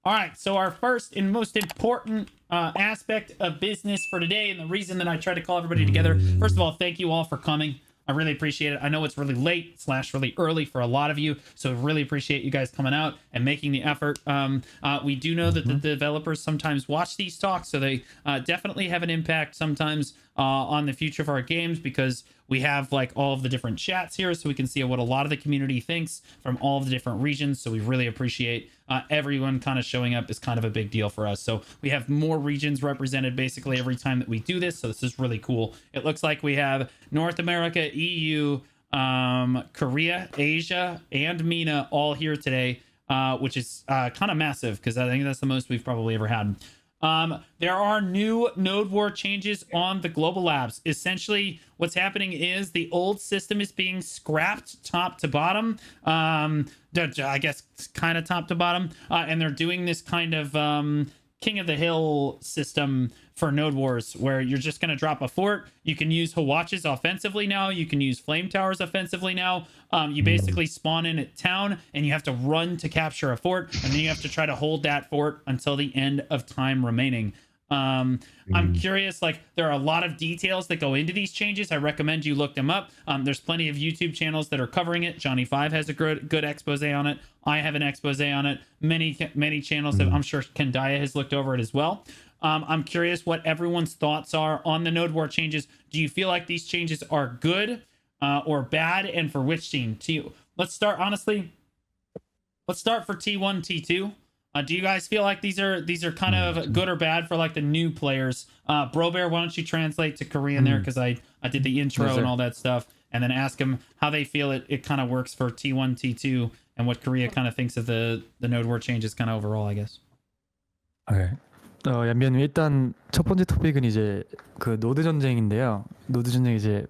All right, so our first and most important aspect of business for today, and the reason that I try to call everybody together, first of all, thank you all for coming. I really appreciate it. I know it's really late / really early for a lot of you, so really appreciate you guys coming out and making the effort. We do know that the developers sometimes watch these talks, so they definitely have an impact sometimes on the future of our games, because we have like all of the different chats here, so we can see what a lot of the community thinks from all of the different regions. So we really appreciate everyone kind of showing up is kind of a big deal for us. So we have more regions represented basically every time that we do this. So this is really cool. It looks like we have North America, EU, Korea, Asia, and MENA all here today, which is kind of massive, because I think that's the most we've probably ever had. There are new node war changes on the global labs. Essentially, what's happening is the old system is being scrapped top to bottom. I guess kind of top to bottom. And they're doing this kind of King of the Hill system for node wars, where you're just going to drop a fort. You can use Hawatches offensively now. You can use flame towers offensively now. You basically spawn in at town and you have to run to capture a fort, and then you have to try to hold that fort until the end of time remaining. I'm curious, like, there are a lot of details that go into these changes. I recommend you look them up. There's plenty of YouTube channels that are covering it. Johnny5 has a good expose on it. I have an expose on it. Many channels that I'm sure Quendya has looked over it as well. I'm curious what everyone's thoughts are on the node war changes. Do you feel like these changes are good or bad, and for which team? Let's start, honestly. Let's start for T1, T2. Do you guys feel like these are kind of good or bad for like the new players? Brobear, why don't you translate to Korean there, because I did the intro and all that stuff, and then ask them how they feel it kind of works for T1, T2, and what Korea kind of thinks of the node war changes kind of overall, I guess. Okay. 얌비님, 일단 첫 번째 토픽은 이제 그 노드 전쟁인데요. 노드 전쟁 이제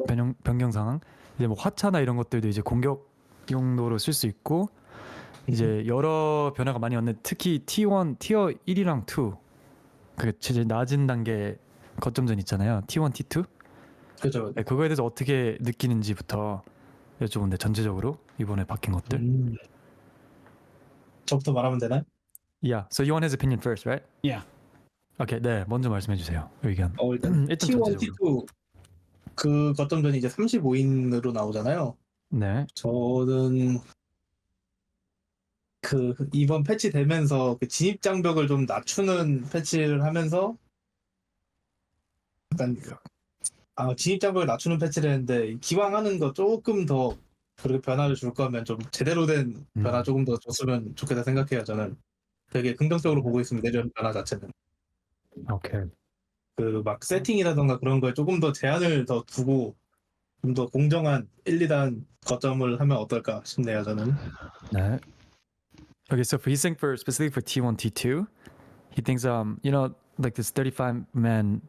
변경 상황. 이제 뭐 화차나 이런 것들도 이제 공격 용도로 쓸 수 있고, 이제 여러 변화가 많이 왔는데, 특히 T1 티어 1이랑 2, 그 제일 낮은 단계 거점전 있잖아요. T1, T2. 그죠. 네, 그거에 대해서 어떻게 느끼는지부터 여쭤본데, 전체적으로 이번에 바뀐 것들. 저부터 말하면 되나요? Yeah. So you want his opinion first, right? Yeah. Okay. 네, 먼저 말씀해 주세요. 의견. 일단 T1, 전체적으로. T2 그 거점전이 이제 35인으로 나오잖아요. 네. 저는 그 이번 패치 되면서 그 진입 장벽을 좀 낮추는 패치를 하면서, 약간 진입 장벽을 낮추는 패치를 했는데, 기왕 하는 거 조금 더 그렇게 변화를 줄 거면 좀 제대로 된 변화 조금 더 줬으면 좋겠다 생각해요. 저는 되게 긍정적으로 보고 있습니다. 내전 변화 자체는. 오케이. 그 막 세팅이라던가 그런 거에 조금 더 제한을 더 두고 좀 더 공정한 1, 2단 거점을 하면 어떨까 싶네요, 저는. 네. Okay, so he's saying specifically for T1, T2, he thinks like this 35-man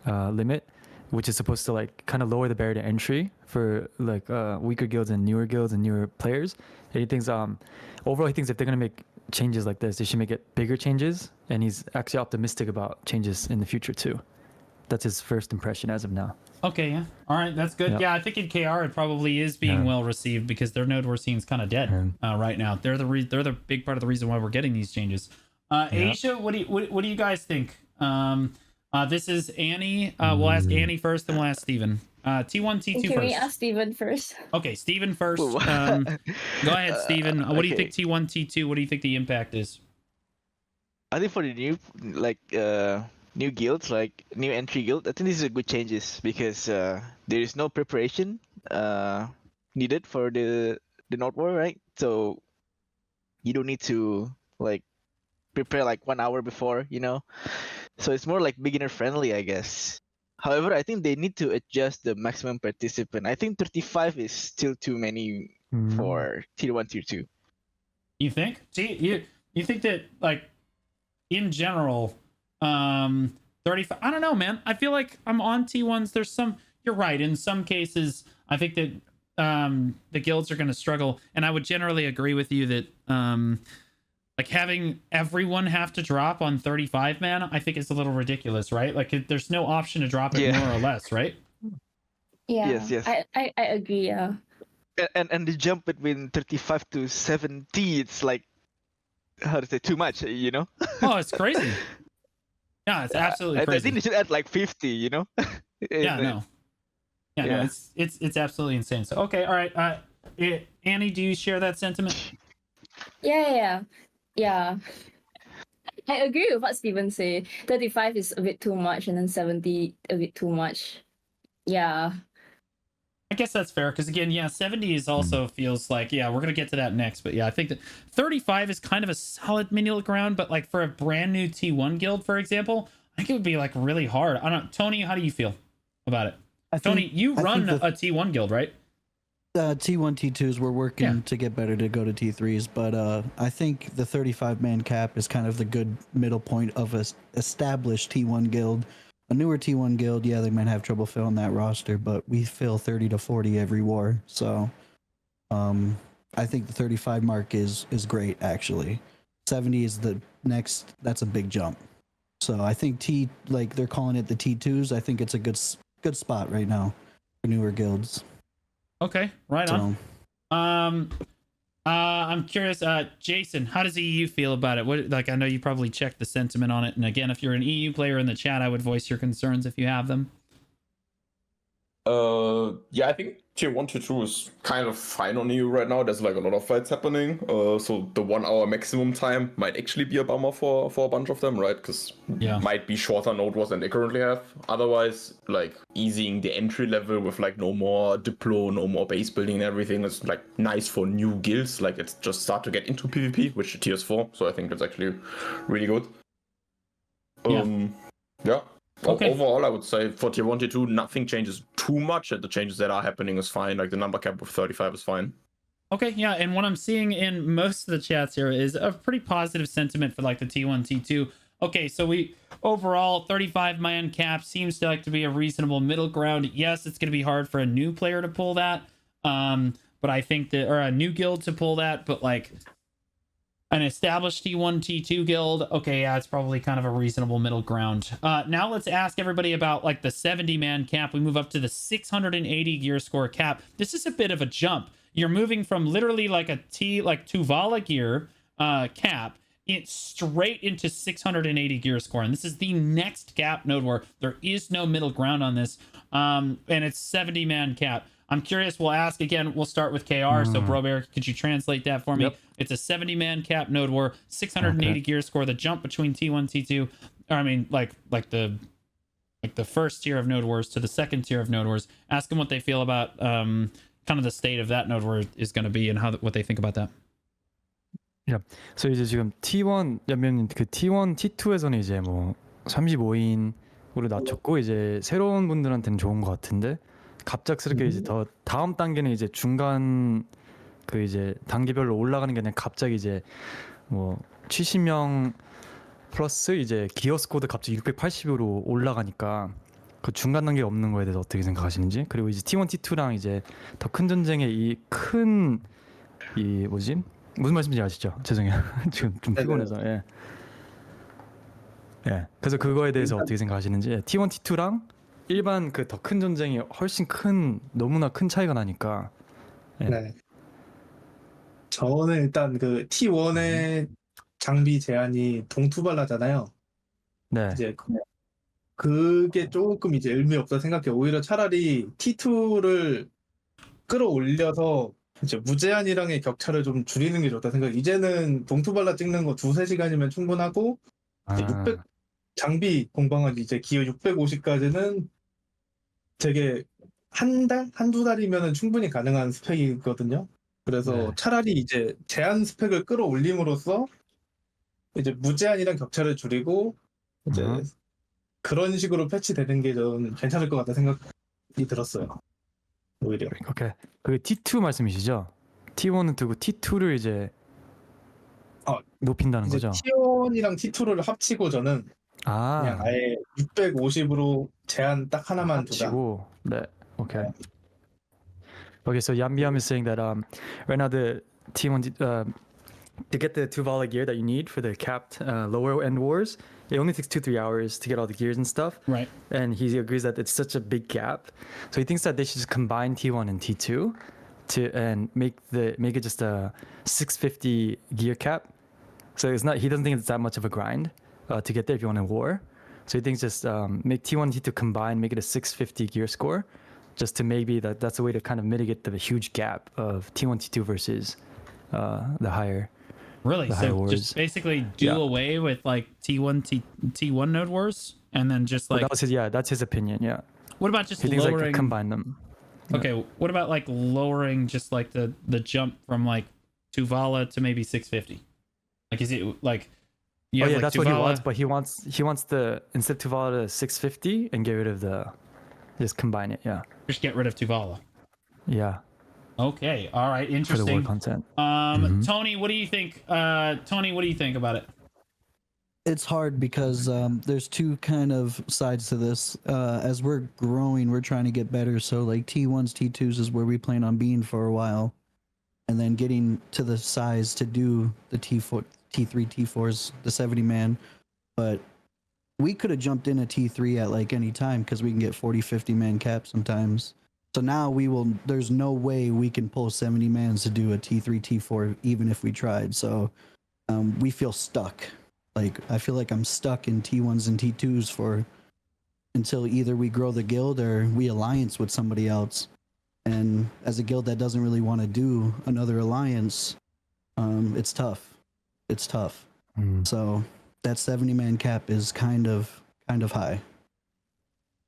limit, which is supposed to like kind of lower the barrier to entry for like weaker guilds and newer players. And he thinks overall he thinks if they're gonna make changes like this, they should make it bigger changes, and he's actually optimistic about changes in the future too. That's his first impression as of now. Okay, yeah. All right, that's good. Yeah, I think in KR it probably is being well received, because their node war scene's kind of dead right now. They're the big part of the reason why we're getting these changes. Asia, what do you guys think? This is Annie. We'll ask Annie first, then we'll ask Steven. T1, T2 Can first. we ask Steven first? Okay, Steven first. Go ahead, Steven. What do you think T1, T2? What do you think the impact is? I think for the new new guilds, like new entry guild, I think these are good changes, because there is no preparation needed for the node war, right? So you don't need to like prepare like 1 hour before, so it's more like beginner friendly, I guess. However, I think they need to adjust the maximum participant. I think 35 is still too many for tier 1, tier 2. You think? See, you think that, like, in general, 35, I don't know, man. I feel like I'm on T1s. There's some, you're right. In some cases, I think that the guilds are going to struggle. And I would generally agree with you that like having everyone have to drop on 35 man, I think is a little ridiculous, right? Like there's no option to drop it more or less, right? Yeah. Yes. I agree. Yeah. And the jump between 35 to 70, it's like how to say, too much, you know? Oh, it's crazy. Yeah, it's absolutely I crazy. think they should add like 50, you know? Yeah, no. Yeah, no, Yeah. it's absolutely insane. So okay, all right. Annie, do you share that sentiment? Yeah. I agree with what Steven said. 35 is a bit too much, and then 70 a bit too much. Yeah. I guess that's fair because again, yeah, 70 is also feels like we're gonna get to that next, but yeah, I think that 35 is kind of a solid middle ground, but like for a brand new T1 guild, for example, I think it would be like really hard. I don't, Tony, how do you feel about it? Tony, you run a T1 guild, right? T1, T2s we're working to get better to go to T3s, but I think the 35-man cap is kind of the good middle point of a established T1 guild. A newer T1 guild, yeah, they might have trouble filling that roster, but we fill 30 to 40 every war. So I think the 35 mark is great, actually. 70 is the next, that's a big jump. So I think they're calling it the T2s. I think it's a good spot right now for newer guilds. Okay, right on. I'm curious, Jason, how does EU feel about it? What, like, I know you probably checked the sentiment on it, and again, if you're an EU player in the chat, I would voice your concerns if you have them. Yeah, I think tier 1, tier 2 is kind of fine on EU right now. There's like a lot of fights happening. So the 1 hour maximum time might actually be a bummer for a bunch of them, right? Because might be shorter node wars than they currently have. Otherwise, like easing the entry level with like no more Diplo, no more base building and everything is like nice for new guilds. Like it's just start to get into PvP, which the tiers 4. So I think that's actually really good. Yeah. Okay. Overall, I would say for tier 1, tier 2, nothing changes too much, and the changes that are happening is fine. Like the number cap of 35 is fine. Okay, yeah, and what I'm seeing in most of the chats here is a pretty positive sentiment for like the T1, T2. Okay, so we overall 35-man cap seems to be a reasonable middle ground. Yes, it's going to be hard for a new player to pull that, but I think that, or a new guild to pull that, but like an established T1, T2 guild, okay, yeah, it's probably kind of a reasonable middle ground. Now let's ask everybody about like the 70-man cap. We move up to the 680 gear score cap. This is a bit of a jump. You're moving from literally like a Tuvala gear cap straight into 680 gear score, and this is the next cap node where there is no middle ground on this, and it's 70-man cap. I'm curious, we'll ask again, we'll start with KR. So Brobear, could you translate that for me? Yep. It's a 70-man cap node war, 680 gear score, the jump between T1, T2, or I mean like the first tier of node wars to the second tier of node wars. Ask them what they feel about kind of the state of that node war is going to be and what they think about that. Yeah. So 이제 지금 T1 얌얌님 그 T1, T2에서는 이제 뭐 35인으로 낮췄고 이제 새로운 분들한테는 좋은 것 같은데 갑작스럽게 이제 더 다음 단계는 이제 중간 그 이제 단계별로 올라가는 게 아니라 갑자기 이제 뭐 70명 플러스 이제 기어 스코어도 갑자기 680으로 올라가니까 그 중간 단계 없는 거에 대해서 어떻게 생각하시는지, 그리고 이제 T1, T2랑 이제 더 큰 전쟁의 이 뭐지? 무슨 말씀인지 아시죠? 죄송해요. 지금 좀 피곤해서. 예. 그래서 그거에 대해서 어떻게 생각하시는지. T1, T2랑 일반 그 더 큰 전쟁이 훨씬 너무나 큰 차이가 나니까. 네. 저는 일단 그 T1의 장비 제한이 동투발라잖아요. 네. 이제 그게 조금 이제 의미 없다 생각해. 오히려 차라리 T2를 끌어올려서 이제 무제한이랑의 격차를 좀 줄이는 게 좋다 생각. 이제는 동투발라 찍는 거 2-3시간이면 충분하고 이제 600 장비 공방은 이제 기어 650까지는 되게 한두 달이면 충분히 가능한 스펙이거든요. 그래서 차라리 이제 제한 스펙을 끌어올림으로써 이제 무제한이랑 격차를 줄이고 이제 그런 식으로 패치되는 게 좀 괜찮을 것 같다 생각이 들었어요. 오히려. 오케이. 그 T2 말씀이시죠? T1은 두고 T2를 이제 높인다는 이제 거죠? T1이랑 T2를 합치고 저는 그냥 아예 650으로 제한 딱 하나만 두자. 네. Okay. Okay, so Yambyam is saying that right now the T1 to get the Tuvala gear that you need for the capped lower end wars, it only takes 2-3 hours to get all the gears and stuff. Right. And he agrees that it's such a big gap, so he thinks that they should just combine T1 and T2 and make it just a 650 gear cap. So it's not. He doesn't think it's that much of a grind to get there if you want to war. So he thinks just make T1 T2 combine, make it a 650 gear score, just to maybe that's a way to kind of mitigate the huge gap of T1 T2 versus the higher. Really? The higher So wars. just basically do away with like T1 node wars, and then just like that's his opinion. Yeah. what about just He thinks lowering? like combine them. Okay, what about like lowering just like the jump from like Tuvala to maybe 650? Like, is it like you have like that's Tuvala, what he wants. But he wants the instead of Tuvala to 650 and get rid of the just combine it. Yeah. just get rid of Tuvala. Yeah. Okay, all right, For the war interesting. content. Tony, what do you think? Tony, what do you think about it? It's hard because there's two kind of sides to this. As we're growing, we're trying to get better. So like T1s, T2s is where we plan on being for a while, and then getting to the size to do the T4, T3, T4s, the 70 man. But we could have jumped in a T3 at like any time because we can get 40, 50 man caps sometimes. So now there's no way we can pull 70 mans to do a T3, T4 even if we tried. So we feel stuck. Like, I feel like I'm stuck in T1s and T2s until either we grow the guild or we alliance with somebody else. And as a guild that doesn't really want to do another alliance, it's tough. It's tough. So that 70 man cap is kind of high.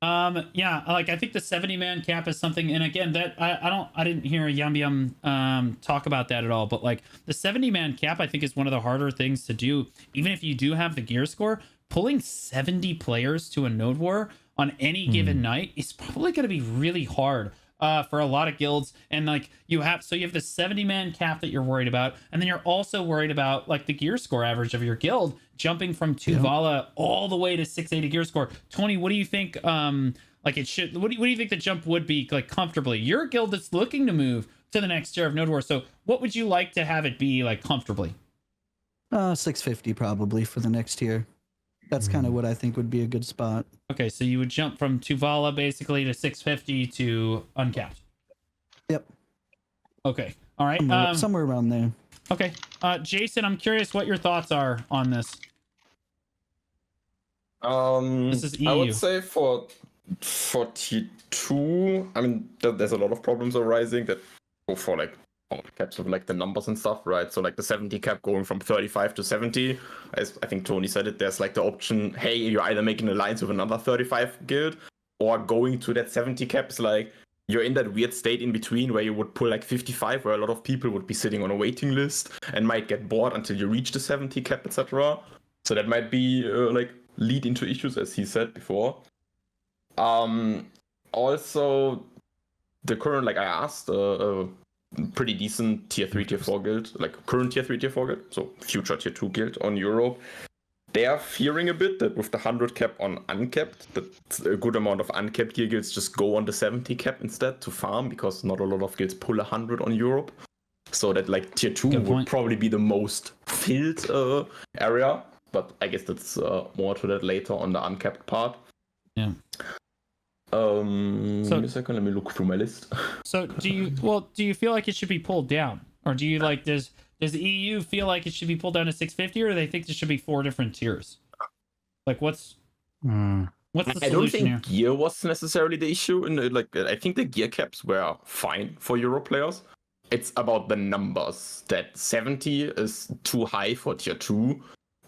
Yeah, like I think the 70 man cap is something, and again, that I didn't hear Yambyam talk about that at all, but like the 70 man cap I think is one of the harder things to do. Even if you do have the gear score, pulling 70 players to a node war on any given night is probably going to be really hard for a lot of guilds. And like you have the 70 man cap that you're worried about, and then you're also worried about like the gear score average of your guild jumping from Tuvala all the way to 680 gear score. Tony, what do you think? Like it should. What do you think the jump would be like comfortably? Your guild that's looking to move to the next tier of node war. So what would you like to have it be like comfortably? 650 probably for the next tier. That's kind of what I think would be a good spot. Okay, so you would jump from Tuvala basically to 650 to uncapped. Yep. Okay. All right. Somewhere around there. Okay. Jason, I'm curious what your thoughts are on this. This is EU. I would say for T2, I mean, there's a lot of problems arising that go for like caps of like the numbers and stuff, right? So like the 70 cap going from 35 to 70, as I think Tony said it, there's like the option, hey, you're either making an alliance with another 35 guild or going to that 70 cap is like you're in that weird state in between where you would pull like 55, where a lot of people would be sitting on a waiting list and might get bored until you reach the 70 cap, etc. So that might be like lead into issues, as he said before. Also, the current, like I asked, pretty decent tier 3, tier 4 guild, like current tier 3, tier 4 guild, so future tier 2 guild on Europe. They are fearing a bit that with the 100 cap on uncapped, that a good amount of uncapped tier guilds just go on the 70 cap instead to farm, because not a lot of guilds pull 100 on Europe. So that like tier 2 would probably be the most filled area, but I guess that's more to that later on the uncapped part. Yeah. Give me a second, let me look through my list. So do you feel like it should be pulled down, or do you like does the EU feel like it should be pulled down to 650, or do they think there should be 4 different tiers? Like what's the solution I don't think here? gear was necessarily the issue. Like I think the gear caps were fine for Euro players. It's about the numbers that 70 is too high for tier 2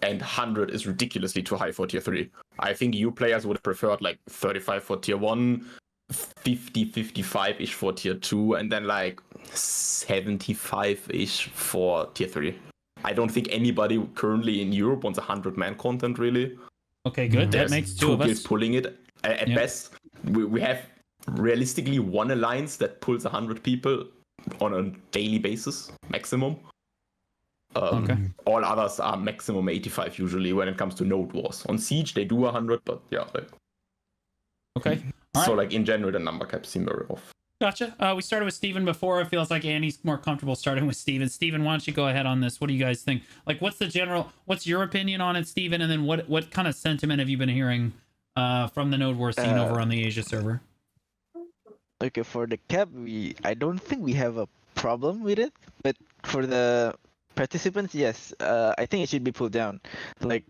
and 100 is ridiculously too high for tier 3. I think EU players would have preferred like 35 for tier 1, 50, 55-ish for tier 2, and then like 75-ish for tier 3. I don't think anybody currently in Europe wants 100-man content, really. Okay, good. There's That makes two of us. guilds pulling it. At best, we have realistically one alliance that pulls 100 people on a daily basis, maximum. Okay. All others are maximum 85 usually when it comes to node wars. On Siege, they do 100, but yeah. Like, okay. All so right. like in general, the number caps seem very off. Gotcha. We started with Steven before. It feels like Andy's more comfortable starting with Steven. Steven, why don't you go ahead on this? What do you guys think? Like, what's your opinion on it, Steven? And then what kind of sentiment have you been hearing from the node war scene over on the Asia server? Okay, for the cap, I don't think we have a problem with it. But for the participants, yes. I think it should be pulled down. Like,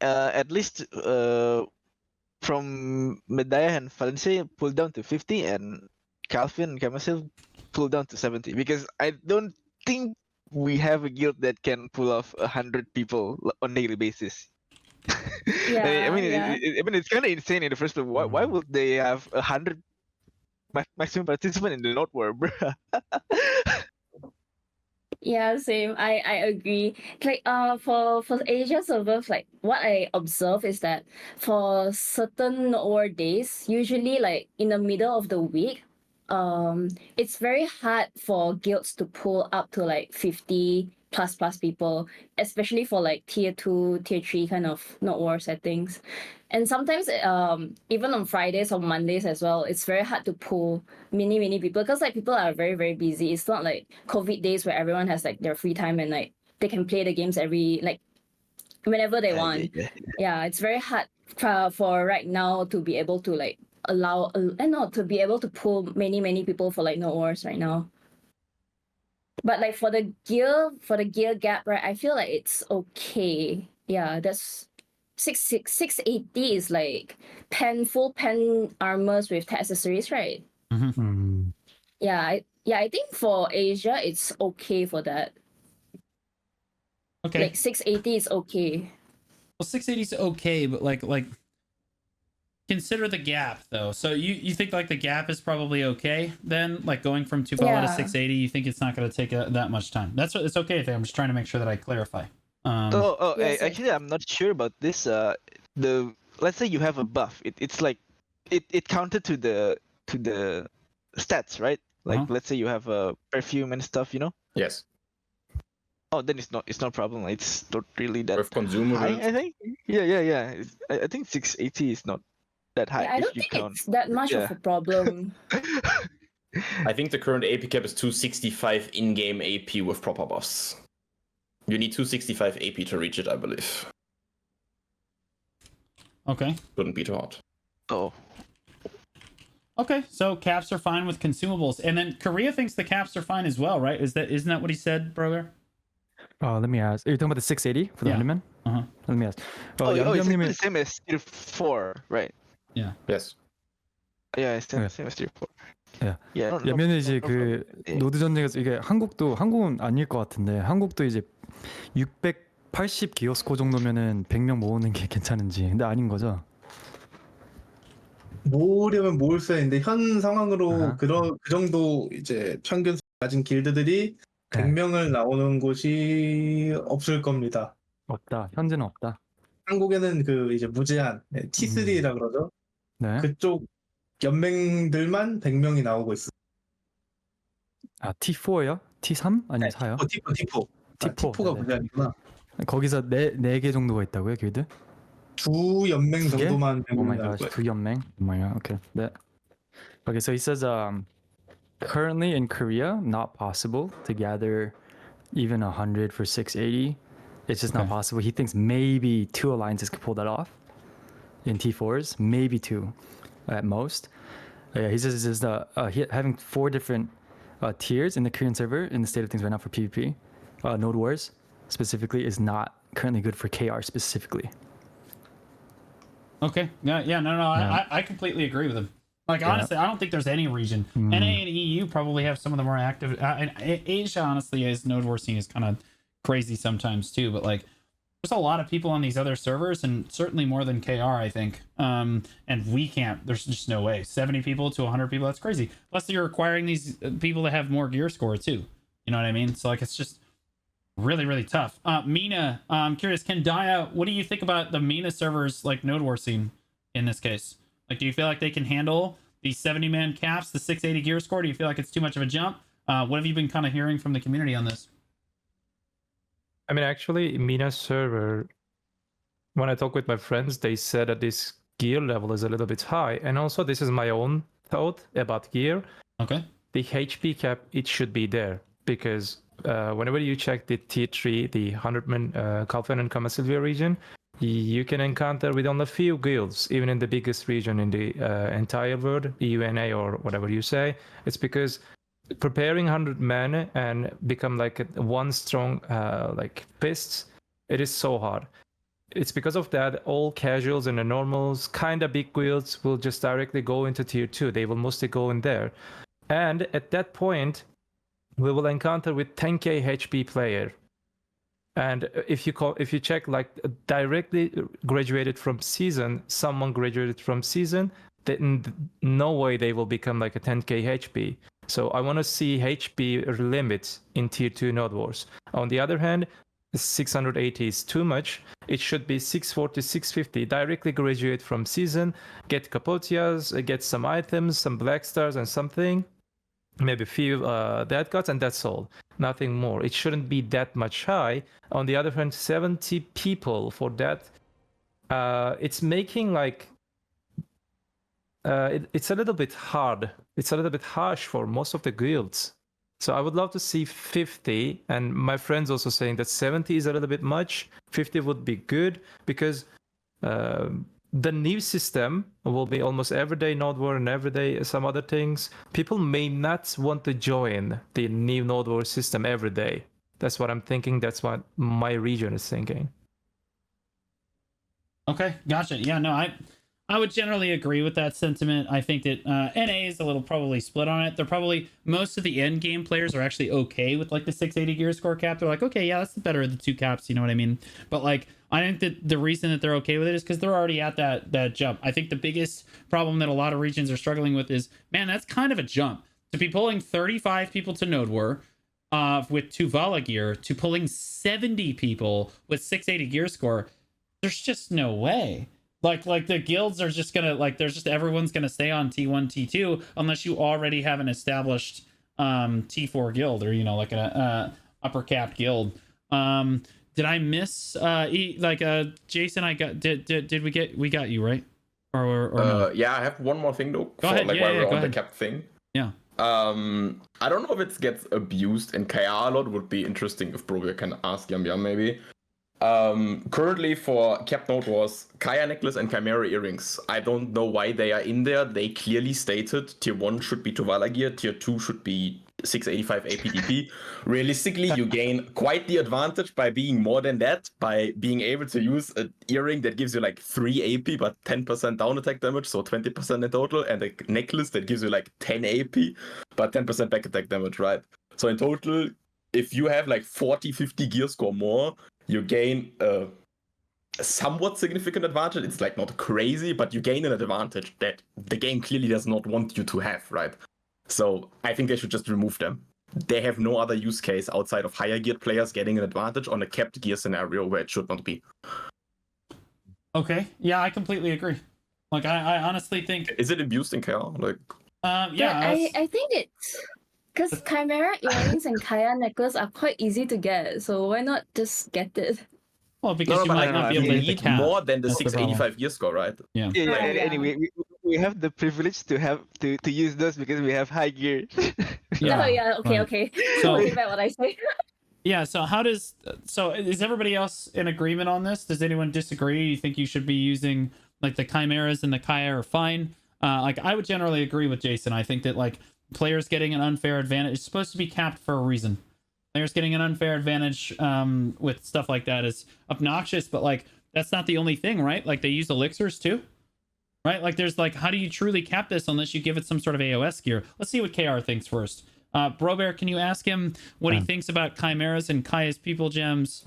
at least from Medaya and Valencia pulled down to 50, and Calvin and Camasil pulled down to 70. Because I don't think we have a guild that can pull off 100 people on daily basis. Yeah, I mean, yeah. I mean, it's kind of insane in the first place. Why would they have 100 maximum participant in the North War, bruh? Yeah, same. I agree. Like for Asia servers, like what I observe is that for certain or days, usually like in the middle of the week, it's very hard for guilds to pull up to like 50 plus people, especially for like tier 2, tier 3 kind of not war settings. And sometimes even on Fridays or Mondays as well, it's very hard to pull many people because like people are very busy. It's not like COVID days where everyone has like their free time and like they can play the games whenever they want. Yeah, it's very hard for right now to be able to like to be able to pull many people for like no wars right now. But like for the gear gap, right, I feel like it's okay. Yeah, that's 680 is like full pen armors with accessories, right? Mm-hmm. Yeah, I think for Asia it's okay for that. Okay. Like 680 is okay. Well, 680 is okay, but like consider the gap though. So you think like the gap is probably okay then? Like going from 2 bala to 680, you think it's not going to take that much time? It's okay. I'm just trying to make sure that I clarify. Yes, Actually, I'm not sure about this. Let's say you have a buff. It's like it counted to the stats, right? Like let's say you have a perfume and stuff, you know? Yes. Oh, then it's not a problem. It's not really that With consumables. high, I think. Yeah. I think 680 is not that high. Yeah, I don't think it's that much of a problem. I think the current AP cap is 265 in-game AP with proper buffs. You need 265 AP to reach it, I believe. Okay. Wouldn't be too hard. Oh. Okay, so caps are fine with consumables, and then Korea thinks the caps are fine as well, right? Isn't that what he said, Brobear? Let me ask. Are you talking about the 680 for the Yeah. Hunterman? Uh-huh. Let me ask. It's Yambyam the same as tier 4, right? Yeah. Yes. Yeah, it's the same as tier 4. 야, Yeah. 야면은 이제 그 노드 전쟁에서 이게 한국은 아닐 것 같은데 한국도 이제 680 기어 스코어 정도면은 100명 모으는 게 괜찮은지. 근데 아닌 거죠? 모으려면 모을 수 있는데 현 상황으로 아하. 그 정도 이제 평균 가진 길드들이 100명을 나오는 곳이 없을 겁니다. 없다. 현재는 없다. 한국에는 그 이제 무제한 T3라 그러죠. 네. 그쪽 연맹들만 100명이 나오고 있어요. 아, T4요? T3? 아니면 4요? T4. T4. T4가 네네. 무제한이구나. 거기서 네 개 정도가 있다고요, 길드? 두 연맹 두 개? 정도만 Oh my 100명이 나올 gosh, 거예요. 두 연맹. Oh my god. Okay. 네. Okay, so he says currently in Korea, not possible to gather even 100 for 680. It's just not Okay. possible. He thinks maybe 2 alliances could pull that off in T4s, maybe 2 at most. Yeah, he says is having 4 different tiers in the Korean server in the state of things right now for PvP. Node Wars specifically is not currently good for KR specifically. Okay. Yeah. No. Yeah. I completely agree with him. Like honestly, I don't think there's any region. NA and EU probably have some of the more active. And Asia, honestly, as Node War scene is kind of crazy sometimes too. But like, there's a lot of people on these other servers, and certainly more than KR, I think. And we can't. There's just no way. 70 people to 100 people. That's crazy. Plus, you're requiring these people to have more gear score too. You know what I mean? So like, it's just really tough. MENA, I'm curious, Quendya, what do you think about the MENA servers like Node War scene in this case? Like, do you feel like they can handle these 70-man caps, the 680 gear score? Do you feel like it's too much of a jump? What have you been kind of hearing from the community on this? I mean, actually, MENA server, when I talk with my friends, they said that this gear level is a little bit high. And also, this is my own thought about gear. Okay. The HP cap, it should be there. Because whenever you check the tier 3, the 100-man Kalfen and Kamasilvia region, you can encounter with only a few guilds, even in the biggest region in the entire world, EUNA or whatever you say. It's because preparing 100 men and become like one strong like fists, it is so hard. It's because of that all casuals and the normals, kind of big guilds will just directly go into tier 2. They will mostly go in there. And at that point, we will encounter with 10k HP player. And if you check like directly graduated from season, someone graduated from season, then no way they will become like a 10k HP. So I want to see HP limit in tier 2 Node Wars. On the other hand, 680 is too much. It should be 640, 650. Directly graduate from season, get Capotias, get some items, some black stars and something. Maybe a few dead gods, and that's all. Nothing more. It shouldn't be that much high. On the other hand, 70 people for that. It's making like it's a little bit hard. It's a little bit harsh for most of the guilds. So I would love to see 50, and my friends also saying that 70 is a little bit much. 50 would be good because the new system will be almost everyday Node War and everyday some other things. People may not want to join the new Node War system every day. That's what I'm thinking. That's what my region is thinking. Okay, gotcha. Yeah, no, I would generally agree with that sentiment. I think that NA is a little probably split on it. They're probably, most of the end game players are actually okay with like the 680 gear score cap. They're like, okay, yeah, that's the better of the two caps, you know what I mean? But like, I think that the reason that they're okay with it is because they're already at that jump. I think the biggest problem that a lot of regions are struggling with is, man, that's kind of a jump. To be pulling 35 people to Node War with Tuvala gear to pulling 70 people with 680 gear score, there's just no way. Like the guilds are just gonna, like, there's just, everyone's gonna stay on T1, T2 unless you already have an established T4 guild, or, you know, like an upper cap guild. Did I miss Jason? I got did we got you right? Or no? Yeah, I have one more thing though. Go ahead. Like, Yeah, while we're go on the ahead. cap thing. Yeah. I don't know if it gets abused in KR a lot. Would be interesting if Brobear can ask Yambyam maybe. Currently for Cap Node Wars, Kaya necklace and Chimera earrings. I don't know why they are in there. They clearly stated tier 1 should be Tuvala gear, tier 2 should be 685 APDP. Realistically, you gain quite the advantage by being more than that, by being able to use an earring that gives you like 3 AP but 10% down attack damage, so 20% in total, and a necklace that gives you like 10 AP but 10% back attack damage, right? So in total, if you have like 40-50 gear score more, you gain a somewhat significant advantage. It's like not crazy, but you gain an advantage that the game clearly does not want you to have, right? So I think they should just remove them. They have no other use case outside of higher geared players getting an advantage on a capped gear scenario where it should not be. Okay. Yeah, I completely agree. Like, I honestly think... Is it abused in KR? Like, yeah. I think it's... Because Chimera earrings and Kaya necklace are quite easy to get, so why not just get it? Well, because you might not be able to hit the need cap. more than the That's the 685 gear score, right? Yeah. Yeah, Yeah. anyway, we have the privilege to have to use those because we have high gear. Yeah. Oh yeah, okay, right. okay. So- I'll take back what I say. Yeah, so is everybody else in agreement on this? Does anyone disagree? You think you should be using like the Chimeras and the Kaya are fine? Like, I would generally agree with Jason. I think that like players getting an unfair advantage, it's supposed to be capped for a reason. Players getting an unfair advantage with stuff like that is obnoxious, but like that's not the only thing, right? Like they use elixirs too, right? Like there's like, how do you truly cap this unless you give it some sort of AOS gear? Let's see what KR thinks first. Brobear, can you ask him what he thinks about Chimeras and Kaya's People Gems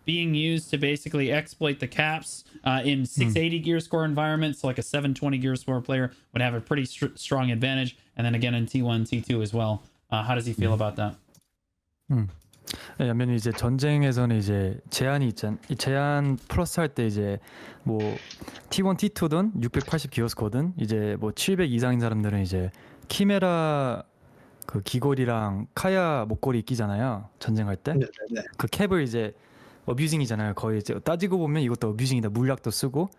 being used to basically exploit the caps in 680 gear score environments? So like a 720 gear score player would have a pretty strong advantage. And then again in T1, T2 as well. How does he feel about that? 야면 이제 전쟁에서는 이제 제한이 있잖. 이 제한 플러스 할 때 이제 뭐 T1, T2든 680 기어스코든 이제 뭐 700 이상인 사람들은 이제 키메라 그 귀걸이랑 카야 목걸이 끼잖아요. 전쟁할 때. 네네. 그 캡을 이제 어뷰징이잖아요. 거의 이제 따지고 보면 이것도 어뷰징이다. 물약도 쓰고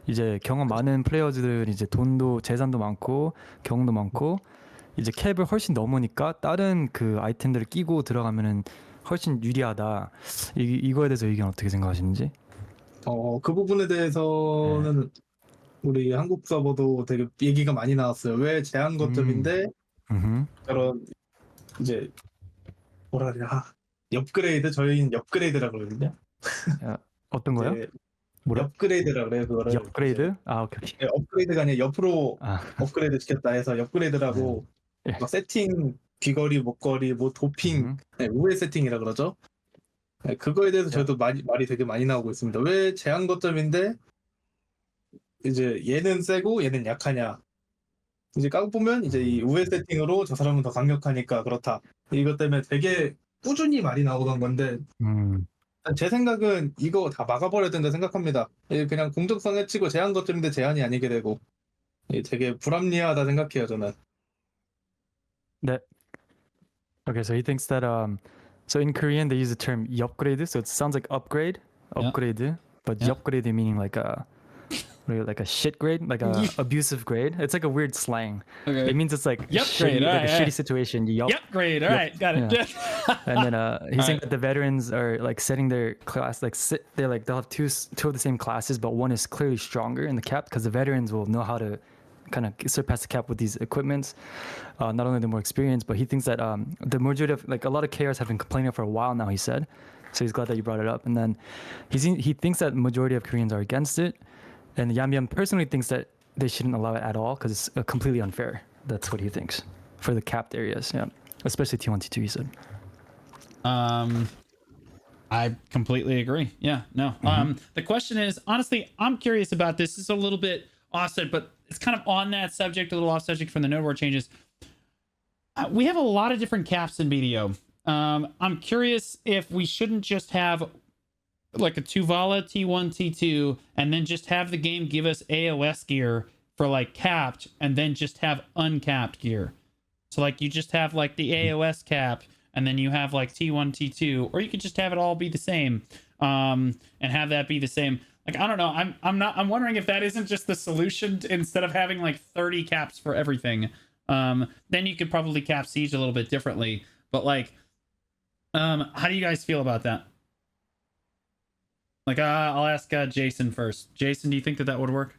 이제 경험 많은 플레이어들은 이제 돈도 재산도 많고 경험도 많고 이제 캡을 훨씬 넘으니까 다른 그 아이템들을 끼고 들어가면은 훨씬 유리하다. 이거에 대해서 의견 어떻게 생각하시는지? 그 부분에 대해서는 우리 한국 서버도 되게 얘기가 많이 나왔어요. 왜 제한 거점인데 저런 이제 뭐라 그래야 업그레이드 저희는 업그레이드라고 그러거든요. 어떤 거요? 이제 뭐라? 업그레이드라 그래요 그거를. 업그레이드? 아 오케이. 이제, 업그레이드가 아니라 옆으로 아 업그레이드 시켰다 해서 업그레이드라고 네. 막 세팅 귀걸이 목걸이 뭐 도핑 네, 우회 세팅이라 그러죠. 네, 그거에 대해서 저도 말이 되게 많이 나오고 있습니다. 왜 제한 거점인데 이제 얘는 세고 얘는 약하냐. 이제 까고 보면 이제 이 우회 세팅으로 저 사람은 더 강력하니까 그렇다. 이것 때문에 되게 꾸준히 말이 나오던 건데 제 생각은 이거 다 막아버려야 된다 생각합니다. 그냥 공정성 해치고 제한 거점인데 제한이 아니게 되고 되게 불합리하다 생각해요 저는. 네. Okay, so he thinks that so in Korean they use the term upgrade, so it sounds like upgrade, but upgrade meaning like a shit grade, like a abusive grade. It's like a weird slang. Okay. It means it's like Yup shitty, grade, like alright, a shitty situation. Yep, grade. All right, got it. Yeah. And then he's saying Alright. that the veterans are like setting their class they'll have two of the same classes, but one is clearly stronger in the cap because the veterans will know how to kind of surpass the cap with these equipments. Not only the more experienced, but he thinks that the majority of like a lot of KRs have been complaining for a while now. He said, so he's glad that you brought it up. And then he thinks that majority of Koreans are against it, and Yambyam personally thinks that they shouldn't allow it at all because it's completely unfair. That's what he thinks for the capped areas, yeah, especially T1, T2. He said. I completely agree. Yeah, no. The question is, honestly, I'm curious about this. This is a little bit offset, but it's kind of on that subject, a little off subject from the node war changes. We have a lot of different caps in BDO. I'm curious if we shouldn't just have like a Tuvala T1, T2, and then just have the game give us AOS gear for like capped, and then just have uncapped gear. So like you just have like the AOS cap, and then you have like T1, T2, or you could just have it all be the same, and have that be the same. Like, I don't know. I'm wondering if that isn't just the solution instead of having like 30 caps for everything. Then you could probably cap Siege a little bit differently. But like, how do you guys feel about that? Like, I'll ask Jason first. Jason, do you think that would work?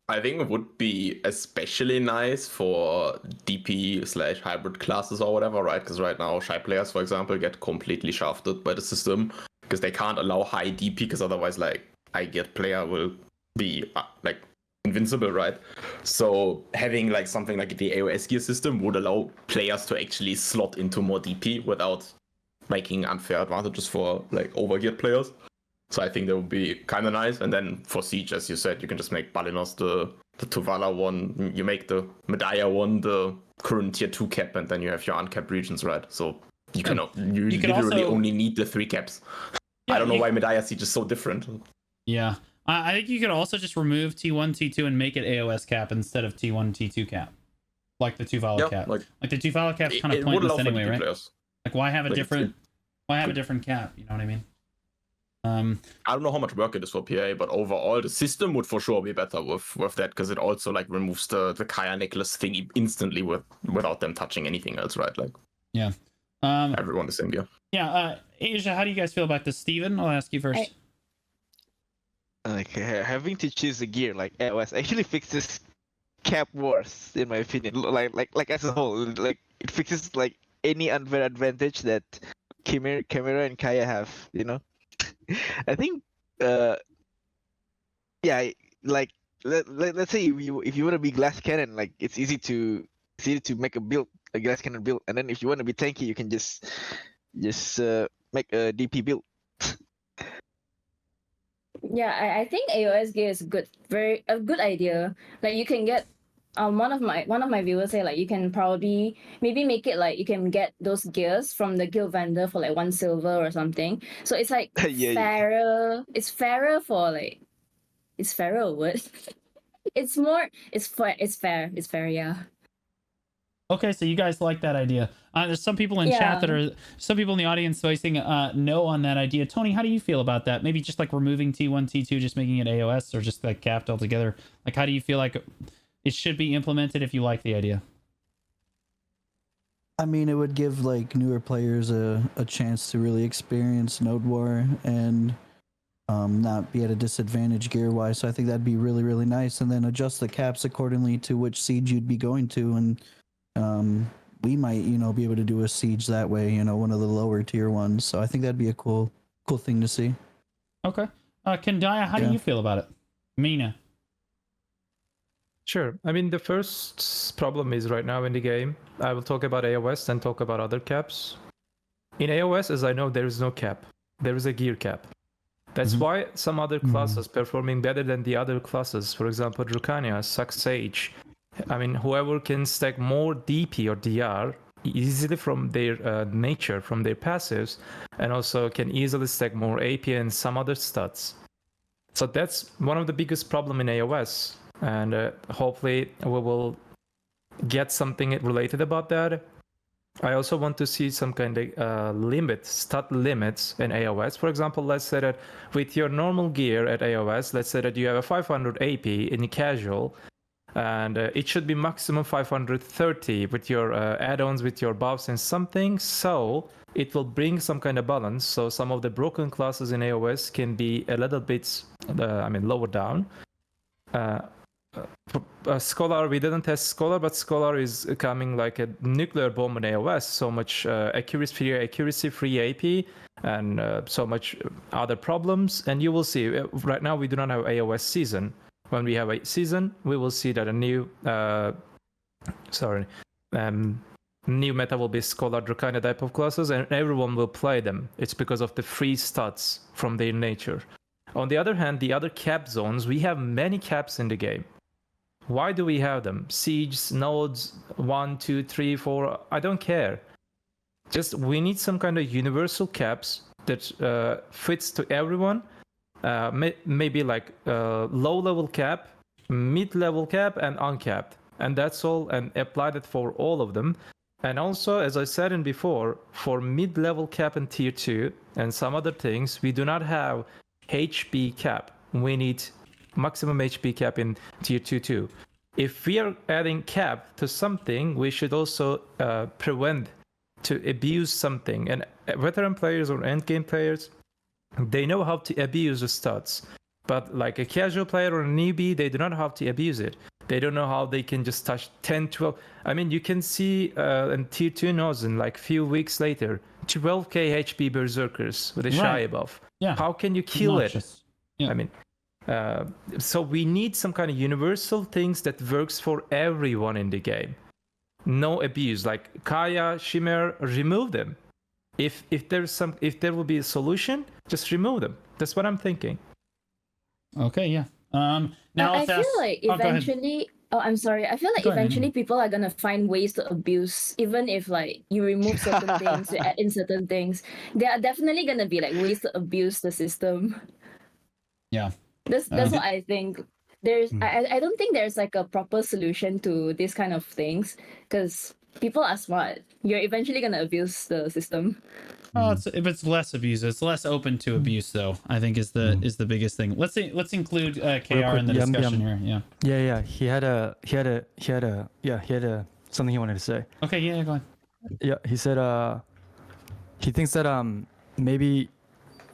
I think it would be especially nice for DP/hybrid classes or whatever, right? Because right now, shy players, for example, get completely shafted by the system because they can't allow high DP because otherwise, like, high geared player will be like invincible, right? So having like something like the AOS gear system would allow players to actually slot into more DP without making unfair advantages for like overgeared players. So I think that would be kind of nice. And then for Siege, as you said, you can just make Balinos the Tuvala one, you make the Medaya one the current tier 2 cap, and then you have your uncapped regions, right? So you can literally also only need the 3 caps. I don't know why Medaya Siege is so different. Yeah. I think you could also just remove T1, T2 and make it AOS cap instead of T1, T2 cap. Like the Tuvala cap. Like the Tuvala cap's kind of pointless anyway, right? Players. Like why have a different cap? You know what I mean? I don't know how much work it is for PA, but overall the system would for sure be better with that, because it also like removes the Kaya necklace thing instantly without them touching anything else, right? Like everyone the same gear. Yeah, Asia, how do you guys feel about this? Steven, I'll ask you first. Like having to choose a gear like AOS actually fixes cap wars, in my opinion. Like as a whole, like it fixes like any unfair advantage that Chimera and Kaya have, you know. I think like let's say if you want to be glass cannon, like it's easy to make a glass cannon build, and then if you want to be tanky, you can just make a DP build. Yeah, I think AOS gear is a good idea. Like you can get one of my viewers say like you can probably maybe make it like you can get those gears from the guild vendor for like 1 silver or something. So it's like fairer. It's fairer for like it's fairer or what? It's fair, yeah. Okay, so you guys like that idea. There's some people in chat some people in the audience voicing no on that idea. Tony, how do you feel about that? Maybe just like removing T1, T2, just making it AOS, or just like capped altogether. Like, how do you feel like it should be implemented if you like the idea? I mean, it would give like newer players a chance to really experience Node War and not be at a disadvantage gear wise. So I think that'd be really, really nice. And then adjust the caps accordingly to which siege you'd be going to, and we might, be able to do a siege that way, one of the lower tier ones. So I think that'd be a cool thing to see. Okay. Quendya, how do Yeah. you feel about it? MENA. Sure. I mean, the first problem is right now in the game. I will talk about AOS and talk about other caps. In AOS, as I know, there is no cap. There is a gear cap. That's why some other classes performing better than the other classes. For example, Drakania, Sage. I mean, whoever can stack more DP or DR easily from their nature, from their passives, and also can easily stack more AP and some other stats. So that's one of the biggest problem in AOS. And hopefully we will get something related about that. I also want to see some kind of stat limits in AOS. For example, let's say that with your normal gear at AOS, let's say that you have a 500 AP in casual, and it should be maximum 530 with your add-ons, with your buffs and something. So it will bring some kind of balance. So some of the broken classes in AOS can be a little bit, lower down. Scholar, we didn't test Scholar, but Scholar is coming like a nuclear bomb in AOS. So much accuracy, free AP, and so much other problems. And you will see, right now we do not have AOS season. When we have a season, we will see that a new meta will be Scholar, Drakania type of classes, and everyone will play them. It's because of the free stats from their nature. On the other hand, the other cap zones, we have many caps in the game. Why do we have them? Siege, nodes, 1, 2, 3, 4, I don't care. Just we need some kind of universal caps that fits to everyone. Maybe like low-level cap, mid-level cap, and uncapped. And that's all, and apply that for all of them. And also, as I said before, for mid-level cap and tier 2 and some other things, we do not have HP cap. We need maximum HP cap in tier 2 too. If we are adding cap to something, we should also prevent to abuse something. And veteran players or endgame players, they know how to abuse the stats. But like a casual player or a newbie, they do not know how to abuse it. They don't know how they can just touch 10, 12. I mean, you can see in tier 2 nodes in like few weeks later, 12k HP berserkers with a shy buff. Yeah. How can you kill it? Yeah. I mean, so we need some kind of universal things that works for everyone in the game. No abuse, like Kaya, Shimmer, remove them. If there will be a solution, just remove them. That's what I'm thinking. Okay, yeah. Now I feel like eventually. Oh, I'm sorry. I feel like eventually people are gonna find ways to abuse, even if like you remove certain things, you add in certain things. There are definitely gonna be like ways to abuse the system. Yeah. That's what I think. I don't think there's like a proper solution to these kind of things because people are smart. You're eventually gonna abuse the system. Oh, if it's less abuse, it's less open to abuse, though. I think is the biggest thing. Let's include KR in the discussion here. Yeah. He had something he wanted to say. Okay, yeah, go on. Yeah, he said he thinks that maybe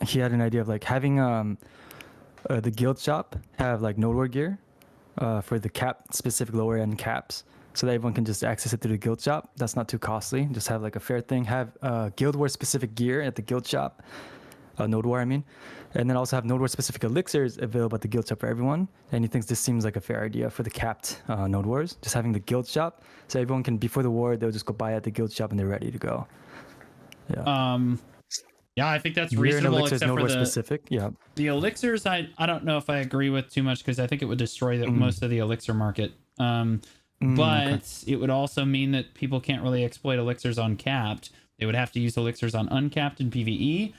he had an idea of like having the guild shop have like node war gear for the cap specific lower end caps, so that everyone can just access it through the guild shop. That's not too costly. Just have like a fair thing. Have guild war specific gear at the guild shop, node war I mean, and then also have node war specific elixirs available at the guild shop for everyone. And he thinks this seems like a fair idea for the capped node wars. Just having the guild shop, so everyone can before the war they'll just go buy at the guild shop and they're ready to go. Yeah. Yeah, I think that's reasonable, except for the specific. Yeah. The elixirs, I don't know if I agree with too much because I think it would destroy most of the elixir market. But it would also mean that people can't really exploit elixirs on capped. They would have to use elixirs on uncapped and PvE.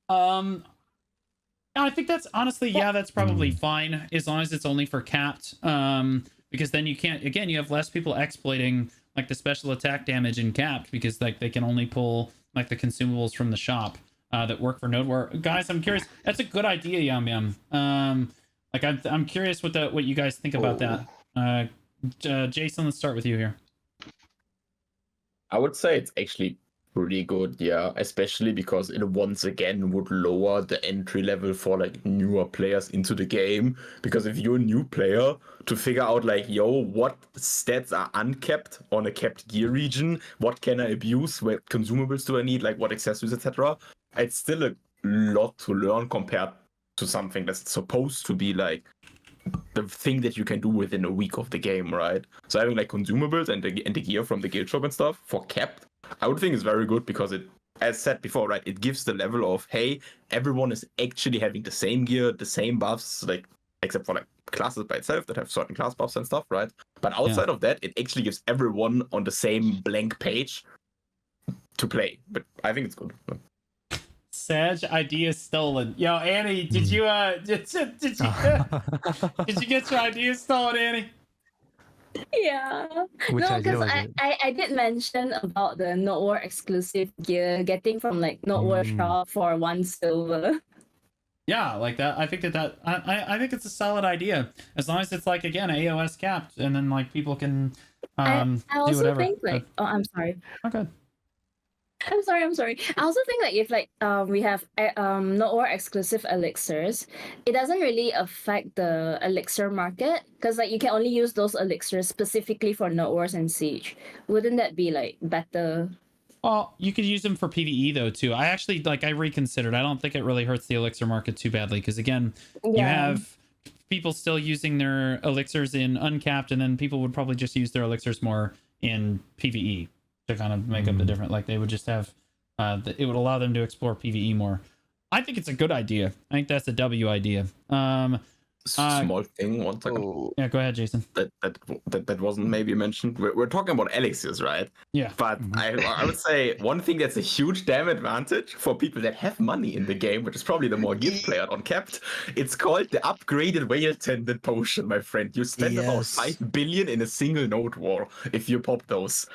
I think that's honestly, that's probably fine as long as it's only for capped. Because then you can't, again, you have less people exploiting like the special attack damage in capped because like they can only pull like the consumables from the shop that work for node war. Guys, I'm curious. That's a good idea, Yambyam. Like I'm curious what you guys think about that. Jason, let's start with you here. I would say it's actually pretty good, yeah. Especially because it once again would lower the entry level for like newer players into the game. Because if you're a new player, to figure out like, yo, what stats are uncapped on a capped gear region? What can I abuse? What consumables do I need? Like what accessories, etc. It's still a lot to learn compared to something that's supposed to be like the thing that you can do within a week of the game, right? So having like consumables and the gear from the guild shop and stuff for capped, I would think is very good because it, as said before, right, it gives the level of, hey, everyone is actually having the same gear, the same buffs, like except for like classes by itself that have certain class buffs and stuff, right? But outside of that, it actually gives everyone on the same blank page to play. But I think it's good. Sag idea stolen. Yo, Annie, did you did you get your idea stolen, Annie? Yeah. Which No, idea because was I, it? I did mention about the Node War exclusive gear getting from like Node War shop for 1 silver. Yeah, like that. I think that I think it's a solid idea as long as it's like again AOS capped, and then like people can I do also whatever. think like I'm sorry. Okay. I'm sorry. I also think like if like we have Node War exclusive elixirs, it doesn't really affect the elixir market because like you can only use those elixirs specifically for Node Wars and Siege. Wouldn't that be like better? Well, you could use them for PvE though too. I actually I reconsidered. I don't think it really hurts the elixir market too badly because again, you have people still using their elixirs in uncapped, and then people would probably just use their elixirs more in PvE to kind of make up the difference. Like they would just have it would allow them to explore PvE more. I think it's a good idea. I think that's a W idea. Small thing, one second. Yeah, go ahead, Jason. That wasn't maybe mentioned. We're talking about elixirs, right? Yeah. But I would say one thing that's a huge damn advantage for people that have money in the game, which is probably the more gift player on capped. It's called the upgraded whale tended potion, my friend. You spend about 5 billion in a single node war if you pop those.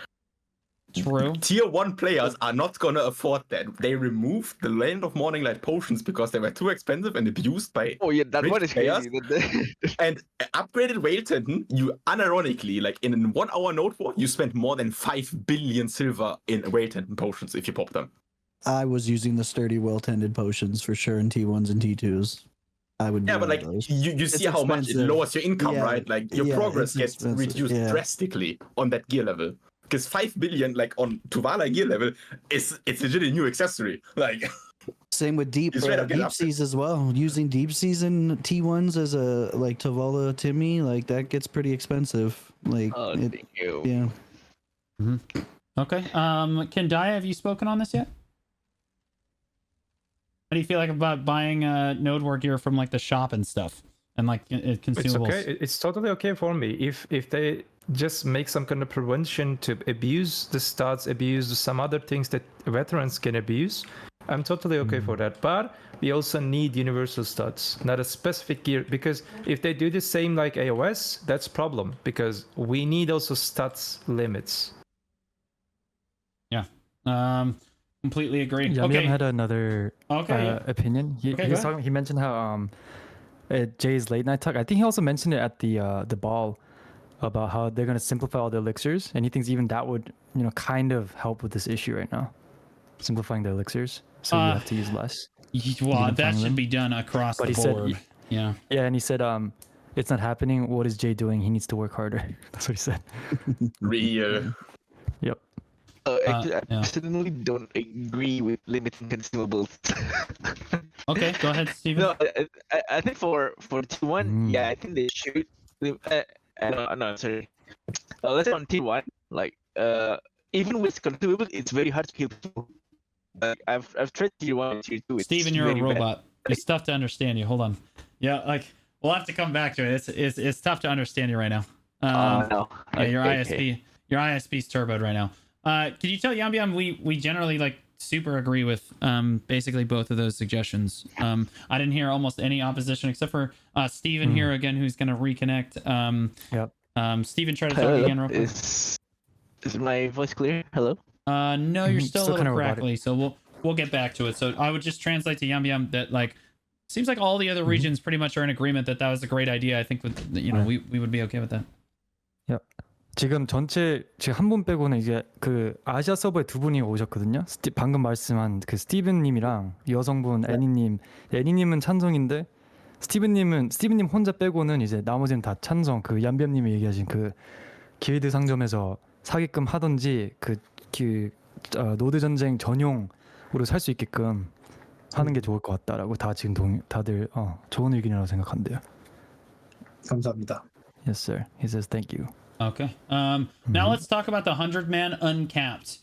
True. Tier 1 players are not gonna afford that. They removed the Land of Morning Light potions because they were too expensive and abused by that rich one is players. crazy. And upgraded Whale Tendon, you unironically, like in a 1 hour node war, you spend more than 5 billion silver in Whale Tendon potions if you pop them. I was using the sturdy, well-tended potions for sure in T1s and T2s. I would. Yeah, but like those. you see how much it lowers your income, right? Like your progress gets reduced drastically on that gear level. Because 5 billion, like on Tuvala gear level, it's legit a new accessory. Like same with deep seas as well. Using deep seas in T1s as a like Tuvala Timmy, like that gets pretty expensive. Like thank you. Yeah. Mm-hmm. Okay. Quendya, have you spoken on this yet? How do you feel like about buying node war gear from like the shop and stuff and like consumables? It's okay. It's totally okay for me if they just make some kind of prevention to abuse the stats, abuse some other things that veterans can abuse. I'm totally okay for that. But we also need universal stats, not a specific gear, because if they do the same like AOS, that's problem because we need also stats limits. Yeah. Completely agree. Yambyam had another yeah. opinion. He mentioned how Jay's late night talk. I think he also mentioned it at the ball about how they're going to simplify all the elixirs, and he thinks even that would kind of help with this issue right now, simplifying the elixirs so you have to use less. Well, that should be done across the board. Yeah, and he said it's not happening. What is Jay doing? He needs to work harder. That's what he said. Real. Yep. Actually, I personally don't agree with limiting consumables. Okay, go ahead, Steven. No, I think for T1, I think they should. No, sorry. Let's say on T1, like even with consumables, it's very hard to kill people. I've tried T1 and T2. Steven, you're a robot. It's tough to understand you. Hold on. Yeah, like we'll have to come back to it. It's tough to understand you right now. No. Yeah, your ISP's turboed right now. Can you tell Yambyam we generally like super agree with basically both of those suggestions. I didn't hear almost any opposition except for Steven here again, who's going to reconnect. Steven, try to talk again real quick. Is my voice clear? Hello? No, you're still a little kind of crackly, so we'll get back to it. So I would just translate to Yambyam that like seems like all the other regions pretty much are in agreement that was a great idea. I think with we would be okay with that. Yep. 지금 전체 지금 한 분 빼고는 이제 그 아시아 서버에 두 분이 오셨거든요. 방금 말씀한 그 스티븐님이랑 여성분 애니님. 애니님은 찬성인데 스티븐님 혼자 빼고는 이제 나머지는 다 찬성. 그 얌뱀님이 얘기하신 그 길드 상점에서 사기끔 하든지 노드 전쟁 전용으로 살 수 있게끔 하는 게 좋을 것 같다라고 다 지금 다들 좋은 의견이라고 생각한대요. 감사합니다. Yes, sir. He says thank you. Okay. Now let's talk about the 100-man uncapped.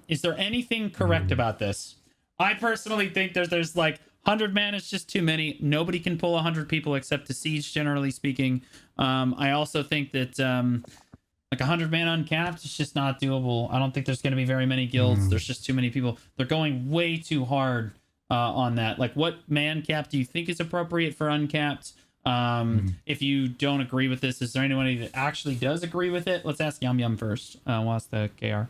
Is there anything correct about this? I personally think there's like 100-man is just too many. Nobody can pull 100 people except to siege, generally speaking. I also think that like 100-man uncapped is just not doable. I don't think there's going to be very many guilds. There's just too many people. They're going way too hard on that. Like, what man cap do you think is appropriate for uncapped? If you don't agree with this, is there anybody that actually does agree with it? Let's ask Yambyam first. We'll ask the KR.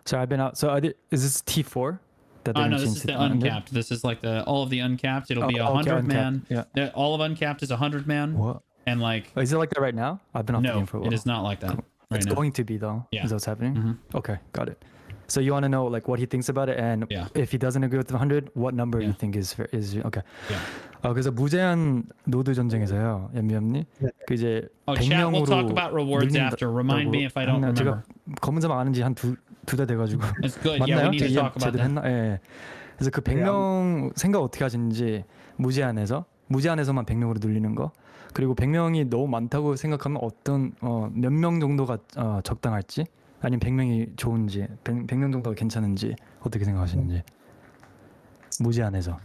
So I've been out. So is this T4? No, this is the uncapped. This is like all of the uncapped. It'll be 100 man. Yeah. All of uncapped is 100 man. What? And like, is it like that right now? I've been off the game for a while. It is not like that. Right it's now. going to be though. Yeah. Is that what's happening? Okay, got it. So you want to know like what he thinks about it, and if he doesn't agree with the 100, what number you think is okay. Yeah. 그래서 무제한 노드 전쟁에서요, 얌미암님. 그 이제 chat, 100명으로 we'll talk about rewards after. Remind me if I don't remember. 제가 검은 자막 안 한 지 한 두 달 돼가지고. It's good. 맞나요? Yeah, we need to talk about that. 했나? 예. 그래서 그 100명 생각 어떻게 하시는지 무제한에서만 100명으로 늘리는 거. 그리고 100명이 너무 많다고 생각하면 어떤 몇 명 정도가 적당할지, 아니면 100명이 좋은지, 100명 정도가 괜찮은지 어떻게 생각하시는지. 무제한에서.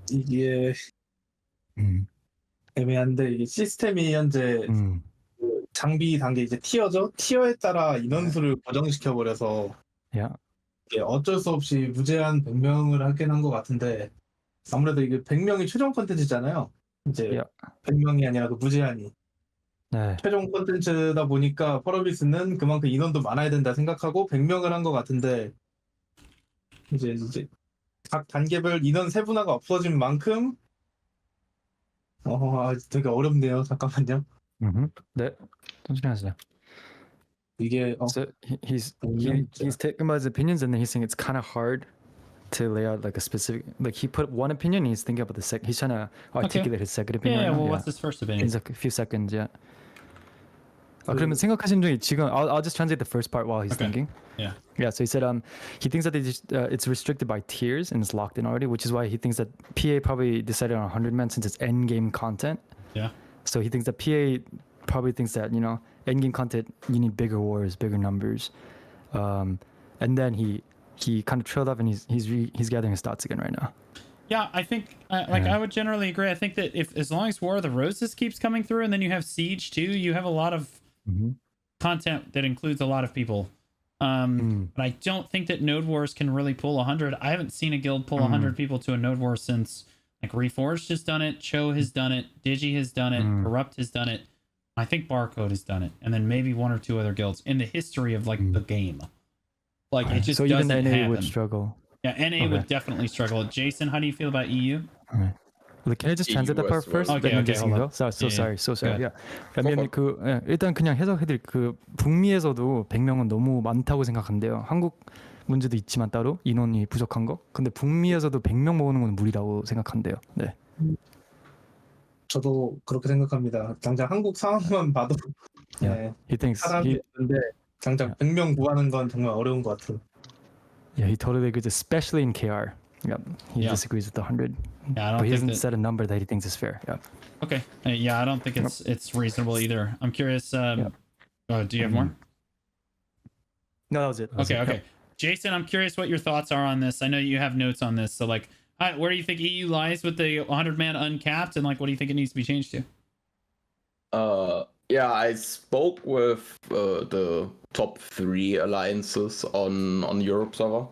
이게 애매한데 이게 시스템이 현재 그 장비 단계 이제 티어죠. 티어에 따라 인원수를 고정시켜 버려서 이게 어쩔 수 없이 무제한 100명을 하긴 한 것 같은데, 아무래도 이게 100명이 최종 콘텐츠잖아요. 이제 100명이 아니라 그 무제한이 최종 콘텐츠다 보니까 퍼러비스는 그만큼 인원도 많아야 된다 생각하고 100명을 한 것 같은데, 이제 각 단계별 인원 세분화가 없어진 만큼 되게 어렵네요. 잠깐만요. 네, 천천히 하세요. 이게 So he's taking about his opinions, and then he's saying it's kind of hard to lay out like a specific, like he put one opinion and he's thinking about the second. He's trying to articulate his second opinion. Yeah, well, what's his first opinion? In a few seconds, 그러면 생각하시는 중에 지금 I'll just translate the first part while he's thinking. Yeah. So he said he thinks that it's restricted by tiers and it's locked in already, which is why he thinks that PA probably decided on 100 men since it's end game content. Yeah. So he thinks that PA probably thinks that end game content you need bigger wars, bigger numbers, and then he kind of trailed off and he's gathering his thoughts again right now. Yeah, I think I would generally agree. I think that as long as War of the Roses keeps coming through, and then you have Siege too, you have a lot of content that includes a lot of people. But I don't think that Node Wars can really pull 100. I haven't seen a guild pull 100 people to a Node War since like Reforged has done it, Cho has done it, Digi has done it, Corrupt has done it. I think Barcode has done it, and then maybe one or two other guilds in the history of like the game. Like it just doesn't even NA happen. would struggle. Yeah, NA would definitely struggle. Jason, how do you feel about EU? Can I just translate that part first? Okay, hold on. So sorry. Yeah. 그러면 일단 그냥 해석해드릴 북미에서도 100명은 너무 많다고 생각한대요. 한국 문제도 있지만 따로 인원이 부족한 거. 근데 북미에서도 100명 모으는 건 무리라고 생각한대요. 네. 저도 그렇게 생각합니다. 당장 한국 상황만 봐도 사람이 있는데 당장 100명 구하는 건 정말 어려운 것 같아요. Yeah, he totally agrees, especially in KR. He disagrees with the 100. Yeah, but he hasn't set a number that he thinks is fair. Okay. I don't think it's reasonable either. I'm curious. Do you have more? No, that was it. Okay. Jason, I'm curious what your thoughts are on this. I know you have notes on this. So, like, where do you think EU lies with the 100-man uncapped, and like, what do you think it needs to be changed to? I spoke with the top 3 alliances on Europe server.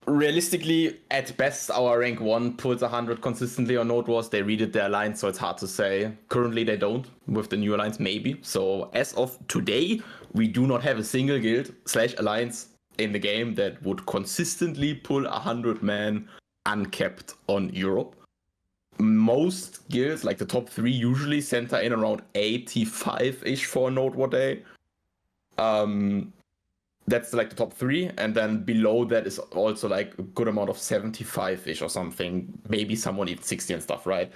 Realistically, at best, our rank 1 puts 100 consistently on Node Wars. They redid their alliance, so it's hard to say. Currently, they don't. With the new alliance, maybe. So as of today, we do not have a single guild/alliance in the game that would consistently pull 100 man uncapped on Europe. most guilds, like the top 3, usually center in around 85-ish for a Node War day. That's like the top 3, and then below that is also like a good amount of 75-ish or something, maybe someone even 60 and stuff, right?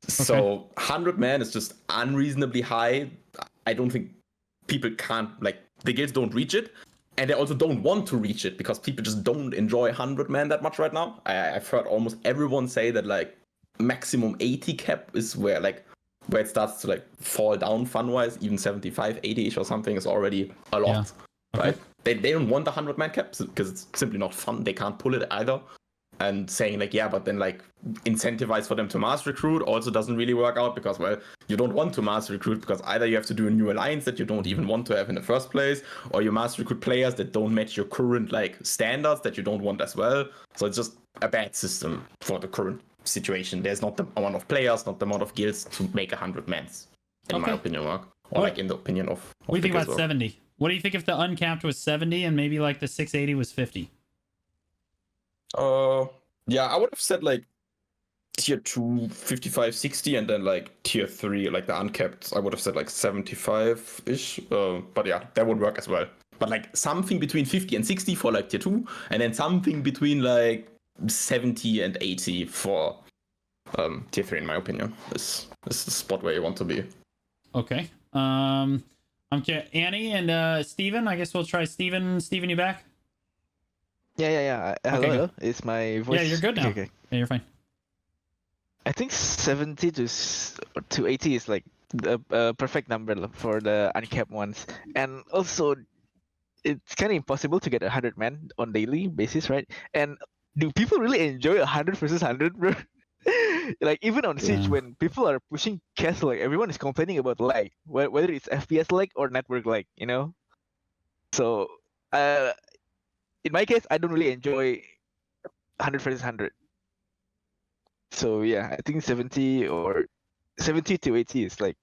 So 100 man is just unreasonably high. I don't think people can't, like, the guilds don't reach it, and they also don't want to reach it because people just don't enjoy 100 man that much right now. I've heard almost everyone say that like maximum 80 cap is where it starts to like fall down fun-wise. Even 75, 80-ish or something is already a lot, right? They don't want the 100 man cap because it's simply not fun. They can't pull it either. And saying like, yeah, but then like incentivize for them to mass recruit also doesn't really work out because, well, you don't want to mass recruit because either you have to do a new alliance that you don't even want to have in the first place, or you mass recruit players that don't match your current like standards that you don't want as well. So it's just a bad system for the current situation. There's not the amount of players, not the amount of guilds to make 100 mans, in my opinion, Mark. Or like in the opinion of what do you think about 70? What do you think if the uncapped was 70 and maybe like the 680 was 50? Yeah, I would have said like tier 2, 55, 60, and then like tier 3, like the uncapped, I would have said like 75-ish. But yeah, that would work as well. But like something between 50 and 60 for like tier 2, and then something between like 70 and 80 for tier 3, in my opinion. This is the spot where you want to be. Okay. Okay, Annie and Steven. I guess we'll try Steven. Steven, you back? Yeah. Hello. Is my voice? Yeah, you're good now. Okay. Yeah, you're fine. I think 70 to 80 is like a perfect number for the uncapped ones, and also it's kind of impossible to get 100 man on daily basis, right? And do people really enjoy 100 versus 100, bro? Like even on Siege, when people are pushing castle, like everyone is complaining about lag, whether it's FPS lag or network lag, you know. So, in my case, I don't really enjoy 100 versus 100. So yeah, I think 70 to 80 is like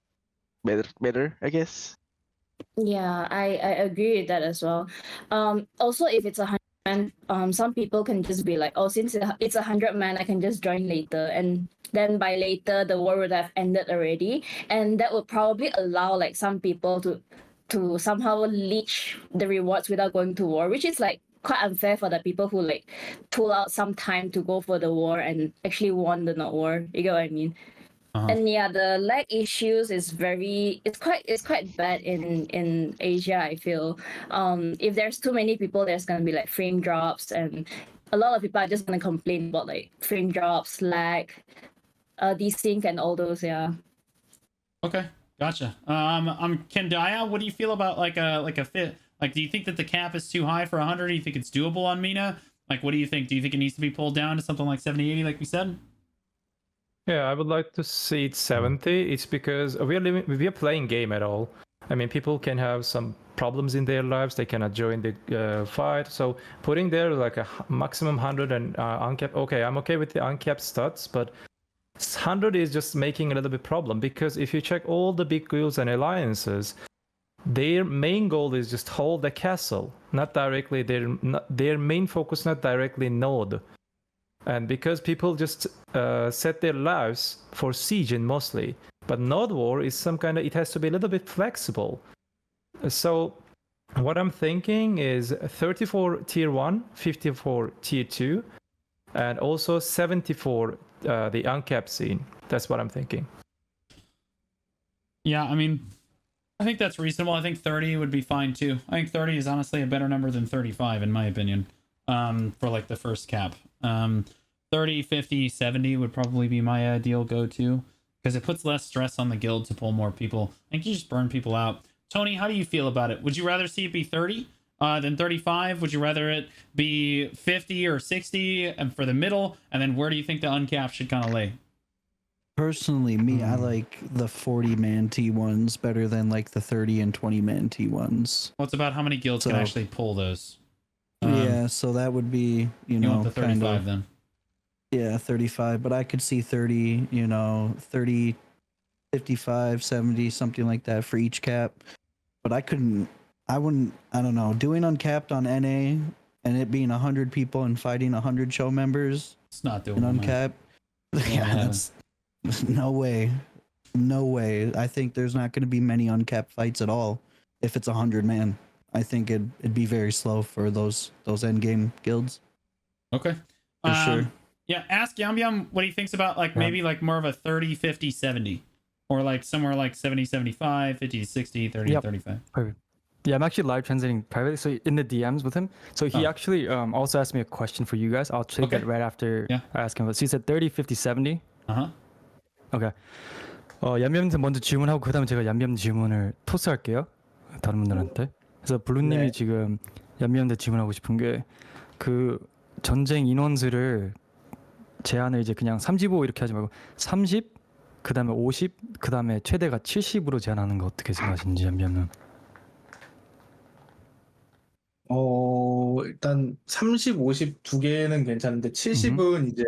better, I guess. Yeah, I agree with that as well. Also, if it's 100 man, some people can just be like, oh, since it's 100 man, I can just join later, and then by later the war would have ended already, and that would probably allow like some people to somehow leech the rewards without going to war, which is like quite unfair for the people who like pull out some time to go for the war and actually won the not war. You get what I mean? And yeah, the lag issues is it's quite bad in Asia, I feel. If there's too many people, there's gonna be like frame drops, and a lot of people are just gonna complain about like frame drops, lag, desync, and all those. Yeah. Okay, gotcha. Quendya, what do you feel about like a fit? Like, do you think that the cap is too high for 100? Do you think it's doable on MENA? Like, what do you think? Do you think it needs to be pulled down to something like 70, 80, like we said? Yeah, I would like to see it 70. It's because we are playing game at all. I mean, people can have some problems in their lives. They cannot join the fight. So putting there like a maximum 100 and uncapped. Okay, I'm okay with the uncapped stats, but 100 is just making a little bit problem, because if you check all the big guilds and alliances, their main goal is just hold the castle, not directly their main focus, not directly node. And because people just set their lives for siege mostly, but node war is some kind of, it has to be a little bit flexible. So what I'm thinking is 34 tier 1, 54 tier 2, and also 74 the uncapped scene. That's what I'm thinking. Yeah, I mean, I think that's reasonable. I think 30 would be fine too. I think 30 is honestly a better number than 35 in my opinion, for like the first cap. 30, 50, 70 would probably be my ideal go-to, because it puts less stress on the guild to pull more people. I think you just burn people out. Tony, how do you feel about it? Would you rather see it be 30 than 35? Would you rather it be 50 or 60 and for the middle? And then where do you think the uncapped should kind of lay? Personally, me, I like the 40-man T1s better than like the 30 and 20-man T1s. Well, it's about how many guilds can actually pull those. Yeah, so that would be, you know, want the 35 kind of, then. Yeah, 35, but I could see 30, 30, 55, 70, something like that for each cap. But I don't know, doing uncapped on NA and it being 100 people and fighting 100 show members. It's not doable. And uncapped. Yeah, No way. No way. I think there's not going to be many uncapped fights at all if it's 100 man. I think it'd be very slow for those end game guilds. Okay. For sure. Yeah, ask Yambyam what he thinks about like maybe like more of a 30, 50, 70. Or like somewhere like 70, 75, 50, 60, 30, 35. Perfect. Yeah, I'm actually live translating privately, so in the DMs with him. So he actually also asked me a question for you guys. I'll take that right after I ask him. So he said 30, 50, 70. Okay. 얌얌한테 먼저 질문하고 그다음에 제가 얌얌 질문을 토스할게요. 다른 분들한테. 그래서 블루님이 지금 얌얌한테 질문하고 싶은 게 그 전쟁 인원수를 제한을 이제 그냥 35 이렇게 하지 말고 30, 그다음에 50, 그다음에 최대가 70으로 제한하는 거 어떻게 생각하시는지 얌얌은? 일단 30, 50 두 개는 괜찮은데 70은 이제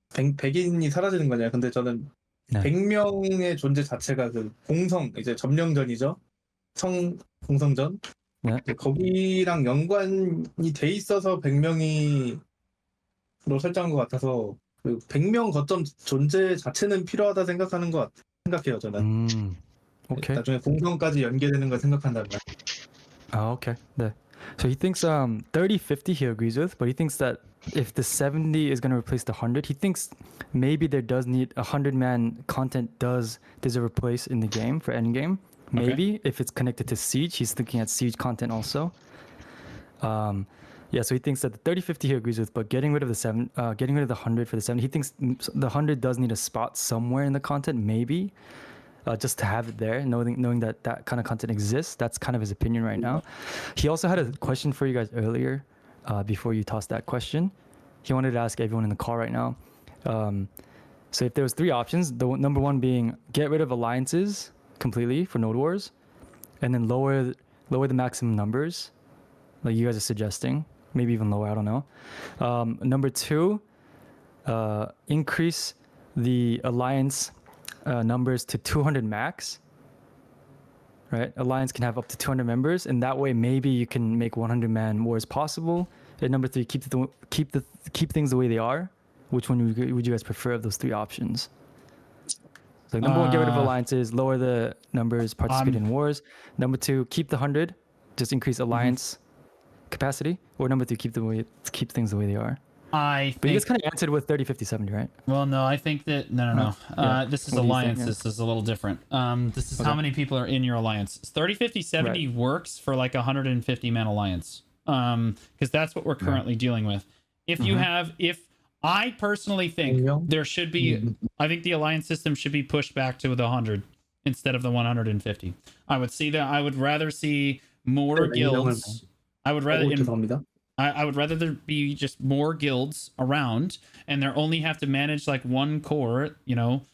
100인이 사라지는 거잖아요. 근데 저는 100명의 존재 자체가 그 공성, 이제 점령전이죠. 공성전. 거기랑 연관이 돼 있어서 100명이로 설정한 것 같아서 그 100명 거점 존재 자체는 필요하다 생각해요, 저는. 오케이. 나중에 공성까지 연계되는 걸 생각한다면. Okay. 네. So he thinks 30, 50 he agrees with, but he thinks that if the 70 is going to replace the 100, he thinks maybe there does need 100-man content does deserve a place in the game for endgame. Maybe if it's connected to Siege, he's looking at Siege content also. Yeah, so he thinks that the 30, 50 he agrees with, but getting rid of the 100 for the 70, he thinks the 100 does need a spot somewhere in the content, maybe. Just to have it there, knowing that that kind of content exists. That's kind of his opinion right now. He also had a question for you guys earlier, before you tossed that question. He wanted to ask everyone in the call right now. So if there was 3 options, the number 1 being get rid of alliances completely for Node Wars, and then lower the maximum numbers, like you guys are suggesting, maybe even lower. I don't know. Number 2, increase the alliance numbers to 200 max, right? Alliance can have up to 200 members, and that way maybe you can make 100-man wars possible. And number 3, keep things the way they are. Which one would you guys prefer of those 3 options? So number 1, get rid of alliances, lower the numbers, participate in wars. Number 2, keep the 100, just increase alliance capacity. Or number 3, keep things the way they are. But you guys kind of answered with 30, 50, 70, right? Well, no, I think that no. This is alliance. This is a little different. This is how many people are in your alliance. 30, 50, 70 works for like 150-man alliance. Because that's what we're currently dealing with. If I personally think there should be, I think the alliance system should be pushed back to the 100 instead of the 150. I would rather see more guilds. I would rather there be just more guilds around, and they only have to manage like one core,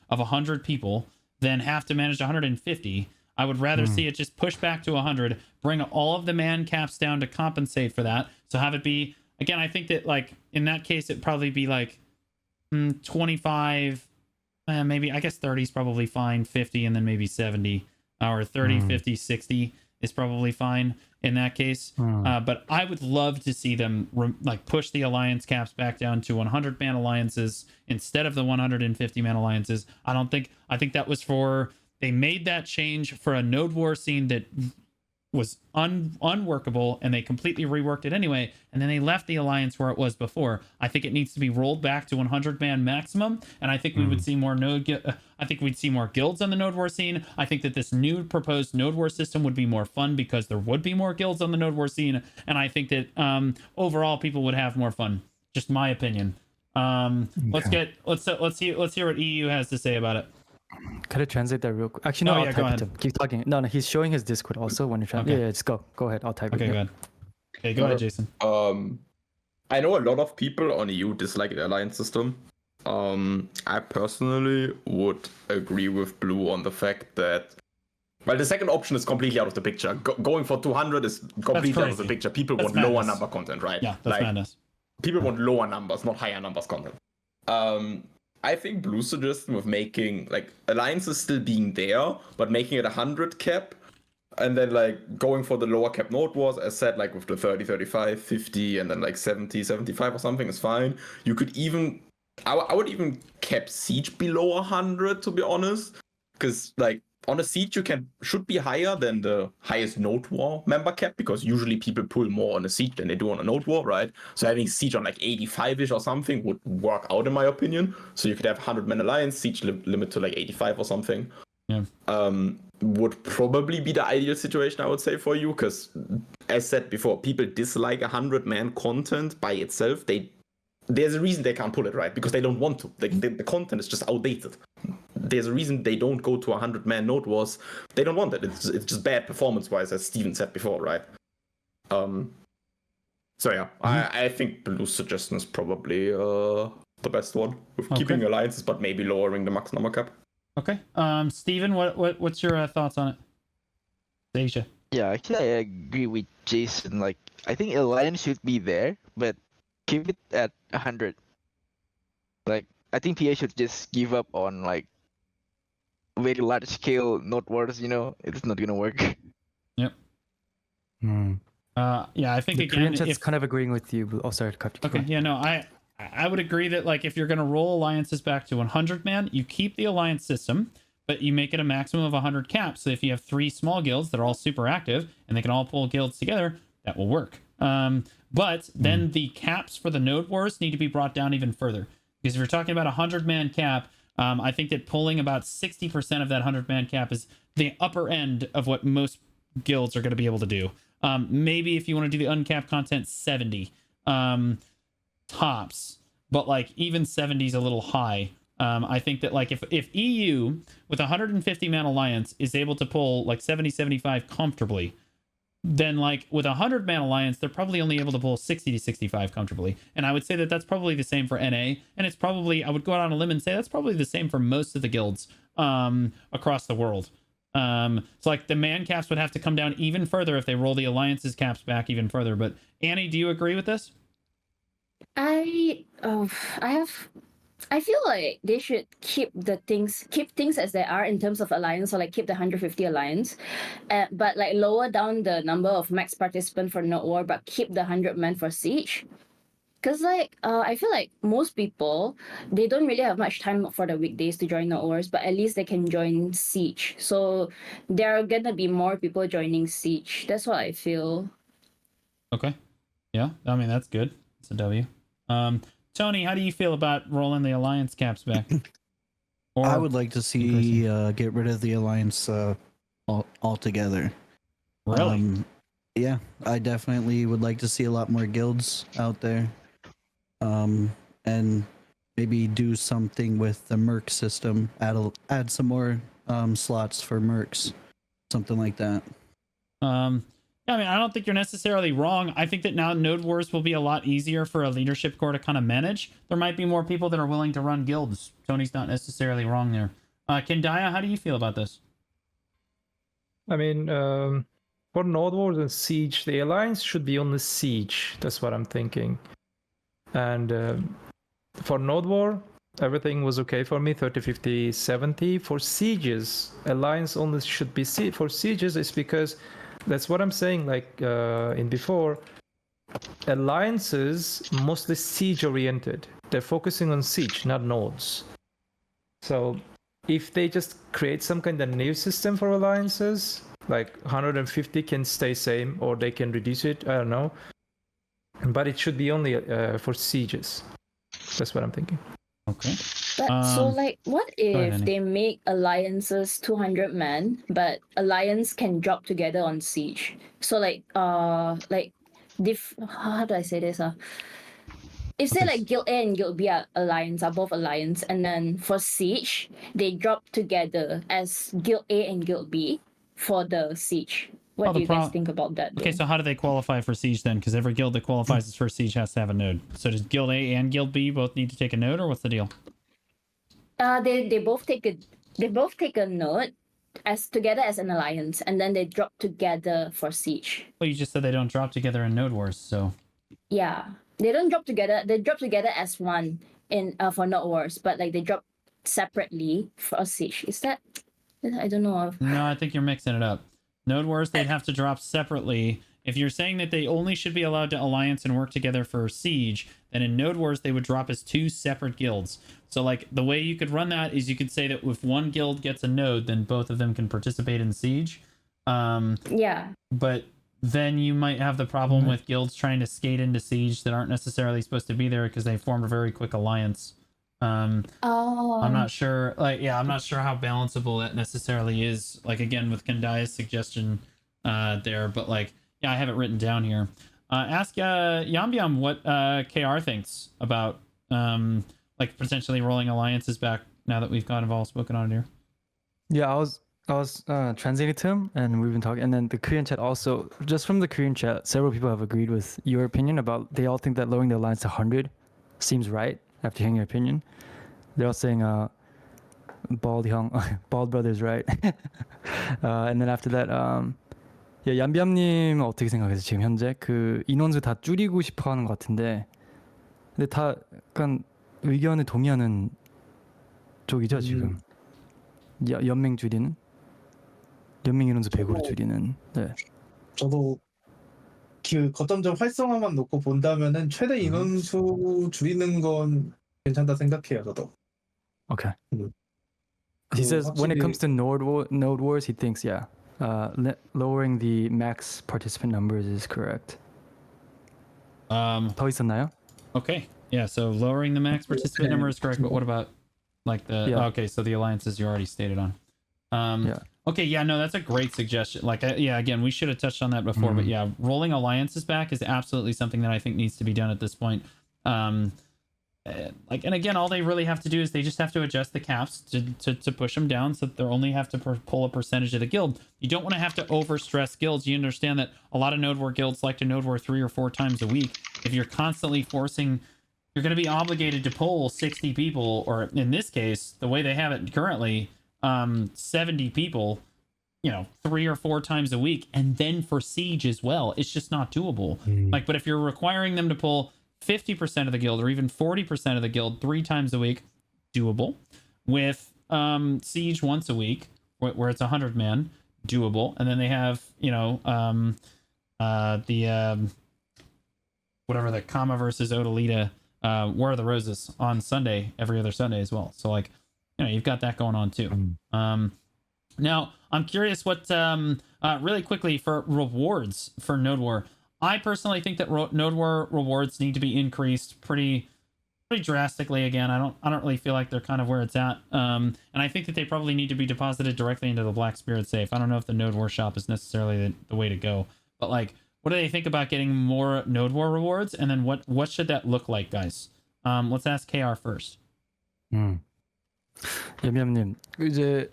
of 100 people, than have to manage 150. I would rather see it just push back to 100, bring all of the man caps down to compensate for that. So have it be, again, I think that like in that case, it'd probably be like 25, maybe, I guess 30 is probably fine, 50, and then maybe 70, or 30, 50, 60 is probably fine in that case. But I would love to see them push the alliance caps back down to 100-man alliances instead of the 150-man alliances. I think that was they made that change for a node war scene that was unworkable, and they completely reworked it anyway, and then they left the alliance where it was before. I think it needs to be rolled back to 100-man maximum, and I think we would see more I think we'd see more guilds on the node war scene. I think that this new proposed node war system would be more fun because there would be more guilds on the node war scene, and I think that overall people would have more fun. Just my opinion. Let's hear what EU has to say about it. Could I translate that real quick? Actually, no, I'll type it to him. Keep talking. No, he's showing his Discord also when you're trying. Okay. Yeah, just go ahead. I'll type it. Okay, good. Okay, go ahead, Jason. I know a lot of people on EU dislike the alliance system. I personally would agree with Blue on the fact that, well, the second option is completely out of the picture. Going for 200 is completely out of the picture. People want lower number content, right? Yeah, that's madness. People want lower numbers, not higher numbers content. I think Blue's suggestion with making like alliances still being there, but making it 100 cap, and then like going for the lower cap node wars, as said, like with the 30, 35, 50, and then like 70, 75 or something is fine. You could even I would even cap siege below 100, to be honest, because like on a siege you should be higher than the highest node war member cap, because usually people pull more on a siege than they do on a node war, right? So having siege on like 85ish or something would work out in my opinion. So you could have 100-man alliance, siege limit to like 85 or something. Yeah. Would probably be the ideal situation, I would say, for you, because as said before, people dislike 100-man content by itself. There's a reason they can't pull it, right? Because they don't want to. The content is just outdated. There's a reason they don't go to 100-man node wars. They don't want it. It's just bad performance-wise, as Steven said before, right? So yeah, I think Blue's suggestion is probably the best one, with keeping alliances but maybe lowering the max number cap. Okay. Steven, what's your thoughts on it? Asia. Yeah, actually, I agree with Jason. Like, I think alliance should be there, but keep it at 100. Like, I think PA should just give up on like very large scale node wars. It's not gonna work. Yep. Yeah, I think The again, Korean kind of agreeing with you. Oh, sorry to cut you. Okay, yeah, no, I would agree that like if you're gonna roll alliances back to 100-man, you keep the alliance system, but you make it a maximum of 100 caps. So if you have 3 small guilds that are all super active and they can all pull guilds together, that will work. But then the caps for the node wars need to be brought down even further, because if you're talking about a 100-man cap, I think that pulling about 60% of that 100-man cap is the upper end of what most guilds are going to be able to do. Maybe if you want to do the uncapped content, 70 tops, but like even 70 is a little high. I think that like if EU with 150-man alliance is able to pull like 70-75 comfortably, then like with a 100-man alliance, they're probably only able to pull 60-65 comfortably. And I would say that that's probably the same for NA. And it's probably, I would go out on a limb and say that's probably the same for most of the guilds across the world. So like the man caps would have to come down even further if they roll the alliances caps back even further. But Annie, do you agree with this? I feel like they should keep things as they are in terms of alliance, or like keep the 150 alliance, but like lower down the number of max participant for node war, but keep the 100-man for siege. Because like I feel like most people, they don't really have much time for the weekdays to join node wars, but at least they can join siege. So there are gonna be more people joining siege. That's what I feel. Okay. Yeah, I mean that's good. It's a W. Tony, how do you feel about rolling the alliance caps back? I would like to see get rid of the alliance altogether. Really? Yeah, I definitely would like to see a lot more guilds out there, and maybe do something with the merc system. Add some more slots for mercs, something like that. I mean, I don't think you're necessarily wrong. I think that now node wars will be a lot easier for a leadership core to kind of manage. There might be more people that are willing to run guilds. Tony's not necessarily wrong there. Quendya, how do you feel about this? I mean, for node wars and siege, the alliance should be on the siege. That's what I'm thinking. And for node war, everything was okay for me. 30, 50, 70. For sieges, alliance only should be for sieges. It's because that's what I'm saying, like in before, alliances mostly siege oriented. They're focusing on siege, not nodes. So if they just create some kind of new system for alliances, like 150 can stay same, or they can reduce it, I don't know. But it should be only for sieges. That's what I'm thinking. Okay. But so like, what if they make alliances 200-man, but alliance can drop together on siege? So like how do I say this? If say like guild A and guild B are both alliance, and then for siege they drop together as guild A and guild B for the siege. What do you guys think about that? Okay, so how do they qualify for siege then? Because every guild that qualifies for siege has to have a node. So does guild A and guild B both need to take a node, or what's the deal? They both take a node as together as an alliance, and then they drop together for siege. Well, you just said they don't drop together in node wars, so yeah, they don't drop together. They drop together as one in for node wars, but like they drop separately for siege. Is that? I don't know. No, I think you're mixing it up. Node wars, they'd have to drop separately if you're saying that they only should be allowed to alliance and work together for Siege, then in Node Wars they would drop as 2 separate guilds. So like the way you could run that is you could say that if one guild gets a node, then both of them can participate in Siege. Yeah. But then you might have the problem with guilds trying to skate into Siege that aren't necessarily supposed to be there because they formed a very quick alliance. I'm not sure. I'm not sure how balanceable that necessarily is. Like again, with Quendya's suggestion there, but like, yeah, I have it written down here. Ask Yambyam what KR thinks about like potentially rolling alliances back now that we've kind of all spoken on it here. Yeah, I was translating to him, and we've been talking, and then the Korean chat also, just from the Korean chat, several people have agreed with your opinion about, they all think that lowering the alliance to 100 seems right after hearing your opinion. They're all saying bald brothers, right? And then after that, 야, 얌비암님 어떻게 생각하세요? 지금 현재 그 인원수 다 줄이고 싶어 하는 것 같은데, 근데 다 약간 의견에 동의하는 쪽이죠 지금. 연맹 줄이는, 연맹 인원수 100으로 줄이는. 네. 저도 그 거점점 활성화만 놓고 본다면은 최대 인원수 줄이는 건 괜찮다 생각해요, 저도. Okay. He says when it comes to Node Wars, he thinks lowering the max participant numbers is correct. 더 있었나요? Okay. Yeah, so lowering the max participant number is correct, but what about like the okay, so the alliances you already stated on. Okay, yeah, no, that's a great suggestion. Like again, we should have touched on that before, but yeah, rolling alliances back is absolutely something that I think needs to be done at this point. Like, and again, all they really have to do is they just have to adjust the caps to push them down so that they only have to pull a percentage of the guild. You don't want to have to overstress guilds. You understand that a lot of Node War guilds like to Node War 3 or 4 times a week. If you're constantly forcing, you're going to be obligated to pull 60 people, or in this case, the way they have it currently, 70 people, 3 or 4 times a week, and then for Siege as well. It's just not doable. Like, but if you're requiring them to pull 50% of the guild or even 40% of the guild 3 times a week, doable. With Siege once a week, where it's 100 man, doable. And then they have, whatever, the Kama versus Odalita, War of the Roses on Sunday, every other Sunday as well. So like, you've got that going on too. Now I'm curious what, really quickly, for rewards for Node War. I personally think that Node War rewards need to be increased pretty drastically. Again, I don't really feel like they're kind of where it's at. And I think that they probably need to be deposited directly into the Black Spirit safe. I don't know if the Node War shop is necessarily the way to go, but like, what do they think about getting more Node War rewards? And then what should that look like, guys? Let's ask KR first. 얌얌님, 이제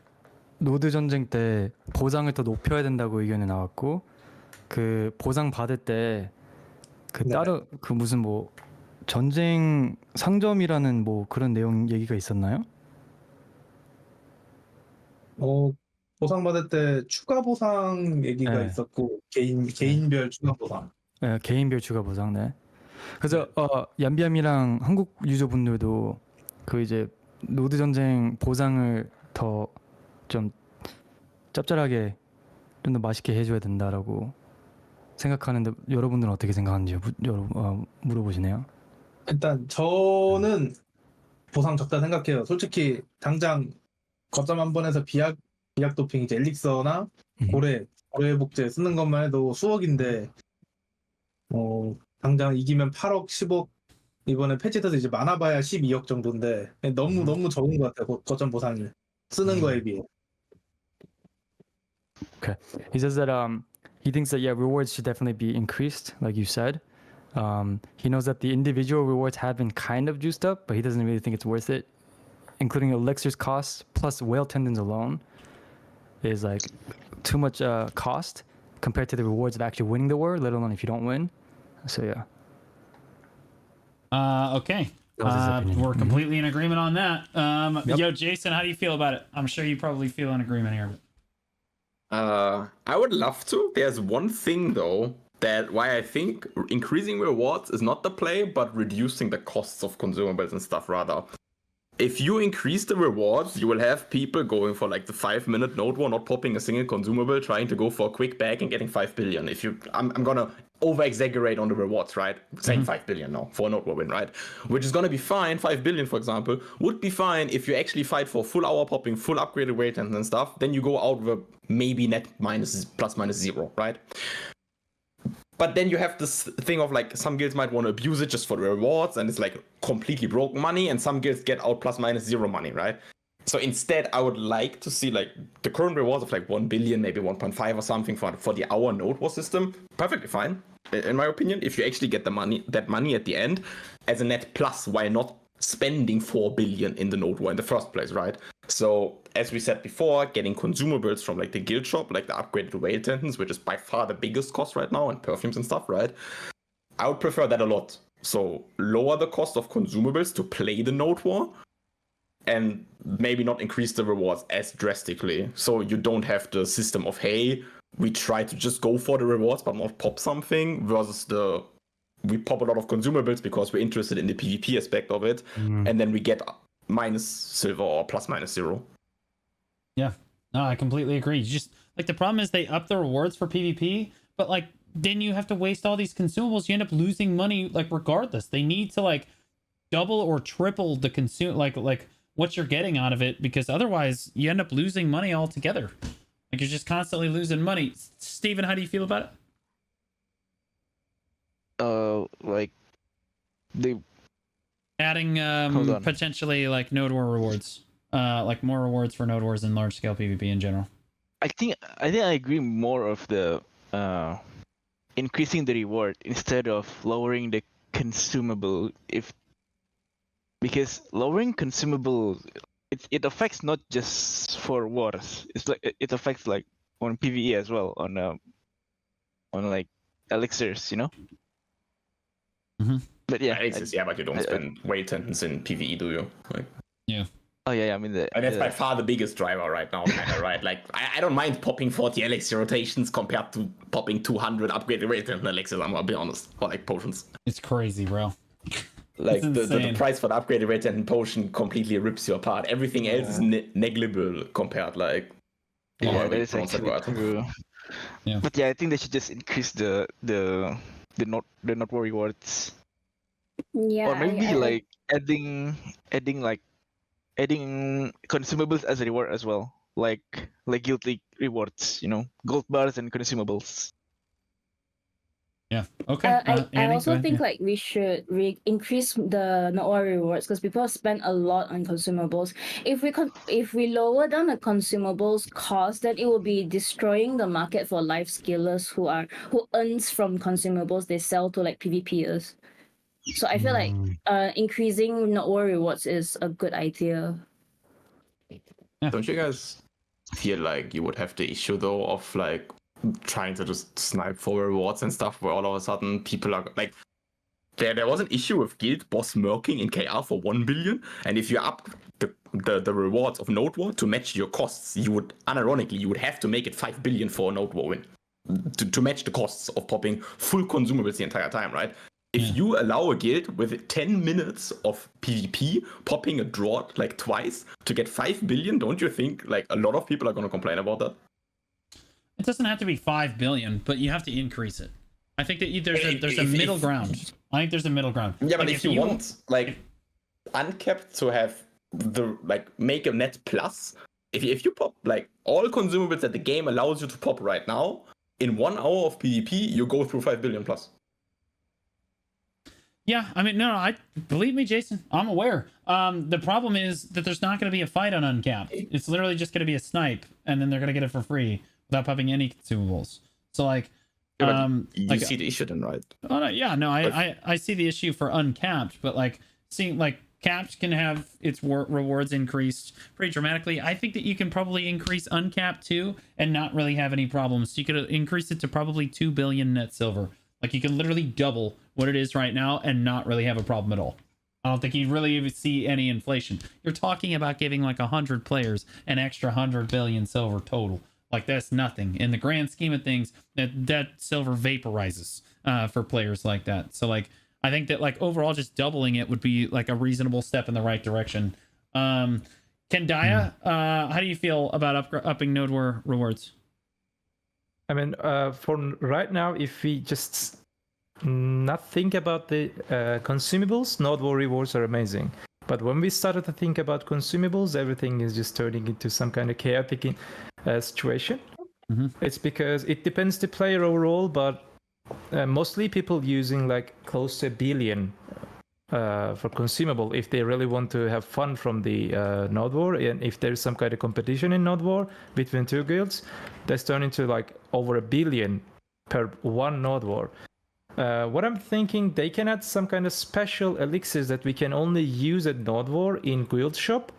노드 전쟁 때 보상을 더 높여야 된다고 의견이 나왔고, 그 보상 받을 때 그 따로 그 무슨 뭐 전쟁 상점이라는 뭐 그런 내용 얘기가 있었나요? 보상 받을 때 추가 보상 얘기가 있었고, 개인별 추가 보상. 네, 개인별 추가 보상. 네. 그래서 얌비암이랑 한국 유저분들도 그 이제 노드 전쟁 보상을 더 좀 짭짤하게 좀 더 맛있게 해줘야 된다라고 생각하는데, 여러분들은 어떻게 생각하는지 물어보시네요. 일단 저는 보상 적다 생각해요. 솔직히 당장 거점 한 번에서 비약 도핑, 이제 엘릭서나 고래 복제 쓰는 것만 해도 수억인데, 당장 이기면 8억, 10억, 이번에 패치돼서 이제 많아봐야 12억 정도인데 너무 적은 것 같아요. 거점 보상이 쓰는 거에 비해. Okay. He says that he thinks that rewards should definitely be increased, like you said. He knows that the individual rewards have been kind of juiced up, but he doesn't really think it's worth it, including Elixir's costs plus whale tendons alone is like too much cost compared to the rewards of actually winning the war, let alone if you don't win. So yeah. Okay. We're completely in agreement on that. Yo, Jason, how do you feel about it? I'm sure you probably feel in agreement here. I would love to. There's one thing though, that why I think increasing rewards is not the play, but reducing the costs of consumables and stuff rather. if you increase the rewards, you will have people going for like the 5-minute node war, not popping a single consumable, trying to go for a quick bag and getting 5 billion. I'm gonna over exaggerate on the rewards, right? Saying 5 billion now for a node war win, right? Which is gonna be fine. 5 billion, for example, would be fine if you actually fight for full hour popping, full upgraded weight and stuff. Then you go out with maybe net plus minus 0, right? But then you have this thing of like some guilds might want to abuse it just for the rewards, and it's like completely broken money, and some guilds get out plus minus 0 money, right? So instead, I would like to see like the current rewards of like 1 billion, maybe 1.5 or something for the hour node war system. Perfectly fine, in my opinion. If you actually get that money at the end as a net plus, why not spending 4 billion in the node war in the first place, right? So as we said before, getting consumables from like the guild shop, like the upgraded weight attendants, which is by far the biggest cost right now, and perfumes and stuff, right? I would prefer that a lot. So lower the cost of consumables to play the node war, and maybe not increase the rewards as drastically. So you don't have the system of, hey, we try to just go for the rewards but not pop something, versus we pop a lot of consumables because we're interested in the PvP aspect of it, and then we get minus silver or plus minus 0. Yeah, no, I completely agree. Just like the problem is they up the rewards for PvP, but like then you have to waste all these consumables. You end up losing money like regardless. They need to like double or triple the like what you're getting out of it, because otherwise you end up losing money altogether. Like you're just constantly losing money. Steven, how do you feel about it? Like they adding potentially like node war rewards, like more rewards for node wars and large scale PvP in general. I think I agree more of the increasing the reward instead of lowering the consumable. Because lowering consumable, it affects not just for wars. It's like it affects like on PvE as well, on like elixirs, you know. But yeah, but you don't spend weight attendants in PvE, do you? Like, yeah. Oh yeah, I mean and that's by far the biggest driver right now, kinda, right? Like I don't mind popping 40 elixir rotations compared to popping 200 upgraded weight attendant elixirs. I'm gonna be honest, or like potions. It's crazy, bro. Like the price for the upgraded weight attendant potion completely rips you apart. Everything else is negligible compared, like. Yeah, that is actually true. Yeah. But yeah, I think they should just increase the not war rewards. Yeah. Or maybe like adding consumables as a reward as well, like guild league rewards, you know, gold bars and consumables. Yeah. Okay. I also think like we should increase the NOR rewards, because people spend a lot on consumables. If we lower down the consumables cost, then it will be destroying the market for life skillers who earns from consumables they sell to like PvPers. So I feel like increasing NOR rewards is a good idea. Yeah. Don't you guys feel like you would have the issue though of like trying to just snipe for rewards and stuff, where all of a sudden people are like, there was an issue with guild boss murking in KR for 1 billion, and if you up the rewards of node war to match your costs, you would have to make it 5 billion for a node war win to match the costs of popping full consumables the entire time, right? If you allow a guild with 10 minutes of PvP popping a drought like twice to get 5 billion, don't you think like a lot of people are going to complain about that? It doesn't have to be 5 billion, but you have to increase it. I think that there's a middle ground. I think there's a middle ground. Yeah, but if you want like uncapped to have the like make a net plus, if you pop like all consumables that the game allows you to pop right now in 1 hour of PvP, you go through 5 billion plus. Yeah, I mean, no, I believe me, Jason. I'm aware. The problem is that there's not going to be a fight on uncapped. It's literally just going to be a snipe, and then they're going to get it for free without popping any consumables. So like, you see the issue then, right? Oh no, yeah, no, I see the issue for uncapped, but like seeing like capped can have its rewards increased pretty dramatically. I think that you can probably increase uncapped too, and not really have any problems. So you could increase it to probably 2 billion net silver. Like you can literally double what it is right now and not really have a problem at all. I don't think you'd really even see any inflation. You're talking about giving like 100 players an extra 100 billion silver total. Like that's nothing in the grand scheme of things. That silver vaporizes for players like that. So like I think that like overall just doubling it would be like a reasonable step in the right direction. Quendya, how do you feel about upping Node War rewards? I mean, for right now, if we just not think about the consumables, Node War rewards are amazing. But when we started to think about consumables, everything is just turning into some kind of chaotic situation. It's because it depends the player overall, but mostly people using like close to 1 billion for consumable if they really want to have fun from the Node War, and if there's some kind of competition in Node War between two guilds, that's turned into like over 1 billion per one Node War. What I'm thinking, they can add some kind of special elixirs that we can only use at Node War in guild shop.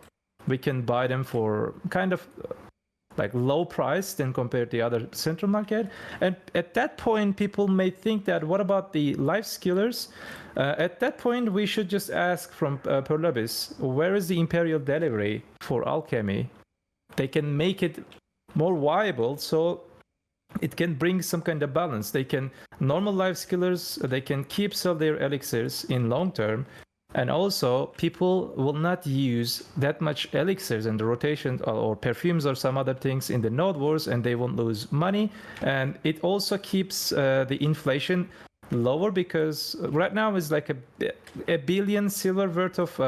We can buy them for kind of like low price than compared to the other central market. And at that point, people may think that what about the life skillers? At that point, we should just ask from Perlabis, where is the Imperial delivery for alchemy? They can make it more viable, so it can bring some kind of balance. They can normal life skillers, they can keep sell their elixirs in long term, and also people will not use that much elixirs in the rotation or perfumes or some other things in the Node Wars, and they won't lose money. And it also keeps the inflation lower, because right now is like a billion silver worth of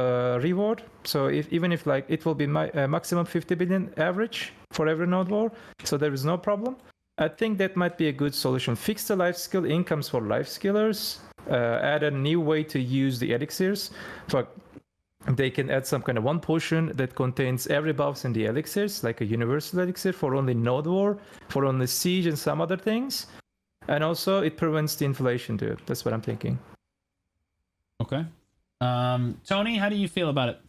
reward. So even if like it will be maximum 50 billion average for every Node War, so there is no problem. I think that might be a good solution. Fix the life skill incomes for life skillers, add a new way to use the elixirs. But they can add some kind of one potion that contains every buffs in the elixirs, like a universal elixir for only Node War, for only Siege and some other things. And also it prevents the inflation too. That's what I'm thinking. Okay. Tony, how do you feel about it?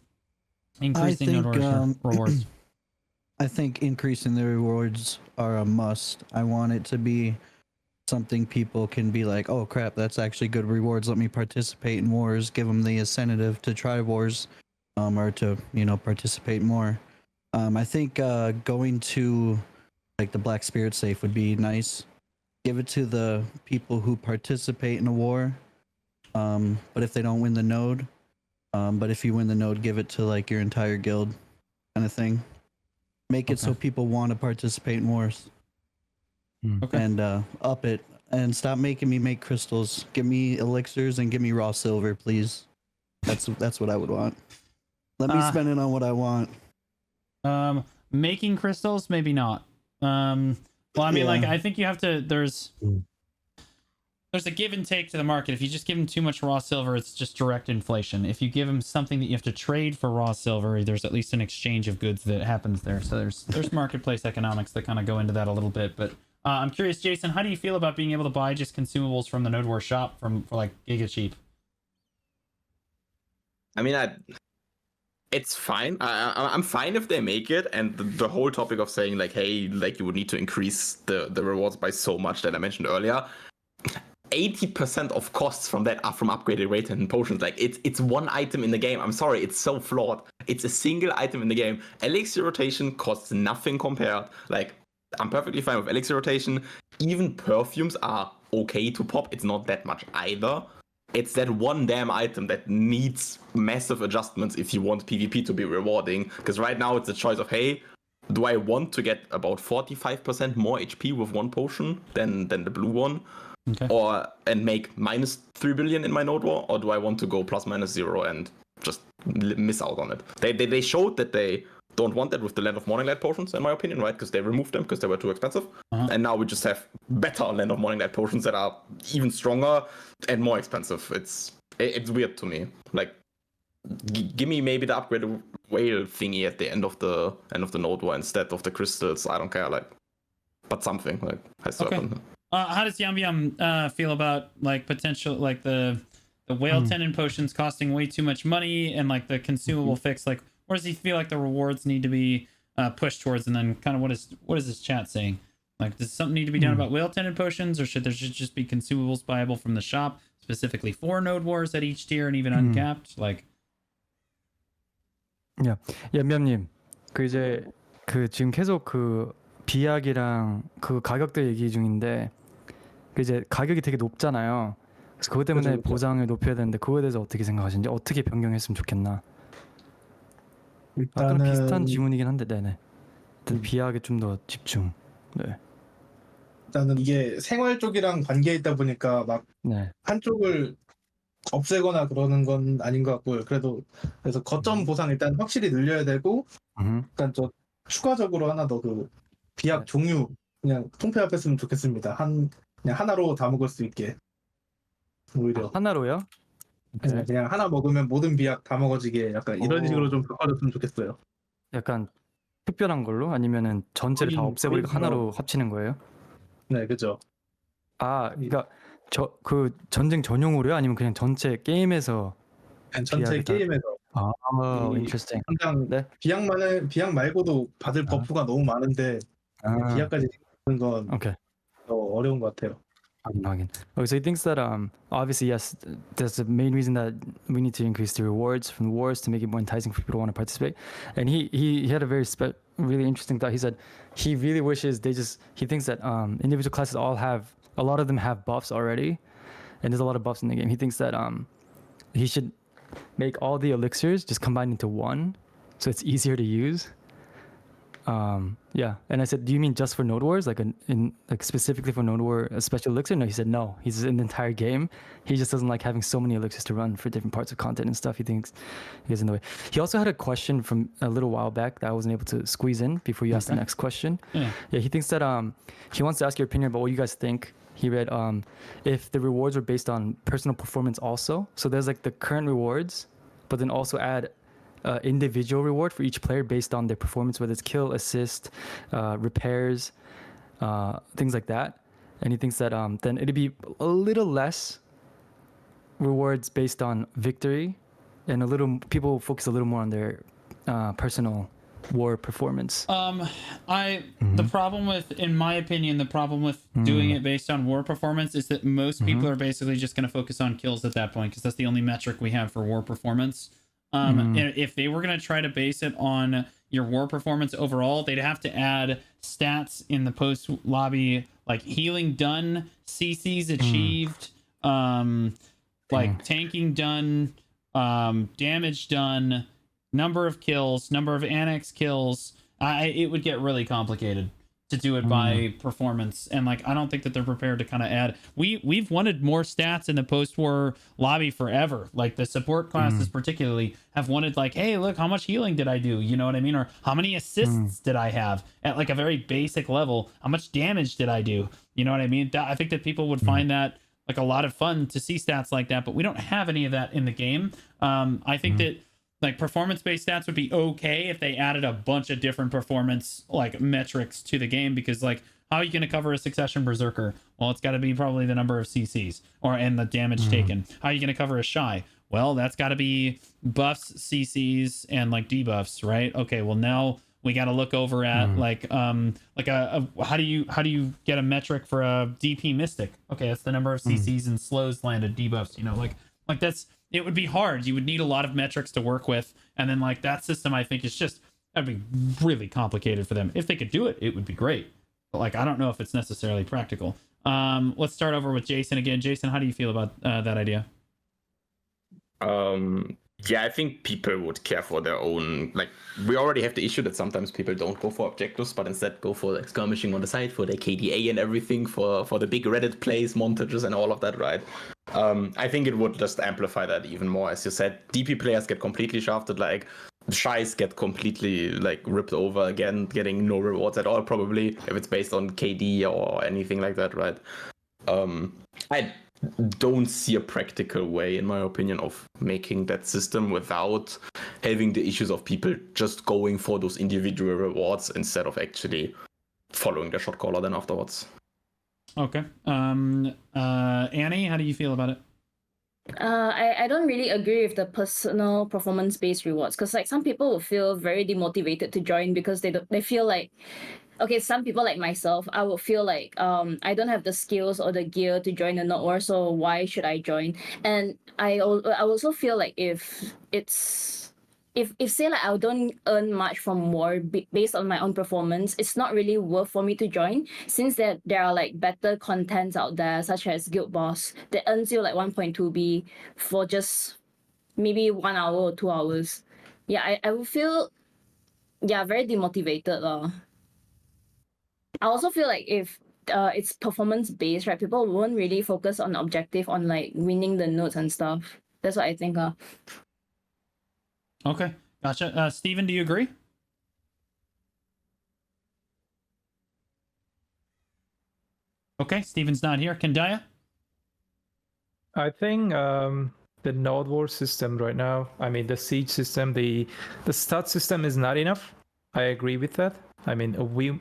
Increasing Node War rewards. I think increasing the rewards are a must. I want it to be something people can be like, oh crap, that's actually good rewards. Let me participate in wars. Give them the incentive to try wars, or to, you know, participate more. I think going to like the Black Spirit safe would be nice. Give it to the people who participate in a war. But if they don't win the node, but if you win the node, give it to like your entire guild, kind of thing. Make it so people want to participate in wars. Okay. And up it. And stop making me make crystals. Give me elixirs and give me raw silver, please. That's what I would want. Let me spend it on what I want. Making crystals, maybe not. Well, I mean, like, I think you have to. There's a give and take to the market. If you just give them too much raw silver, it's just direct inflation. If you give them something that you have to trade for raw silver, there's at least an exchange of goods that happens there. So there's marketplace economics that kind of go into that a little bit. But I'm curious, Jason, how do you feel about being able to buy just consumables from the Node War shop for like giga cheap? I mean, it's fine. I'm fine if they make it. And the whole topic of saying like, hey, like you would need to increase the rewards by so much that I mentioned earlier. 80% of costs from that are from upgraded rate and potions. Like it's one item in the game. I'm sorry, it's so flawed. It's a single item in the game. Elixir rotation costs nothing compared. Like I'm perfectly fine with elixir rotation. Even perfumes are okay to pop. It's not that much either. It's that one damn item that needs massive adjustments if you want PvP to be rewarding. Because right now it's a choice of, hey, do I want to get about 45% more HP with one potion than the blue one? Okay. And make minus 3 billion in my Node War, or do I want to go plus minus 0 and just miss out on it? They showed that they don't want that with the Land of Morning Light potions, in my opinion, right? Because they removed them because they were too expensive. And now we just have better Land of Morning Light potions that are even stronger and more expensive. It's weird to me. Like, give me maybe the upgraded whale thingy at the end of the Node War instead of the crystals. I don't care, like, but something like has to happen. How does Yambyam feel about like potential, like the whale tendon potions costing way too much money and like the consumable fix? Like, where does he feel like the rewards need to be pushed towards? And then kind of what is this chat saying? Like, does something need to be done about whale tendon potions, or should there just be consumables buyable from the shop specifically for Node Wars at each tier and even uncapped? Like, 야, 얌얌님, 지금 계속 비약이랑 그 가격대 얘기 중인데 이제 가격이 되게 높잖아요. 그래서 그것 때문에 보상을 높여야 되는데 그거에 대해서 어떻게 생각하시는지, 어떻게 변경했으면 좋겠나? 아까랑 비슷한 일단은 질문이긴 한데, 네네. 비약에 좀 더 집중. 네. 일단은 이게 생활 쪽이랑 관계에 있다 보니까 막 네. 한쪽을 없애거나 그러는 건 아닌 것 같고요. 그래서 거점 보상 일단 확실히 늘려야 되고, 일단 저 추가적으로 하나 더 그 비약 네. 종류 그냥 통폐합했으면 좋겠습니다. 그냥 하나로 다 먹을 수 있게. 오히려 하나로요? 오케이. 그냥 하나 먹으면 모든 비약 다 먹어지게 약간 이런 오. 식으로 좀 바꿔줬으면 좋겠어요. 약간 특별한 걸로? 아니면은 전체를 다 없애버리고 하나로 합치는 거예요? 네, 그죠. 아, 그러니까 그 전쟁 전용으로요? 아니면 그냥 전체 게임에서? 그냥 전체 비약이 다- 게임에서 아, 이 interesting. 당장 네. 비약 말고도 받을 버프가 너무 많은데 비약까지 쓰는 건 Okay. 더 어려운 것 같아요. Okay, so he thinks that obviously yes, that's the main reason that we need to increase the rewards from the wars to make it more enticing for people to want to participate. And he had a really interesting thought. He said he really wishes he thinks that individual classes a lot of them have buffs already, and there's a lot of buffs in the game. He thinks that he should make all the elixirs just combined into one, so it's easier to use. Yeah, and I said, do you mean just for Node Wars, like specifically for Node War, a special elixir? No, he said no. He's in the entire game. He just doesn't like having so many elixirs to run for different parts of content and stuff. He thinks he gets in the way. He also had a question from a little while back that I wasn't able to squeeze in before you asked the next question. Yeah. He thinks that he wants to ask your opinion about what you guys think. He read if the rewards were based on personal performance also. So there's like the current rewards, but then also add individual reward for each player based on their performance, whether it's kill, assist, repairs, things like that. And he thinks that then it'd be a little less rewards based on victory, and people focus a little more on their personal war performance. The problem with, in my opinion, doing it based on war performance is that most people are basically just going to focus on kills at that point, because that's the only metric we have for war performance. And if they were going to try to base it on your war performance overall, they'd have to add stats in the post lobby, like healing done, CCs achieved, like tanking done, damage done, number of kills, number of annex kills. It would get really complicated to do it by performance, and like I don't think that they're prepared to kind of add. We've wanted more stats in the post-war lobby forever. Like the support classes particularly have wanted, like, hey, look, how much healing did I do? You know what I mean? Or how many assists did I have at like a very basic level? How much damage did I do? You know what I mean? I think that people would find that like a lot of fun to see stats like that, but we don't have any of that in the game. I think that like performance-based stats would be okay if they added a bunch of different performance like metrics to the game, because like how are you going to cover a succession berserker? Well, it's got to be probably the number of CCs and the damage taken. How are you going to cover a shy? Well, that's got to be buffs, CCs, and like debuffs, right? Okay, well now we got to look over at like how do you get a metric for a DP mystic? Okay, that's the number of CCs and slows landed, debuffs, you know, like that's, it would be hard. You would need a lot of metrics to work with, and then like that system, I think, is just, that'd be really complicated for them. If they could do it, it would be great, but like I don't know if it's necessarily practical. Let's start over with Jason again. Jason, how do you feel about that idea? Yeah, I think people would care for their own, like, we already have the issue that sometimes people don't go for objectives, but instead go for like skirmishing on the side for their KDA and everything, for the big Reddit plays, montages and all of that, right? I think it would just amplify that even more. As you said, DP players get completely shafted, like Shies get completely like ripped over again, getting no rewards at all, probably, if it's based on KD or anything like that, right? I don't see a practical way, in my opinion, of making that system without having the issues of people just going for those individual rewards instead of actually following the shot caller then afterwards. Okay. Annie, how do you feel about it? I don't really agree with the personal performance based rewards, because like some people will feel very demotivated to join because they feel like, okay, some people like myself, I would feel like I don't have the skills or the gear to join the Node War, so why should I join? And I also feel like if say like I don't earn much from war based on my own performance, it's not really worth for me to join, since there are like better contents out there, such as Guild Boss, that earns you like 1.2B for just maybe 1 hour or 2 hours. Yeah, I would feel yeah, very demotivated. I also feel like if it's performance based, right, people won't really focus on objective on like winning the nodes and stuff. That's what I think. Okay, gotcha. Steven, do you agree? Okay, Steven's not here. Quendya? I think the node war system right now, I mean the siege system, the stat system is not enough. I agree with that. I mean,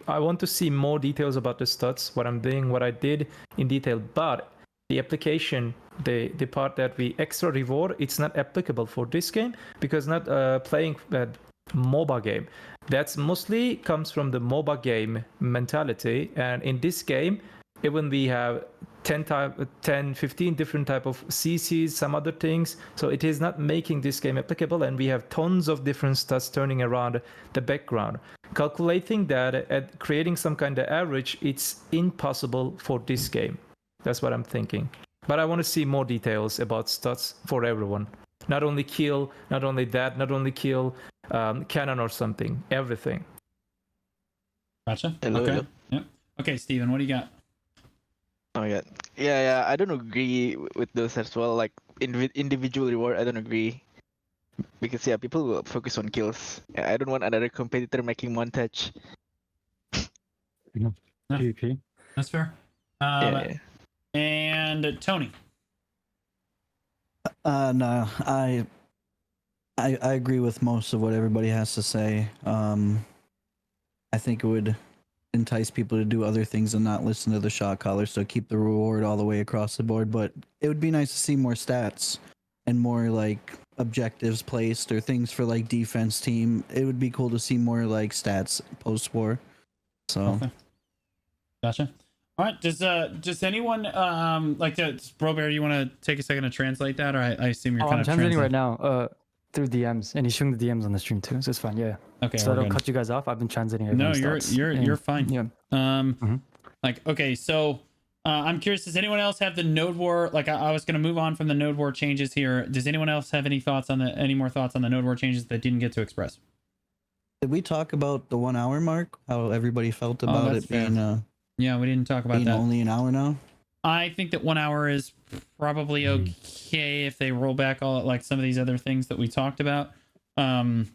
I want to see more details about the stats, what I'm doing, what I did in detail, but the application, the part that we extra reward, it's not applicable for this game because not playing that MOBA game. That's mostly comes from the MOBA game mentality, and in this game, even we have 10, 15 different type of CCs, some other things. So it is not making this game applicable, and we have tons of different stats turning around the background. Calculating that and creating some kind of average, it's impossible for this game. That's what I'm thinking. But I want to see more details about stats for everyone. Not only kill, not only that, not only kill, cannon or something, everything. Gotcha. Hello, Okay. hello. Yep. Okay, Steven, what do you got? Oh my god. Yeah. I don't agree with those as well. Like individual reward, I don't agree. Because yeah, people will focus on kills. I don't want another competitor making montage. No. PvP. That's fair. Yeah. And Tony. No, I agree with most of what everybody has to say. I think it would entice people to do other things and not listen to the shot caller, so keep the reward all the way across the board. But it would be nice to see more stats and more like objectives placed or things for like defense team. It would be cool to see more like stats post war. So Okay. Gotcha. All right. Does anyone like to Brobear, you want to take a second to translate that, or I assume you're kind I'm of translating right now through DMs, and he's showing the DMs on the stream too, so it's fine. Yeah. Okay. So I we're don't good. cut you guys off. I've been translating No, everyone's you're thoughts. you're fine. Yeah. Like, okay, so I'm curious, does anyone else have the node war? Like, I was gonna move on from the node war changes here. Does anyone else have any more thoughts on the node war changes that didn't get to express? did we talk about the 1 hour mark? How everybody felt about that's it being Yeah, we didn't talk about being that. only an hour now? I think that 1 hour is probably okay if they roll back all like some of these other things that we talked about. I don't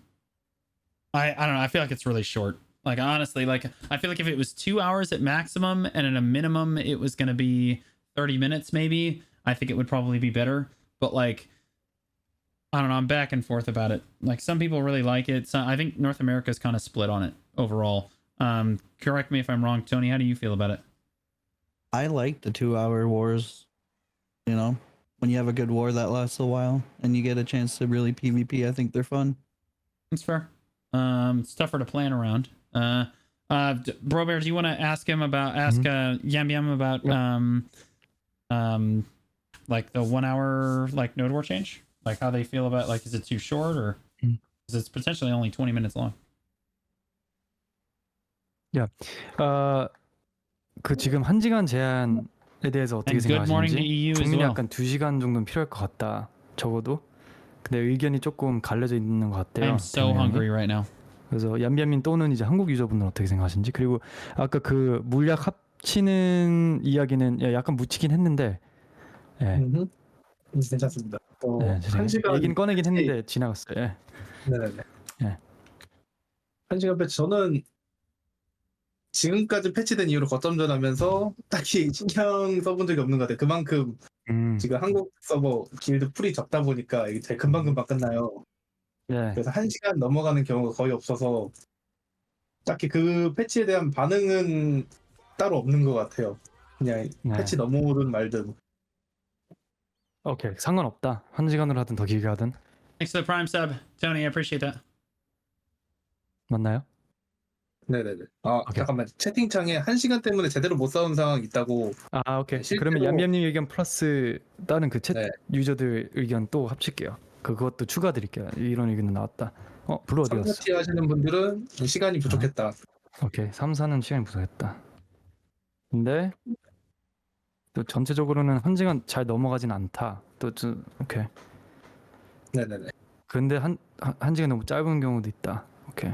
know. I feel like it's really short. Like, honestly, like I feel like if it was 2 hours at maximum and at a minimum it was going to be 30 minutes maybe, I think it would probably be better. But like, I don't know, I'm back and forth about it. Like, some people really like it. So I think North America is kind of split on it overall. Correct me if I'm wrong, Tony. How do you feel about it? I like the 2 hour wars. You know, when you have a good war that lasts a while and you get a chance to really PvP, I think they're fun. That's fair. It's tougher to plan around. Brobear, do you want to ask Yambyam about like the 1 hour like node war change? Like how they feel about, like, is it too short, or is it's potentially only 20 minutes long? 그 지금 1시간 제한에 대해서 어떻게 And good morning to 생각하시는지? EU as 국민이 well. 약간 2시간 정도는 필요할 것 같다. 적어도. 근데 의견이 조금 갈려져 있는 것 I 같아요. am so 대면이. hungry right now. 그래서 얌얌님 또는 이제 한국 유저분들 어떻게 생각하시는지, 그리고 아까 그 물약 합치는 이야기는 약간 묻히긴 했는데, 괜찮습니다. 한 시간 얘기는 꺼내긴 했는데 지나갔어요. 예. 네네네. 예. 1시간 패치, 저는 지금까지 패치된 이후로 거점전하면서 딱히 신경 써본 적이 없는 것 같아요. 그만큼 지금 한국 서버 길드 풀이 적다 보니까 이게 되게 금방금방 끝나요. 예. 그래서 1시간 넘어가는 경우가 거의 없어서 딱히 그 패치에 대한 반응은 따로 없는 것 같아요. 그냥 네. 패치 넘어오든 말든. 오케이, 상관없다. 1시간으로 하든 더 길게 하든. Thanks for the prime sub, Tony. I appreciate that. 맞나요? 네네네. 오케이. 잠깐만. 채팅창에 1시간 때문에 제대로 못 싸운 상황 있다고. 오케이. 실제로- 그러면 얌얌님 의견 플러스 다른 그 챗 네. 유저들 의견 또 합칠게요. 그것도 추가드릴게요. 이런 의견도 나왔다. 블루 어디 갔어? 3파티 하시는 분들은 시간이 부족했다. 오케이. 3, 4는 시간이 부족했다. 근데 또 전체적으로는 1시간 잘 넘어가진 않다. 오케이. 네네네. 근데 한 시간 너무 짧은 경우도 있다. 오케이.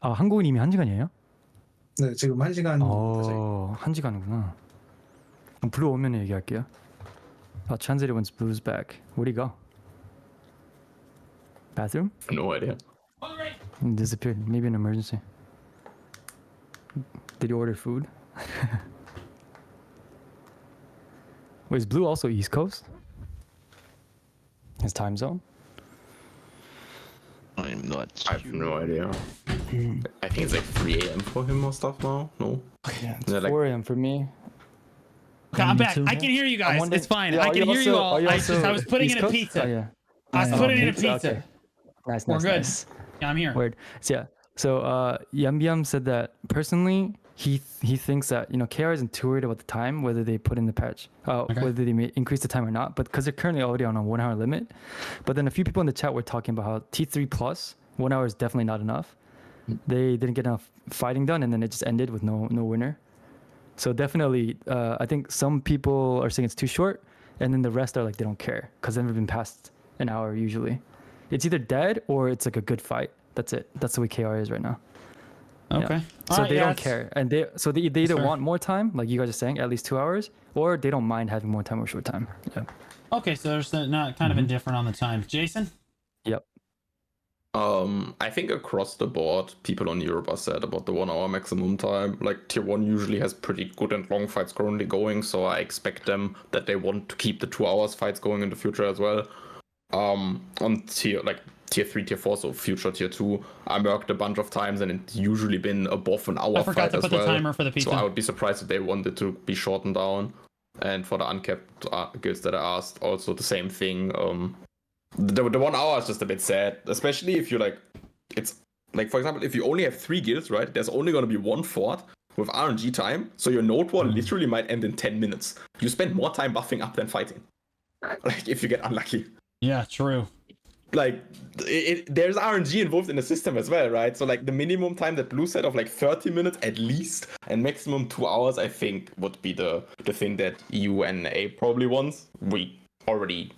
아 한국은 이미 1시간이에요? 네, 지금 1시간 어 1시간이구나. 블루 오면 얘기할게요. I'll translate it once Blue's back. Where'd he go? Bathroom? No idea. He disappeared. Maybe an emergency. Did he order food? Wait, is Blue also East Coast? His time zone? I'm not I have no idea. I think it's like 3 a.m. for him or stuff now. No. Yeah, it's Yeah, like- 4 a.m. for me. Okay, I'm Me back. too. I can hear you guys. wondering- It's fine. Yeah, I are can you hear you also- all. are you I also was putting East in a Coast? pizza. Oh, yeah. I was Oh, putting in a pizza, pizza. okay. Nice, We're nice, good. nice. Yeah, I'm here. Word. So yeah. So Yambyam said that personally he thinks that KR isn't too worried about the time whether they put in the patch, whether they may increase the time or not, but because they're currently already on a 1 hour limit. But then a few people in the chat were talking about how T3 plus 1 hour is definitely not enough. They didn't get enough fighting done, and then it just ended with no winner. So definitely, I think some people are saying it's too short, and then the rest are like they don't care because they've never been past an hour usually. It's either dead or it's like a good fight. That's it. That's the way KR is right now. Okay. So Alright, they yeah, don't it's- care, and they either fair. want more time, like you guys are saying, at least 2 hours, or they don't mind having more time or short time. Yeah. Okay, so there's not kind of indifferent on the time. Jason? Yep. I think across the board, people on Europe are sad about the 1 hour maximum time. Like tier 1 usually has pretty good and long fights currently going, so I expect them that they want to keep the 2 hours fights going in the future as well. On tier 3, tier 4, so future tier 2, I merked a bunch of times and it's usually been above an hour I forgot fight to as put well. the timer for the pizza. So I would be surprised if they wanted to be shortened down. And for the uncapped guilds that I asked, also the same thing. The 1 hour is just a bit sad, especially if you it's like, for example, if you only have 3 guilds, right? There's only going to be 1 fort with RNG time, so your node war literally might end in 10 minutes. You spend more time buffing up than fighting. Like, if you get unlucky. Yeah, true. Like, there's RNG involved in the system as well, right? So, like, the minimum time that Blue said of, 30 minutes at least, and maximum 2 hours, I think, would be the thing that EU and A probably wants. We already,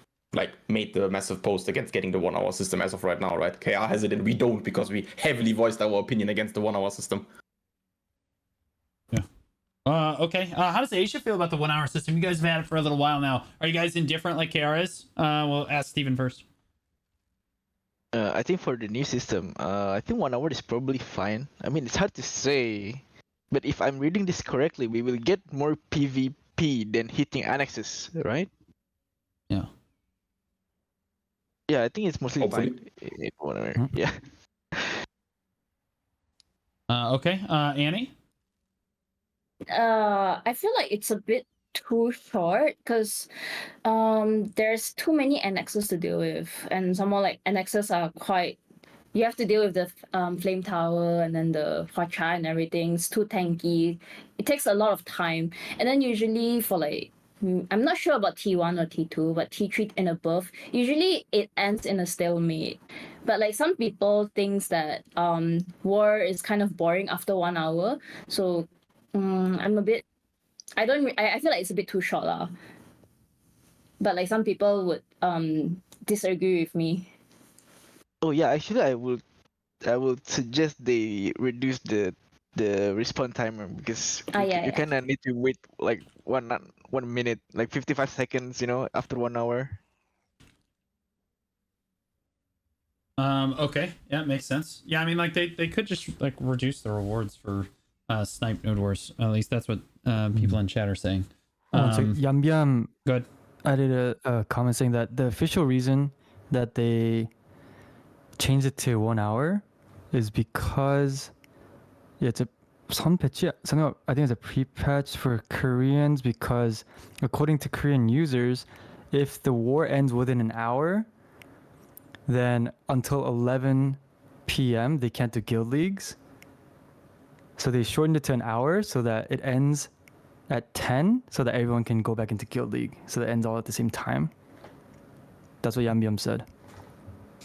made the massive post against getting the 1 hour system as of right now, right? KR has it and we don't because we heavily voiced our opinion against the 1 hour system. Yeah. Okay. How does Asia feel about the 1 hour system? You guys have had it for a little while now. Are you guys indifferent like KR is? We'll ask Steven first. I think for the new system, I think 1 hour is probably fine. I mean, it's hard to say, but if I'm reading this correctly, we will get more PvP than hitting annexes, right? Yeah. Yeah, I think it's mostly Hopefully. fine. 1 hour. Mhm. Yeah. Okay. Annie? I feel like it's a bit too short because there's too many annexes to deal with, and some more like annexes are quite. You have to deal with the flame tower and then the Hwacha and everything. It's too tanky. It takes a lot of time, and then usually for I'm not sure about T1 or T2, but T3 and above, usually it ends in a stalemate. But some people thinks that war is kind of boring after 1 hour, so I'm a bit. I feel like it's a bit too short lah. But some people would disagree with me. Oh yeah, actually, I would suggest they reduce the respawn timer because Yeah. you kind of need to wait 1 minute, 55 seconds, after 1 hour. Okay. Yeah, makes sense. Yeah, I mean, they could just reduce the rewards for snipe node wars. At least that's what people in chat are saying. So Yambyam Good. added a comment saying that the official reason that they changed it to 1 hour is because it's a something I think it's a pre-patch for Koreans, because according to Korean users, if the war ends within an hour, then until 11 p.m. they can't do guild leagues. So they shortened it to an hour so that it ends at 10, so that everyone can go back into guild league, so that it ends all at the same time. That's what Yambyam said.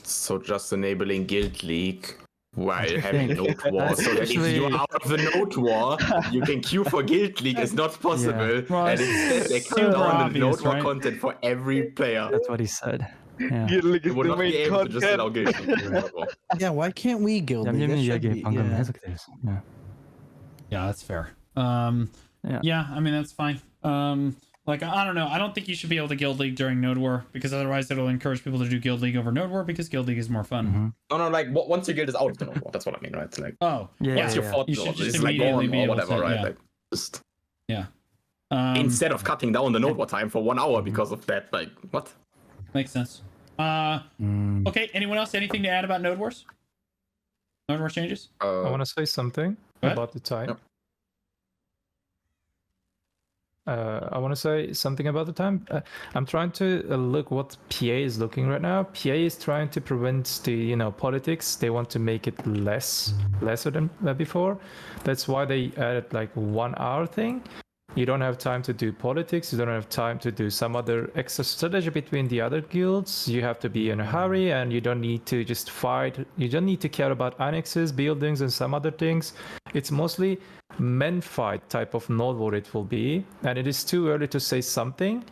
So just enabling Guild League while having think. Node War, so that if you're Actually- out of the Node War, you can queue for Guild League is not possible. Well, And instead they cut super down the obvious, Node War right? content for every player. That's what he said. Yeah. Guild League You is would the not be main able to just content. allow guilds. Yeah, why can't we guild league? That 얌얌이 should 이야기 be- 방금 yeah. 해석돼서. Yeah. Yeah, that's fair. Yeah. Yeah, I mean that's fine. Like I don't know. I don't think you should be able to guild league during Node War because otherwise it'll encourage people to do guild league over Node War because guild league is more fun. Mhm. No, like once your guild is out of the node war, that's what I mean, right? It's like Oh, Yeah, once yeah, you're yeah. fought, You should just it's like immediately gone be or able whatever, to- right? yeah. Like just Instead instead of cutting down the node war time for 1 hour because of that, like what? makes sense. Mm. Okay. Anyone else? Anything to add about Node Wars? Node War changes? I want to say something Go ahead. about the time. Yep. I want to say something about the time. I'm trying to look what PA is looking right now. PA is trying to prevent the politics. They want to make it lesser than before. That's why they added like 1 hour thing. You don't have time to do politics. You don't have time to do some other extra strategy between the other guilds. You have to be in a hurry, and you don't need to just fight. You don't need to care about annexes, buildings, and some other things. It's mostly men fight type of node war it will be, and it is too early to say something.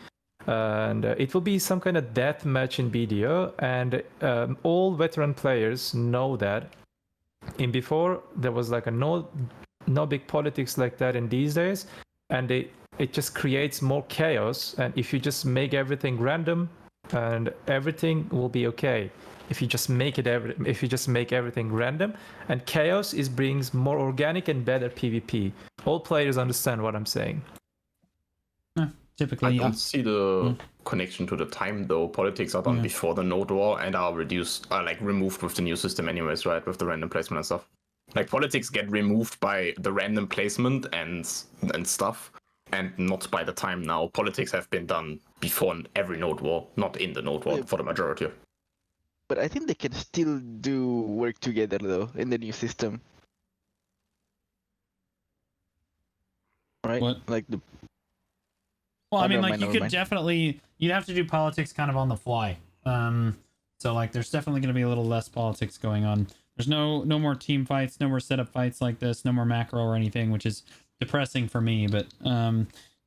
And it will be some kind of death match in BDO, and all veteran players know that. In before, there was like a no big politics like that in these days. And it just creates more chaos, and if you just make everything random, and everything will be okay. If you just make everything random, and chaos brings more organic and better PvP. All players understand what I'm saying. Typically, I yeah. don't see the connection to the time though. Politics are done before the node war and are removed with the new system anyways, right? With the random placement and stuff. Like politics get removed by the random placement and stuff, and not by the time now. Politics have been done before every node war, not in the node war for the majority. But I think they can still do work together though in the new system. Right? What? Like the Well, I Oh, mean, never like mind, you never could mind. definitely you'd have to do politics kind of on the fly. So like there's definitely going to be a little less politics going on. There's no more team fights, no more setup fights like this, no more macro or anything, which is depressing for me, but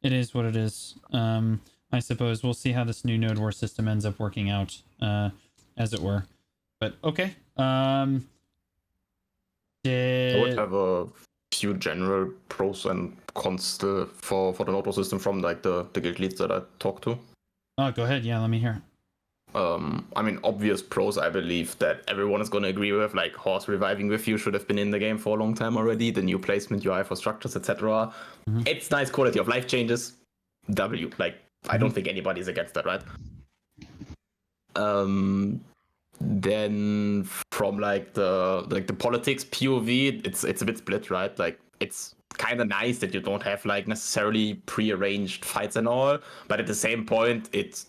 it is what it is. I suppose we'll see how this new Node War system ends up working out, as it were. But okay. I would have a few general pros and cons still for the node war system from like the guild leads that I talked to. Oh, go ahead. Yeah, let me hear. I mean, obvious pros, I believe that everyone is going to agree with, like horse reviving with you should have been in the game for a long time already. The new placement UI for structures, etc. It's nice quality of life changes. Like I don't think anybody's against that, right? Then from like the politics POV, it's a bit split, right? Like it's kind of nice that you don't have like necessarily prearranged fights and all, but at the same point, it's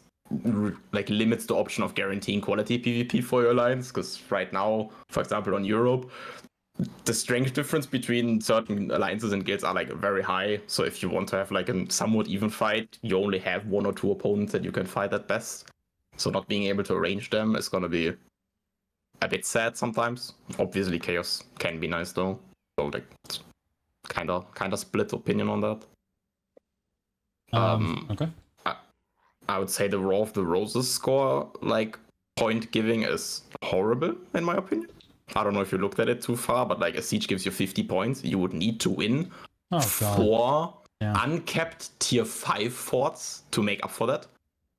like limits the option of guaranteeing quality PvP for your alliance, because right now, for example, on Europe, the strength difference between certain alliances and guilds are like very high. So if you want to have like a somewhat even fight, you only have 1 or 2 opponents that you can fight at best. So not being able to arrange them is going to be a bit sad sometimes. Obviously, chaos can be nice though. So like, kind of split opinion on that. Okay. I would say the War of the Roses score, like, point giving is horrible, in my opinion. I don't know if you looked at it too far, but like a siege gives you 50 points. You would need to win 4 uncapped tier 5 forts to make up for that.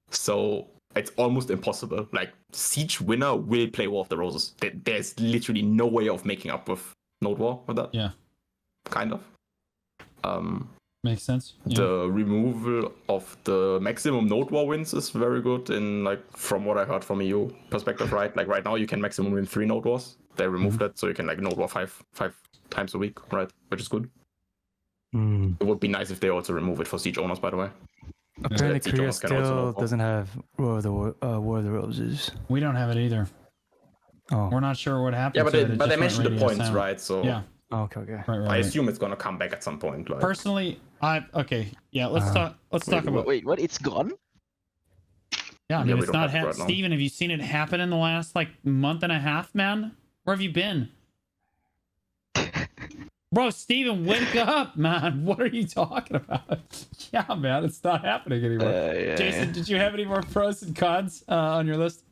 So it's almost impossible. Like, siege winner will play War of the Roses. There's literally no way of making up with Node War with that. Yeah. Kind of. Makes sense. Yeah. The removal of the maximum node war wins is very good in like from what I heard from EU perspective, right? Like right now you can maximum win 3 node wars. They removed that, so you can like node war five times a week, right? Which is good. It would be nice if they also remove it for siege owners, by the way. Apparently, Siege Korea owners can also still node war. doesn't have War of the Roses. We don't have it either. Oh, We're not sure what happened. Yeah, but to it. they It just went mentioned the radio points, silent. right? So Yeah. oh, okay. I assume it's gonna come back at some point. Like Personally, let's talk about. Wait, what? It's gone? Yeah, I Yeah, mean, we it's don't not have it right now. Steven, have you seen it happen in the last like month and a half, man? Where have you been? Bro, Steven, wake up, man. What are you talking about? Yeah, man, it's not happening anymore. Yeah, Jason, did you have any more pros and cons on your list?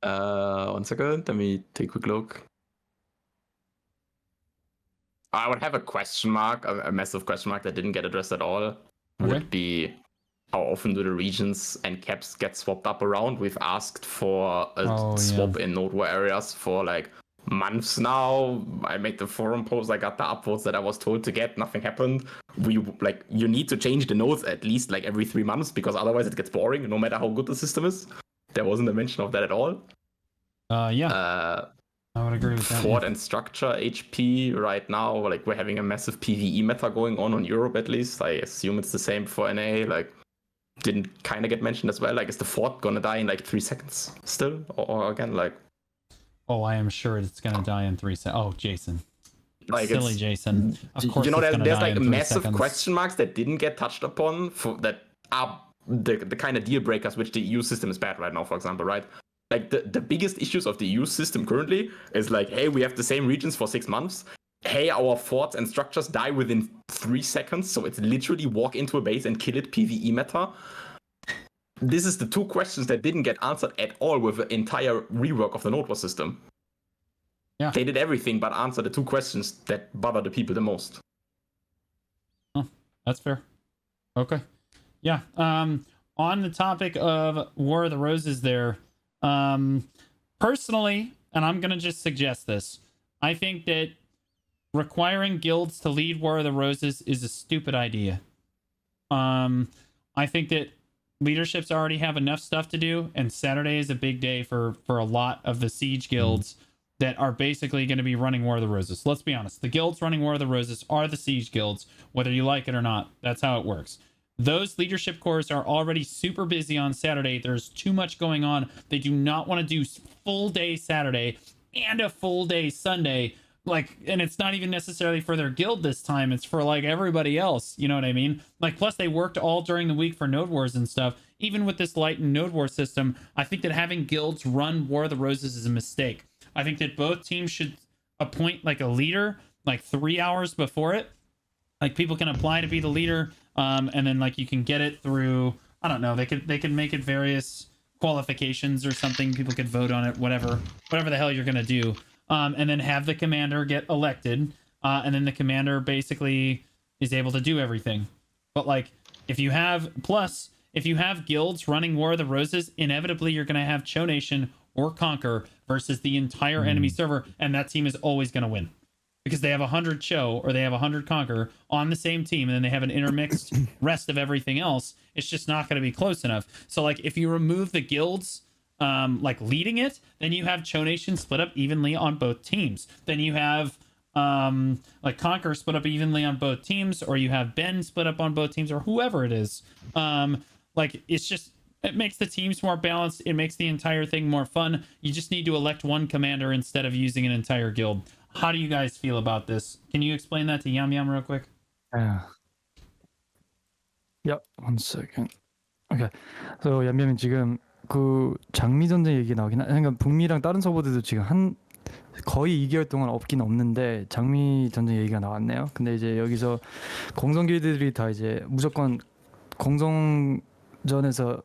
One second. Let me take a quick look. I would have a question mark, a massive question mark that didn't get addressed at all. Would be how often do the regions and caps get swapped up around? We've asked for a swap in node war areas for like months now. I made the forum post, I got the upvotes that I was told to get, nothing happened. You need to change the nodes at least like every 3 months because otherwise it gets boring no matter how good the system is. There wasn't a mention of that at all. I would agree with that. Fort and structure HP right now, like we're having a massive PvE meta going on Europe at least. I assume it's the same for NA. Like didn't kind of get mentioned as well. Like is the fort gonna die in like 3 seconds still, or again like? Oh, I am sure it's gonna die in 3 seconds. Oh, Jason. Like silly Jason. Of course, there's like massive question marks that didn't get touched upon that are the kind of deal breakers which the EU system is bad right now, for example, right? Like the biggest issues of the EU system currently is like, hey, we have the same regions for 6 months. Hey, our forts and structures die within 3 seconds, so it's literally walk into a base and kill it PvE meta. This is the 2 questions that didn't get answered at all with the entire rework of the node war system. Yeah. They did everything but answer the 2 questions that bother the people the most. Oh, that's fair. Okay. Yeah. On the topic of War of the Roses there, personally, and I'm going to just suggest this, I think that requiring guilds to lead War of the Roses is a stupid idea. I think that leaderships already have enough stuff to do, and Saturday is a big day for a lot of the siege guilds that are basically going to be running War of the Roses. Let's be honest. The guilds running War of the Roses are the siege guilds, whether you like it or not. That's how it works. Those leadership cores are already super busy on Saturday. There's too much going on. They do not want to do full day Saturday and a full day Sunday. Like, and it's not even necessarily for their guild this time. It's for like everybody else. You know what I mean? Like, plus they worked all during the week for Node Wars and stuff. Even with this lightened Node War system, I think that having guilds run War of the Roses is a mistake. I think that both teams should appoint like a leader like 3 hours before it. Like people can apply to be the leader. And then like you can get it through, I don't know, they could make it various qualifications or something. People could vote on it, whatever the hell you're gonna do. And then have the commander get elected. And then the commander basically is able to do everything. But like if you have guilds running War of the Roses, inevitably you're gonna have Cho Nation or Conquer versus the entire enemy server, and that team is always gonna win. Because they have 100 Cho or they have 100 Conquer on the same team, and then they have an intermixed rest of everything else. It's just not going to be close enough. So, like, if you remove the guilds, like, leading it, then you have Cho Nation split up evenly on both teams. Then you have, like, Conquer split up evenly on both teams, or you have Ben split up on both teams, or whoever it is. Like, it's just... It makes the teams more balanced. It makes the entire thing more fun. You just need to elect one commander instead of using an entire guild. How do you guys feel about this? Can you explain that to Yambyam real quick? Yep, 1 second. Okay. So 얌얌이 지금 그 장미 전쟁 얘기 나오긴 그러니까 북미랑 다른 서버들도 지금 거의 2개월 동안 없긴 없는데 장미 전쟁 얘기가 나왔네요. 근데 이제 여기서 공성 길드들이 다 이제 무조건 공성전에서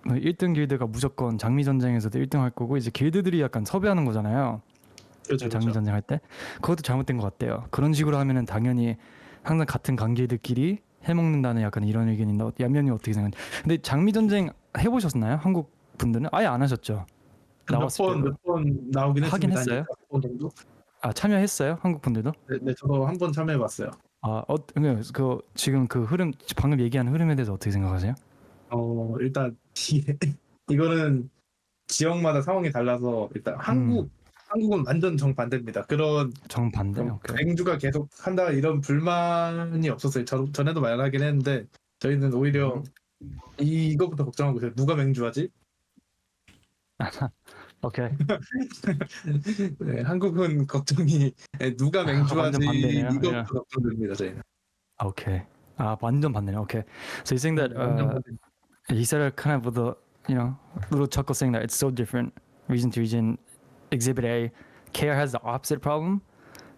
1등 길드가 무조건 장미 전쟁에서도 1등 할 거고 이제 길드들이 약간 섭외하는 거잖아요. 그렇죠. 장미 전쟁 할 때 그것도 잘못된 것 같아요. 그런 식으로 하면은 당연히 항상 같은 강길드끼리 해먹는다는 약간 이런 의견이 있는데 얌얌이 어떻게 생각하세요? 근데 장미 전쟁 해보셨나요? 한국 분들은 아예 안 하셨죠? 몇 번 나오긴 하긴 했습니다. 했어요? 한 6번 정도? 아 참여했어요? 한국 분들도? 네, 저도 한 번 참여해봤어요. 그 지금 그 흐름 방금 얘기한 흐름에 대해서 어떻게 생각하세요? 일단 이거는 지역마다 상황이 달라서 일단 한국은 완전 정반대입니다. 그런 정반대. 오케이. 맹주가 계속 한다 이런 불만이 없었어요. 전에도 말하긴 했는데 저희는 오히려 이거부터 걱정하고 있어요. 누가 맹주하지? 오케이. 네, 한국은 걱정이 누가 맹주하지 반대네요. 이거부터 걱정됩니다. 저희는. 오케이. 완전 반대네. Okay. So you saying that he said it kind of with a little chuckle saying that it's so different region to region. Exhibit A, KR has the opposite problem.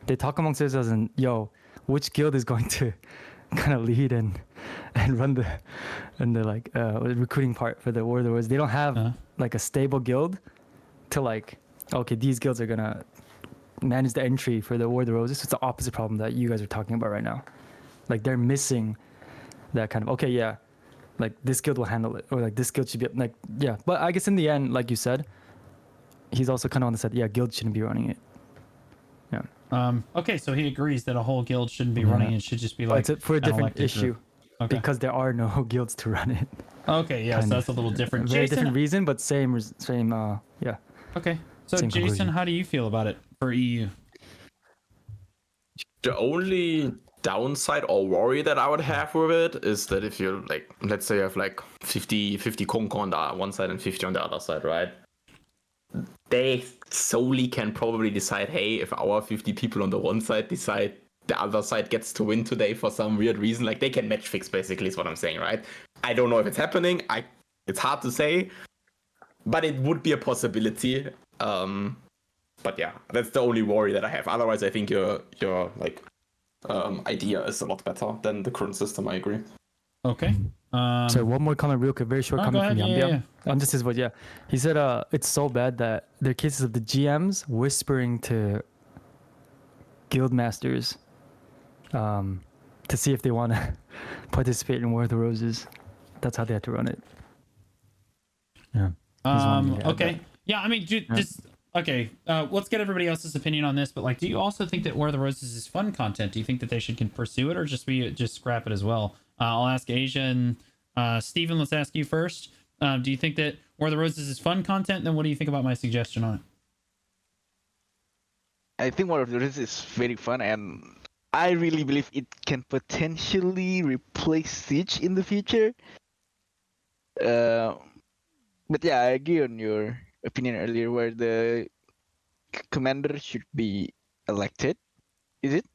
They talk amongst themselves and which guild is going to kind of lead and run the like recruiting part for the War of the Worlds. They don't have like a stable guild to like, okay, these guilds are gonna manage the entry for the War of the Roses. It's the opposite problem that you guys are talking about right now. Like they're missing that kind of, okay, yeah, like this guild will handle it, or like this guild should be like, yeah. But I guess in the end, like you said, he's also kind of on the side, yeah, guild shouldn't be running it. Yeah. Okay, so he agrees that a whole guild shouldn't be running it. Should just be like it's for a an different elected issue. group. Okay. Because there are no guilds to run it. Okay, yeah, so Kind of. that's a little different. Very Jason, different reason, but same, yeah. okay. So Same Jason, conclusion. how do you feel about it for EU? The only downside or worry that I would have with it is that if you like, let's say you have like 50 Konko on the one side and 50 on the other side, right? They solely can probably decide, hey, if our 50 people on the one side decide the other side gets to win today for some weird reason, like they can match fix basically is what I'm saying, right? I don't know if it's happening. It's hard to say, but it would be a possibility. But yeah, that's the only worry that I have. Otherwise, I think your like idea is a lot better than the current system. I agree. Okay. So one more comment real quick, very short comment from ahead, Yambyam. Just his voice, yeah. He said it's so bad that there are cases of the GMs whispering to guild masters to see if they want to participate in War of the Roses. That's how they had to run it. Yeah. Okay. Yeah, I mean, just okay. Let's get everybody else's opinion on this. But like, do you also think that War of the Roses is fun content? Do you think that they should pursue it, or just scrap it as well? I'll ask Asia and Steven. Let's ask you first. Do you think that War of the Roses is fun content? Then what do you think about my suggestion on it? I think War of the Roses is very fun, and I really believe it can potentially replace Siege in the future. But yeah, I agree on your opinion earlier, where the commander should be elected. Is it?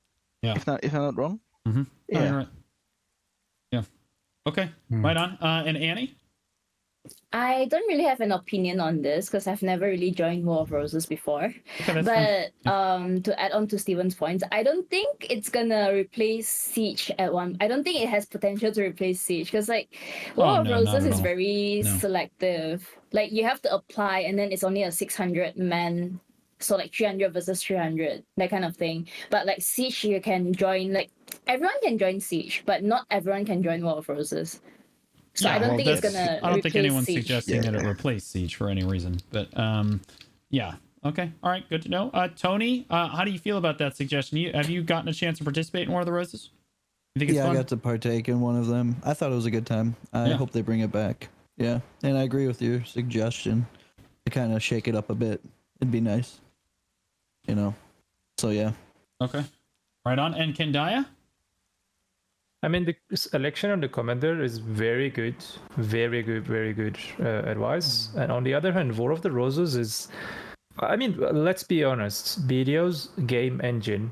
Yeah. If I'm not wrong. Mm-hmm. Yeah. Oh, right. Yeah. Okay. Right on. And Annie? I don't really have an opinion on this because I've never really joined War of Roses before. Okay, that's fine. But to add on to Steven's points, I don't think it's gonna replace Siege at one. I don't think it has potential to replace Siege because like War of Roses is very selective. Like you have to apply and then it's only a 600 man, so like 300 versus 300, that kind of thing. But like Siege, you can join, like everyone can join Siege, but not everyone can join War of Roses. So I don't think it's gonna. I don't think anyone's Siege. suggesting that it replace Siege for any reason. But yeah. Okay. All right. Good to know. Tony, how do you feel about that suggestion? Have you gotten a chance to participate in War of the Roses? You think it's fun? I got to partake in one of them. I thought it was a good time. I hope they bring it back. Yeah, and I agree with your suggestion to kind of shake it up a bit. It'd be nice, you know. So yeah. Okay. Right on. And Quendya? I mean, the election of the commander is very good advice. And on the other hand, War of the Roses is, I mean, let's be honest, BDO's game engine,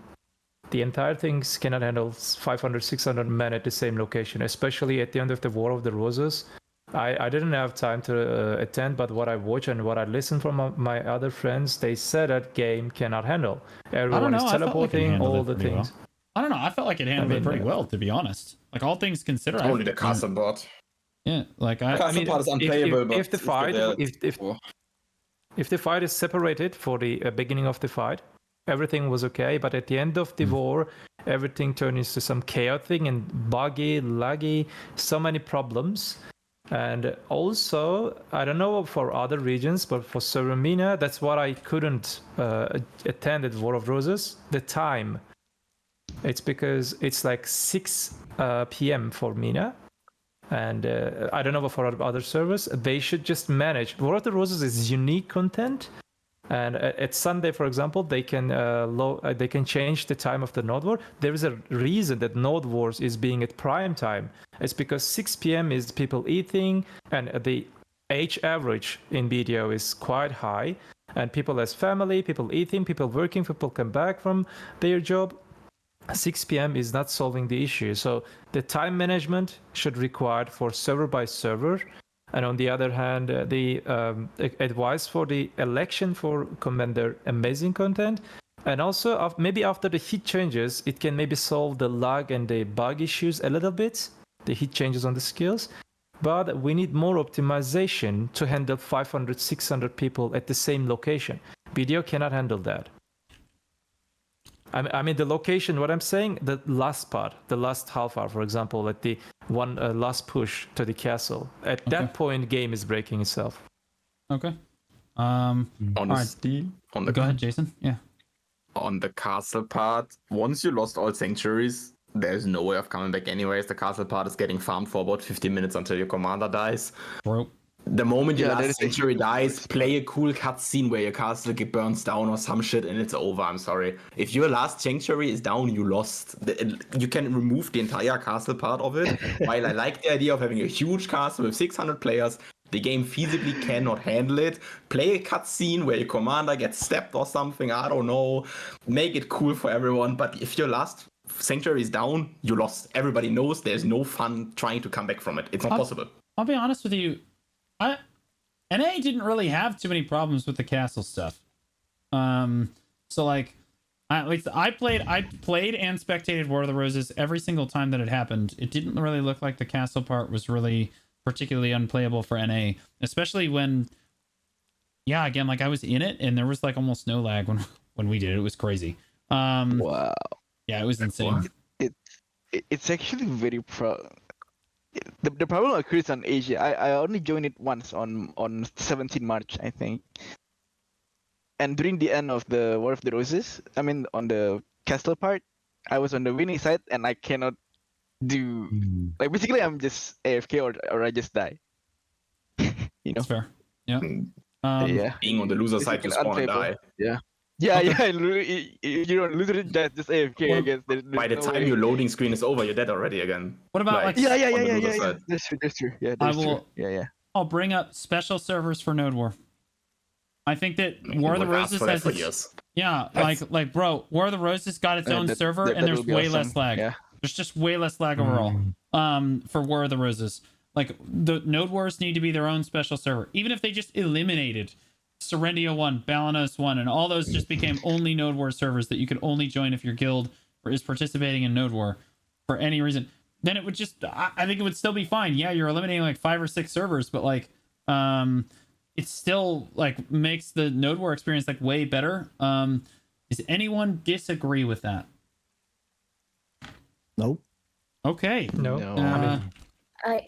the entire things cannot handle 500, 600 men at the same location, especially at the end of the War of the Roses. I didn't have time to attend, but what I watched and what I listened from my other friends, they said that game cannot handle. Everyone is teleporting, all the things. Well. I don't know. I felt like it handled it pretty well, to be honest. Like all things considered. Only the custom bot. Yeah, like I mean, part is unplayable. If the fight, if the fight is separated for the beginning of the fight, everything was okay. But at the end of the war, everything turned into some chaotic and buggy, laggy, so many problems. And also, I don't know for other regions, but for Server MENA, that's what I couldn't attend at War of Roses. The time. It's because it's like 6 p.m. for MENA, and I don't know for other servers. They should just manage. War of the Roses is unique content, and at Sunday, for example, they can change the time of the Node War. There is a reason that Node Wars is being at prime time. It's because 6 p.m. is people eating, and the age average in BDO is quite high, and people as family, people eating, people working, people come back from their job. 6 p.m. is not solving the issue. So the time management should required for server by server. And on the other hand, the advice for the election for Commander, amazing content. And also maybe after the hit changes, it can maybe solve the lag and the bug issues a little bit, the hit changes on the skills. but we need more optimization to handle 500, 600 people at the same location. Video cannot handle that. I mean, the location, what I'm saying, the last part, the last half hour, for example, at the one last push to the castle. At that point, game is breaking itself. Okay. Honestly, on the Go ahead, Jason. Yeah. on the castle part, once you lost all sanctuaries, there's no way of coming back anyways. The castle part is getting farmed for about 15 minutes until your commander dies. Bro. The moment your Yeah, that last is sanctuary actually dies, play a cool cutscene where your castle burns down or some shit and it's over. I'm sorry. If your last sanctuary is down, you lost. You can remove the entire castle part of it. While I like the idea of having a huge castle with 600 players, the game feasibly cannot handle it. Play a cutscene where your commander gets stabbed or something. I don't know. Make it cool for everyone. But if your last sanctuary is down, you lost. Everybody knows there's no fun trying to come back from it. It's not possible. I'll be honest with you. NA didn't really have too many problems with the castle stuff. So like, at least I played and spectated War of the Roses every single time that it happened. It didn't really look like the castle part was really particularly unplayable for NA, especially when, yeah, again, like I was in it and there was like almost no lag when we did it. It was crazy. Wow. Yeah, it was insane. It's actually very The problem occurs on Asia. I only joined it once on 17 March, I think. And during the end of the War of the Roses, I mean on the castle part, I was on the winning side and I cannot do like basically I'm just AFK or I just die. You know. That's fair. Yeah. Yeah. Being on the loser side, you spawn and die. Yeah. Yeah, you don't lose it, just AFK, I guess. By the time your loading screen is over, you're dead already again. What about like? Yeah. on the loser side. That's true. Yeah, I that's will. true. Yeah. I'll bring up special servers for Node War. I think that War of the We've asked Roses for that has for its, years. yeah, like bro, War of the Roses got its own server and there's will be way awesome. less lag. Yeah. There's just way less lag overall. For War of the Roses, like the Node Wars need to be their own special server. Even if they just eliminated Serendia 1, Balanos 1, and all those just became only Node War servers that you could only join if your guild is participating in Node War for any reason, then it would just, I think it would still be fine. Yeah, you're eliminating like 5 or 6 servers, but like, it still like makes the Node War experience like way better. Does anyone disagree with that? Nope. Okay. No. I mean,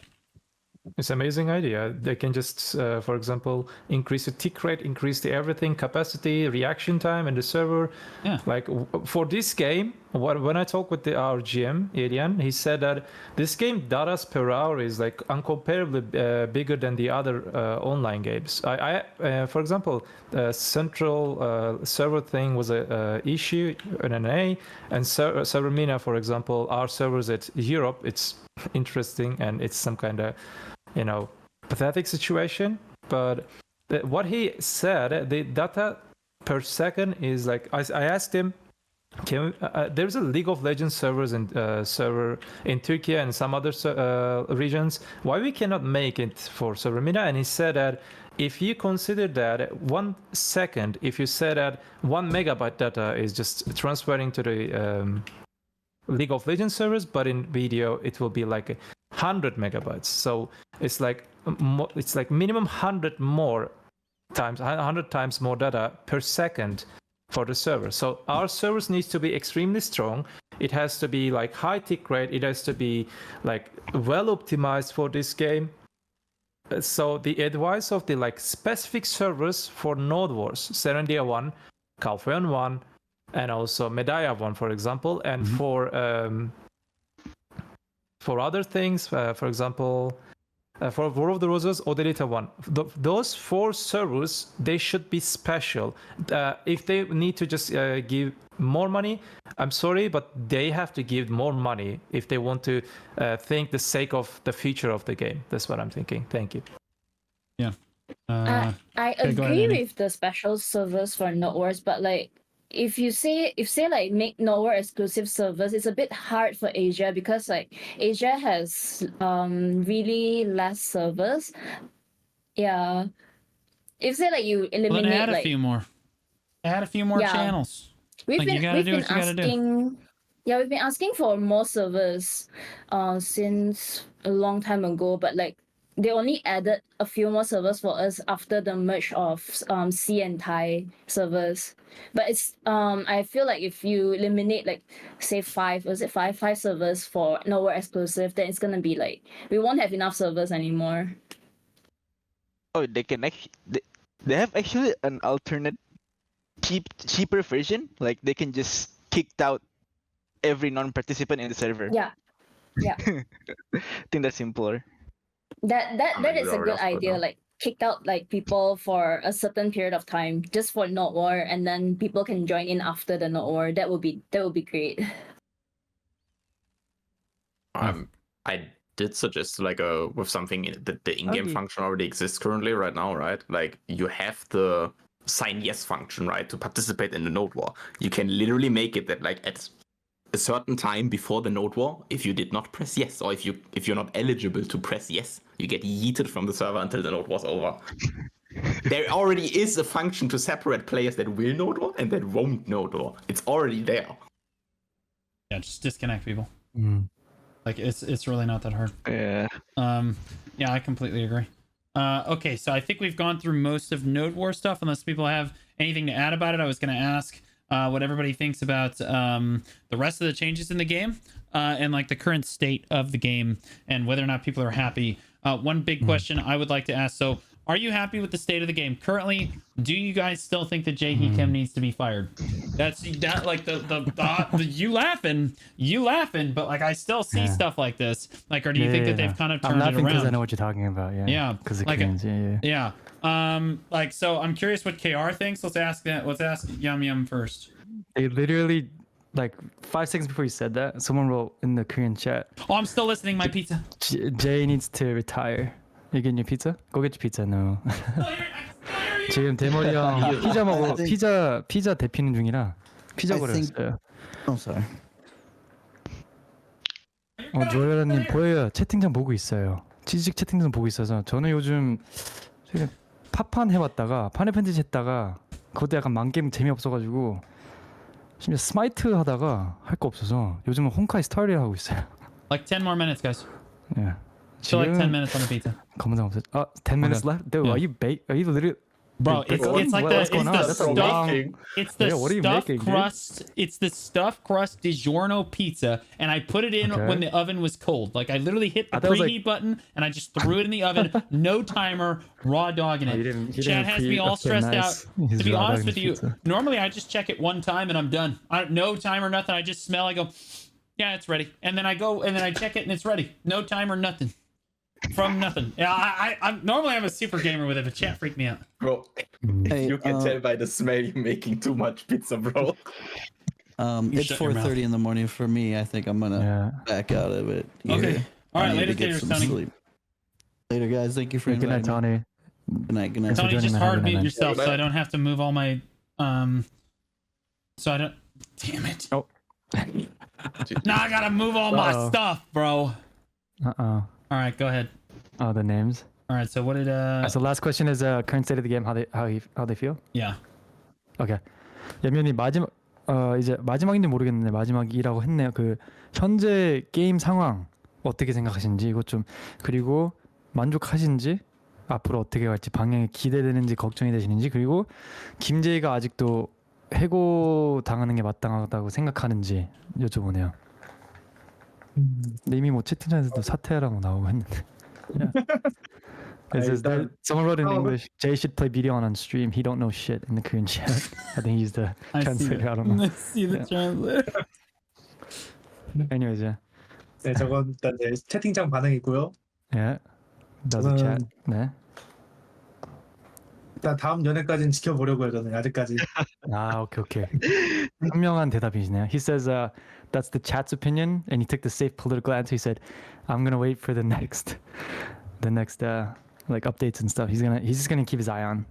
it's an amazing idea. They can just, for example, increase the tick rate, increase the everything, capacity, reaction time, and the server. Yeah. Like for this game, when I talked with our GM, Adrian, he said that this game data per hour is like incomparably bigger than the other online games. For example, the central server thing was a issue in NA, and server MENA, for example, our servers at Europe, it's interesting and it's some kind of pathetic situation. But what he said, the data per second is like, I asked him, there's a League of Legends servers and server in Turkey and some other regions. Why we cannot make it for server MENA? And he said that if you consider that 1 second, if you say that 1 megabyte data is just transferring to the League of Legends servers, but in video it will be like 100 megabytes. So it's like minimum 100 times more data per second for the server. So our servers needs to be extremely strong. It has to be like high tick rate. It has to be like well optimized for this game. So the advice of the like specific servers for Node Wars, Serendia 1, Kalpheon 1, and also Medaya 1, for example, and for other things, for example, for War of the Roses, Odelita 1. Those 4 servers, they should be special. If they need to just give more money, I'm sorry, but they have to give more money if they want to think the sake of the future of the game. That's what I'm thinking. Thank you. Yeah. I agree with the special servers for Node Wars, but like if say like make Node War exclusive servers, it's a bit hard for Asia because like Asia has really less servers. Yeah. If say like you eliminate add a like few more. Add a few more channels. We've Like, been you gotta do what you gotta do. asking. Yeah, we've been asking for more servers since a long time ago, but like they only added a few more servers for us after the merge of C and Thai servers. But it's I feel like if you eliminate like say five servers for nowhere exclusive, then it's gonna be like we won't have enough servers anymore. Oh, they can they have actually an alternate cheaper version. Like they can just kick out every non-participant in the server. Yeah. I think that's simpler. That is a good idea. Like kick out like people for a certain period of time just for Node War, and then people can join in after the Node War. That would be great. I did suggest like with something that the in-game function already exists currently right now, right? Like you have the sign yes function, right, to participate in the Node War. You can literally make it that like at a certain time before the Node War, if you did not press yes, or if you're not eligible to press yes, you get yeeted from the server until the Node War's over. There already is a function to separate players that will Node War and that won't Node War. It's already there. Yeah, just disconnect people. Mm. Like it's really not that hard. Yeah. Yeah, I completely agree. Okay, so I think we've gone through most of Node War stuff. Unless people have anything to add about it, I was going to ask what everybody thinks about the rest of the changes in the game and like the current state of the game and whether or not people are happy. One big question I would like to ask: so, are you happy with the state of the game currently? Do you guys still think that Jae Kim needs to be fired? That's that like the you laughing, but like I still see stuff like this. Like, or do you think that they've kind of turned I'm it laughing because I around? know what you're talking about. Yeah. Yeah, Because the like, Koreans. Yeah. Like, so I'm curious what KR thinks. Let's ask Yambyam first. They literally, like 5 seconds before you said that, someone wrote in the Korean chat, Oh, I'm still listening. My pizza. Jay needs to retire. You getting your pizza? Go get your pizza. No. 지금 대머리 형 피자 먹어. 피자 대피는 중이라 피자 I think- 거렸어요. Oh, sorry. 조여라님 보여요. 채팅창 보고 있어요. 치즈직 채팅창 보고 있어서 저는 요즘 되게 팝판 해봤다가 파넬 팬티지 했다가 그것도 약간 만게임 재미없어가지고 심지어 스마이트 하다가 할 거 없어서 요즘은 혼카이 스타일을 하고 있어요. Like 10 more minutes, guys. 예. Still like 10 minutes on the pizza. 검은색 없어. 10 minutes left? Dude, Yeah. are you literally Bro, it's like what's the going on? That's a stuff. long- It's the Yeah, what are you stuffed making, dude? crust. It's the stuffed crust DiGiorno pizza, and I put it in Okay. when the oven was cold. Like I literally hit the I thought it was preheat button, and I just threw it in the oven. No timer, raw dog in Oh, it. you didn't Chad has me preheat. all Okay, stressed nice. out. He's To be raw honest dogging with you, pizza. normally I just check it one time and I'm done. No timer, nothing. I just smell. I go, yeah, it's ready, and then I go and then I check it and it's ready. No timer, nothing. From nothing. Yeah, I'm normally I'm a super gamer with it, but chat freaked me out. Bro, Hey, you can tell by the smell you're making too much pizza, bro. It's shut your mouth. 4:30 in the morning for me. I think I'm gonna Yeah. back out of it. Okay. here. All I right, need later, to get Tater, some Tony. sleep. Later, guys. Thank you for Good night, inviting me. Tony. Good night. Good night. Tony, joining just my hard husband, mute man. yourself Yeah, so I don't have to move all my so I don't damn it. Oh. Now I gotta move all my Uh-oh. stuff, bro. All Right, go ahead. Oh, the names. All right, so what did So last question is current state of the game. How they feel? yeah. 오케이. 야미언님 마지막 이제 마지막인지 모르겠는데 마지막이라고 했네요. 그 현재 게임 상황 어떻게 생각하시는지 이것 좀 그리고 만족하신지 앞으로 어떻게 갈지 방향이 기대되는지 걱정이 되시는지 그리고 김재희가 아직도 해고 당하는 게 마땅하다고 생각하는지 여쭤보네요. 근데 이미 뭐 채팅창에서도 사퇴하라고 나오고 했는데. Yeah. It says that someone wrote in English, Jay should play Bideon on stream. He don't know shit in the Korean chat. I think he's the translator. I don't know. I see the Yeah. translator. Anyways, yeah. 네, 저건 일단 제 채팅창 반응이고요. Yeah. Does the chat. 네. 일단 다음 연애까지는 지켜보려고요. 저는 아직까지. 아, 오케이. 현명한 대답이시네요. He says that's the chat's opinion and he took the safe political answer. He said, I'm going to wait for the next like updates and stuff. He's just gonna keep his eye on.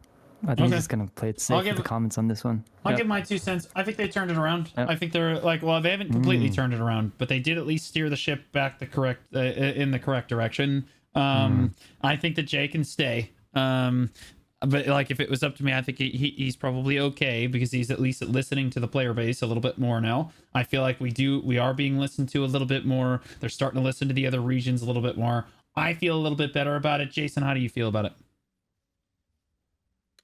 I think Okay. he's just gonna play it safe I'll with give- the comments on this one. I'll Yep. give my 2 cents. I think they turned it around. Yep. I think they're like, well, they haven't completely turned it around, but they did at least steer the ship back the correct in the correct direction. I think that Jay can stay. But like, if it was up to me, I think he's probably okay because he's at least listening to the player base a little bit more now. I feel like we are being listened to a little bit more. They're starting to listen to the other regions a little bit more. I feel a little bit better about it. Jason, how do you feel about it?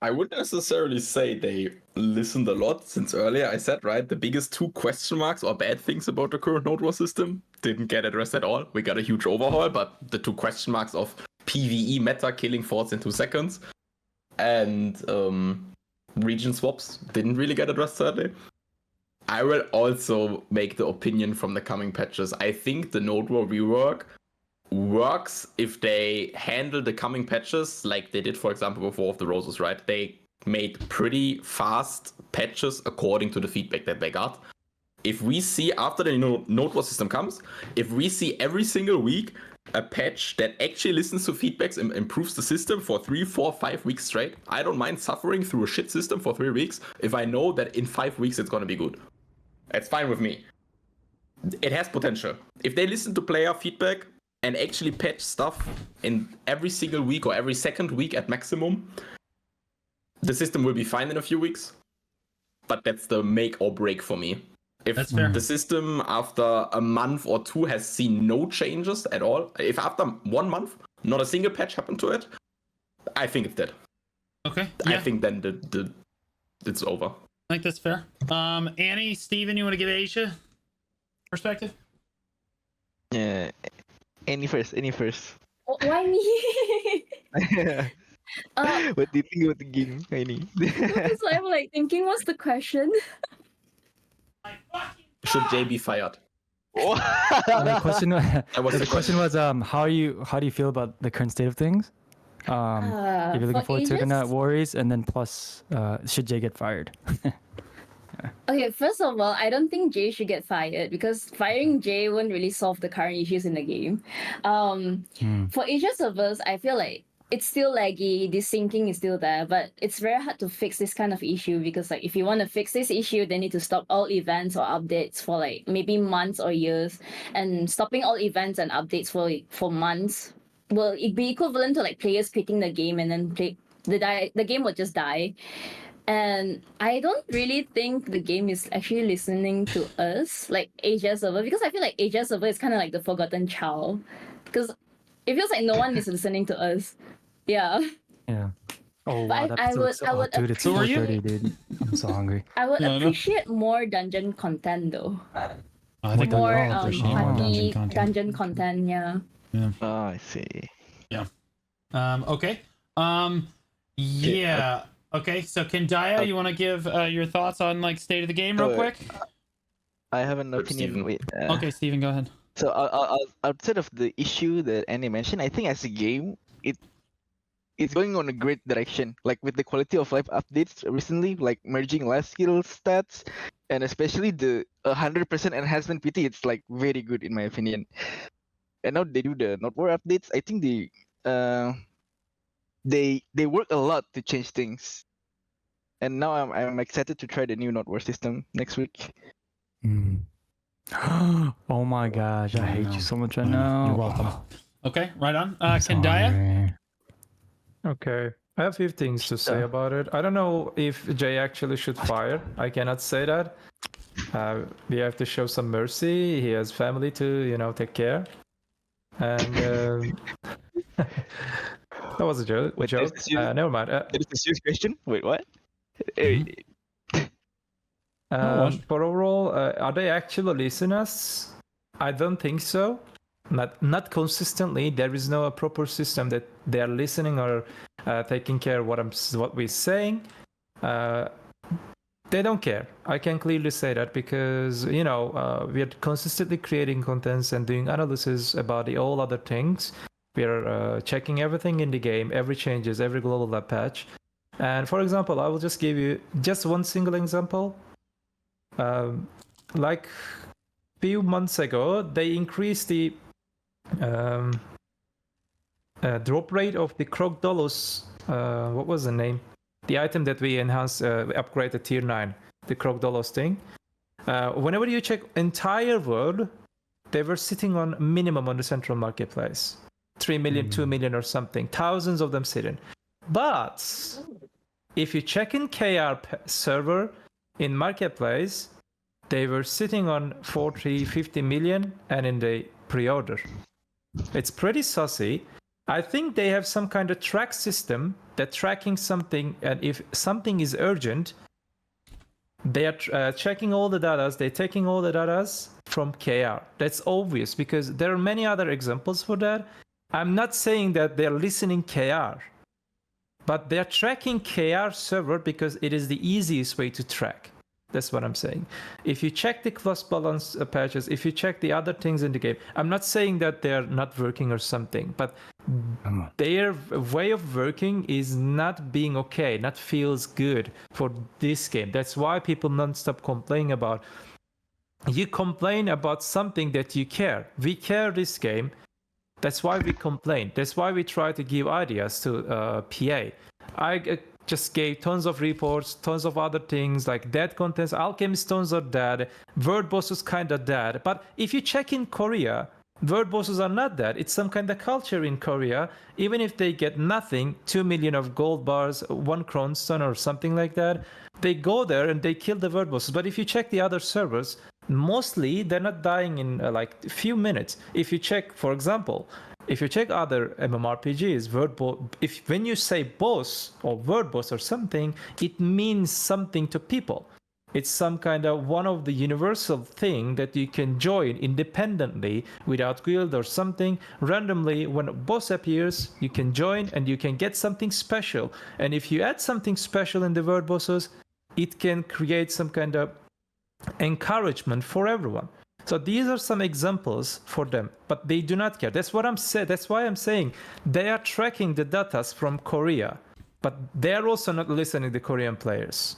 I wouldn't necessarily say they listened a lot, since earlier I said, right, the biggest 2 question marks or bad things about the current Node War system didn't get addressed at all. We got a huge overhaul, but the 2 question marks of PvE meta killing forts in 2 seconds and region swaps didn't really get addressed, sadly. I will also make the opinion from the coming patches. I think the Node War rework works if they handle the coming patches like they did, for example, with War of the Roses, right? They made pretty fast patches according to the feedback that they got. If we see, after the Node War system comes, if we see every single week a patch that actually listens to feedbacks and improves the system for 3, 4, 5 weeks straight, I don't mind suffering through a shit system for 3 weeks if I know that in 5 weeks it's gonna be good. It's fine with me. It has potential. If they listen to player feedback and actually patch stuff in every single week or every second week at maximum, the system will be fine in a few weeks. But that's the make or break for me. If That's fair. the system after a month or 2 has seen no changes at all, if after 1 month not a single patch happened to it, I think it's dead. Okay. I Yeah, think then it's over. I think that's fair. Annie, Steven, you want to give Asia perspective? Yeah. Any first? Why me? What do you think about the game, Any? Because I'm like thinking, what's the question? Should Jay be fired? The question, was the the question was, how do you feel about the current state of things? If you're looking for forward to it or Aegis? not, worries, and then plus, should Jay get fired? Okay, first of all, I don't think Jay should get fired because firing Jay won't really solve the current issues in the game. For Asia servers, I feel like it's still laggy, the syncing is still there, but it's very hard to fix this kind of issue because like if you want to fix this issue, they need to stop all events or updates for like maybe months or years. And stopping all events and updates for months will it be equivalent to like players quitting the game and then the game would just die. And I don't really think the game is actually listening to us, like Asia server, because I feel like Asia server is kind of like the forgotten child. Because it feels like no one is listening to us. Yeah. Yeah. Oh But wow, that pizza looks I would dude, it's So are you- 4:30, dude. I'm so hungry. I would Yeah, I know. appreciate more dungeon content though. I think More we all appreciate more party dungeon content. yeah. Oh, I see. Okay. Yeah. Okay. So Quendya, you want to give your thoughts on like state of the game real Oh, quick? I have an Or opinion. Steven. Wait. Okay, Steven, go ahead. So outside of the issue that Annie mentioned, I think as a game, it's going on a great direction. Like with the quality of life updates recently, like merging life skill stats, and especially the 100% enhancement PT, it's like very good in my opinion. And now they do the Node War updates. I think they work a lot to change things. And now I'm excited to try the new Node War system next week. Oh my gosh, I hate you so much right I know. now. You're welcome. Okay, right on. I'm so Kendaya? hungry. Okay. I have a few things to say about it. I don't know if Jay actually should fire. I cannot say that. We have to show some mercy. He has family to, take care. And that was a joke. Wait, joke. is this you? Never mind. That is a serious question. Wait, what? For overall, are they actually listeners? I don't think so. Not consistently. There is no proper system that they are listening or taking care of what we're saying. They don't care. I can clearly say that because we are consistently creating contents and doing analysis about all other things. We are checking everything in the game, every changes, every global lab patch. And for example, I will just give you just one single example. Like few months ago, they increased the drop rate of the Crocodolus. What was the name? The item that we enhanced, upgraded tier 9, the Crocodolus thing. Whenever you check entire world, they were sitting on minimum on the central marketplace. 3 million, 2 million or something. Thousands of them sitting. But if you check in KR server in marketplace, they were sitting on 40, 50 million and in the pre-order. It's pretty saucy. I think they have some kind of track system that tracking something, and if something is urgent, they are checking all the datas, they're taking all the datas from KR. That's obvious because there are many other examples for that. I'm not saying that they're listening KR, but they're tracking KR server because it is the easiest way to track. That's what I'm saying. If you check the class balance patches, if you check the other things in the game, I'm not saying that they're not working or something, but their way of working is not being okay, not feels good for this game. That's why people non-stop complain about. You complain about something that you care. We care this game. That's why we complain. That's why we try to give ideas to PA. I just gave tons of reports, tons of other things like dead contents. Alchemist stones are dead. Word bosses kind of dead. But if you check in Korea, word bosses are not dead. It's some kind of culture in Korea. Even if they get nothing, 2 million of gold bars, 1 crown stone or something like that, they go there and they kill the word bosses. But if you check the other servers, mostly they're not dying in like a few minutes. If you check, for example, if you check other MMORPGs, when you say boss or word boss or something, it means something to people. It's some kind of one of the universal thing that you can join independently without guild or something. Randomly, when a boss appears, you can join and you can get something special. And if you add something special in the word bosses, it can create some kind of encouragement for everyone. So these are some examples for them, but they do not care. That's what I'm saying. That's why I'm saying they are tracking the datas from Korea, but they are also not listening to Korean players.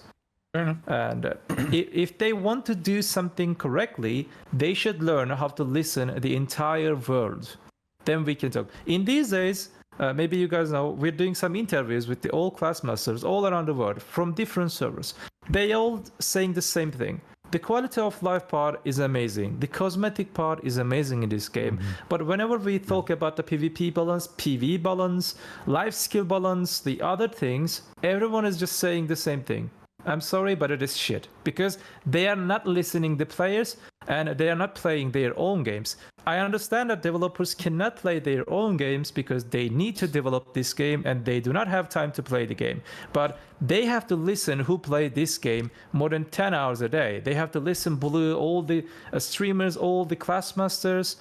Fair enough. And if they want to do something correctly, they should learn how to listen the entire world. Then we can talk. In these days, maybe you guys know, we're doing some interviews with the all class masters all around the world from different servers. They all saying the same thing. The quality of life part is amazing. The cosmetic part is amazing in this game. But whenever we talk about the PvP balance, PV balance, life skill balance, the other things, everyone is just saying the same thing. I'm sorry, but it is shit. Because they are not listening to players and they are not playing their own games. I understand that developers cannot play their own games because they need to develop this game and they do not have time to play the game. But they have to listen who play this game more than 10 hours a day. They have to listen Blue, all the streamers, all the class masters.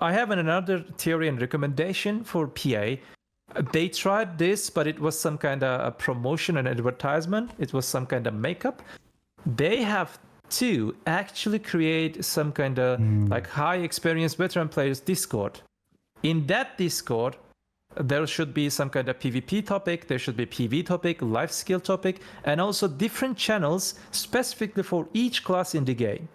I have another theory and recommendation for PA. They tried this, but it was some kind of a promotion and advertisement. It was some kind of makeup. They have to actually create some kind of like high experienced veteran players Discord. In that Discord, there should be some kind of PvP topic, there should be PV topic, life skill topic, and also different channels specifically for each class in the game.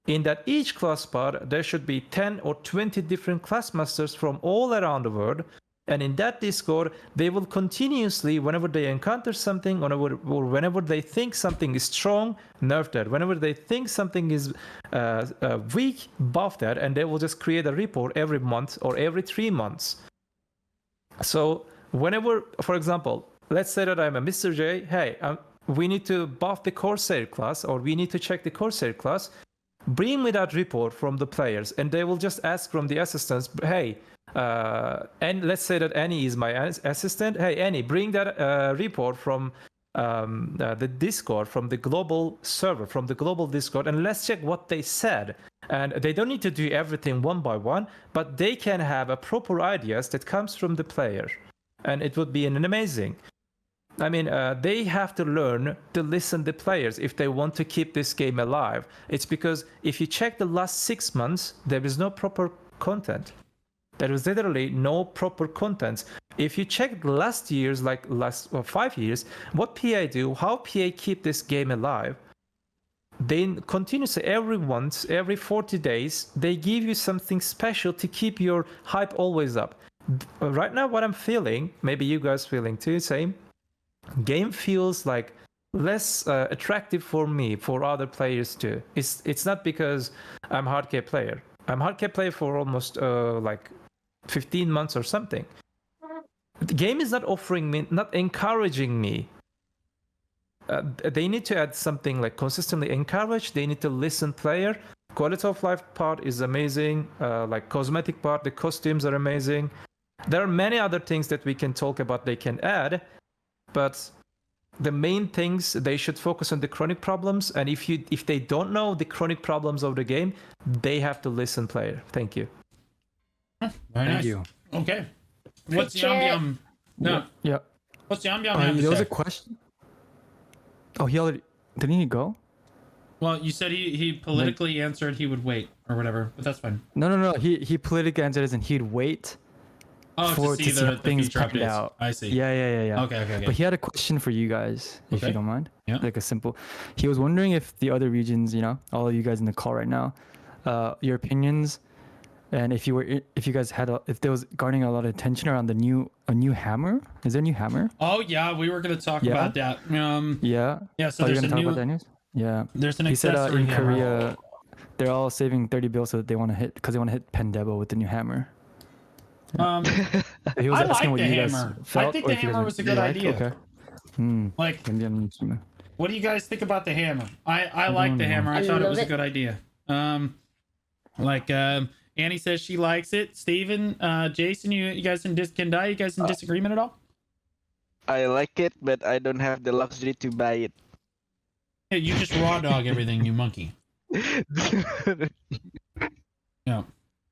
In that each class part, there should be 10 or 20 different class masters from all around the world. And in that Discord, they will continuously, whenever they encounter something or whenever they think something is strong, nerf that. Whenever they think something is weak, buff that. And they will just create a report every month or every 3 months. So whenever, for example, let's say that I'm a Mr. J. Hey, we need to buff the Corsair class or we need to check the Corsair class. Bring me that report from the players. And they will just ask from the assistants, hey, and let's say that Annie is my assistant. Hey, Annie, bring that report from the Discord, from the global server, from the global Discord, and let's check what they said. And they don't need to do everything one by one, but they can have a proper ideas that comes from the player. And it would be an amazing. I mean, they have to learn to listen to players if they want to keep this game alive. It's because if you check the last 6 months, there is no proper content. There is literally no proper content. If you check last year's, like last 5 years, what PA do, how PA keep this game alive, they continuously every month, every 40 days, they give you something special to keep your hype always up. Right now, what I'm feeling, maybe you guys feeling too, same, game feels like less attractive for me, for other players too. It's not because I'm hardcore player. I'm hardcore player for almost like 15 months or something. The game is not offering me, not encouraging me. They need to add something like consistently encourage. They need to listen player. quality of life part is amazing. Like cosmetic part, the costumes are amazing. There are many other things that we can talk about they can add, but the main things, they should focus on the chronic problems. And if they don't know the chronic problems of the game, they have to listen, player. Thank you. Very Thank nice. you. Okay. What's Good chat. Yambyam? No. Yeah. What's Yambyam have to There was say? a question. Oh, he already didn't he go? Well, you said he politically answered he would wait or whatever, but that's fine. No. He politically answered as in he'd wait Oh, to see the things future panned updates. out. I see. Yeah. Okay. But he had a question for you guys, if Okay. you don't mind. Yeah. Like a simple. He was wondering if the other regions, all of you guys in the call right now, your opinions, and if you guys had if there was garnering a lot of attention around a new hammer. Is there a new hammer? Oh yeah, we were gonna talk Yeah. about that. Yeah. Yeah. So Are you there's gonna a talk new. about that news? Yeah. There's an He said accessory in hammer. Korea, they're all saving 30 bills so that they want to hit Pendebo with the new hammer. He was I asking like what the you guys hammer. felt. I think or the if you guys hammer was a good liked. idea. Okay. Like, Yambyam. what do you guys think about the hammer? I like the know. hammer. I I thought it love was a it. good idea. Annie says she likes it. Steven, Jason, you guys in Quendya, you guys in disagreement at all? I like it, but I don't have the luxury to buy it. Yeah, you just raw dog everything, you monkey. Yeah.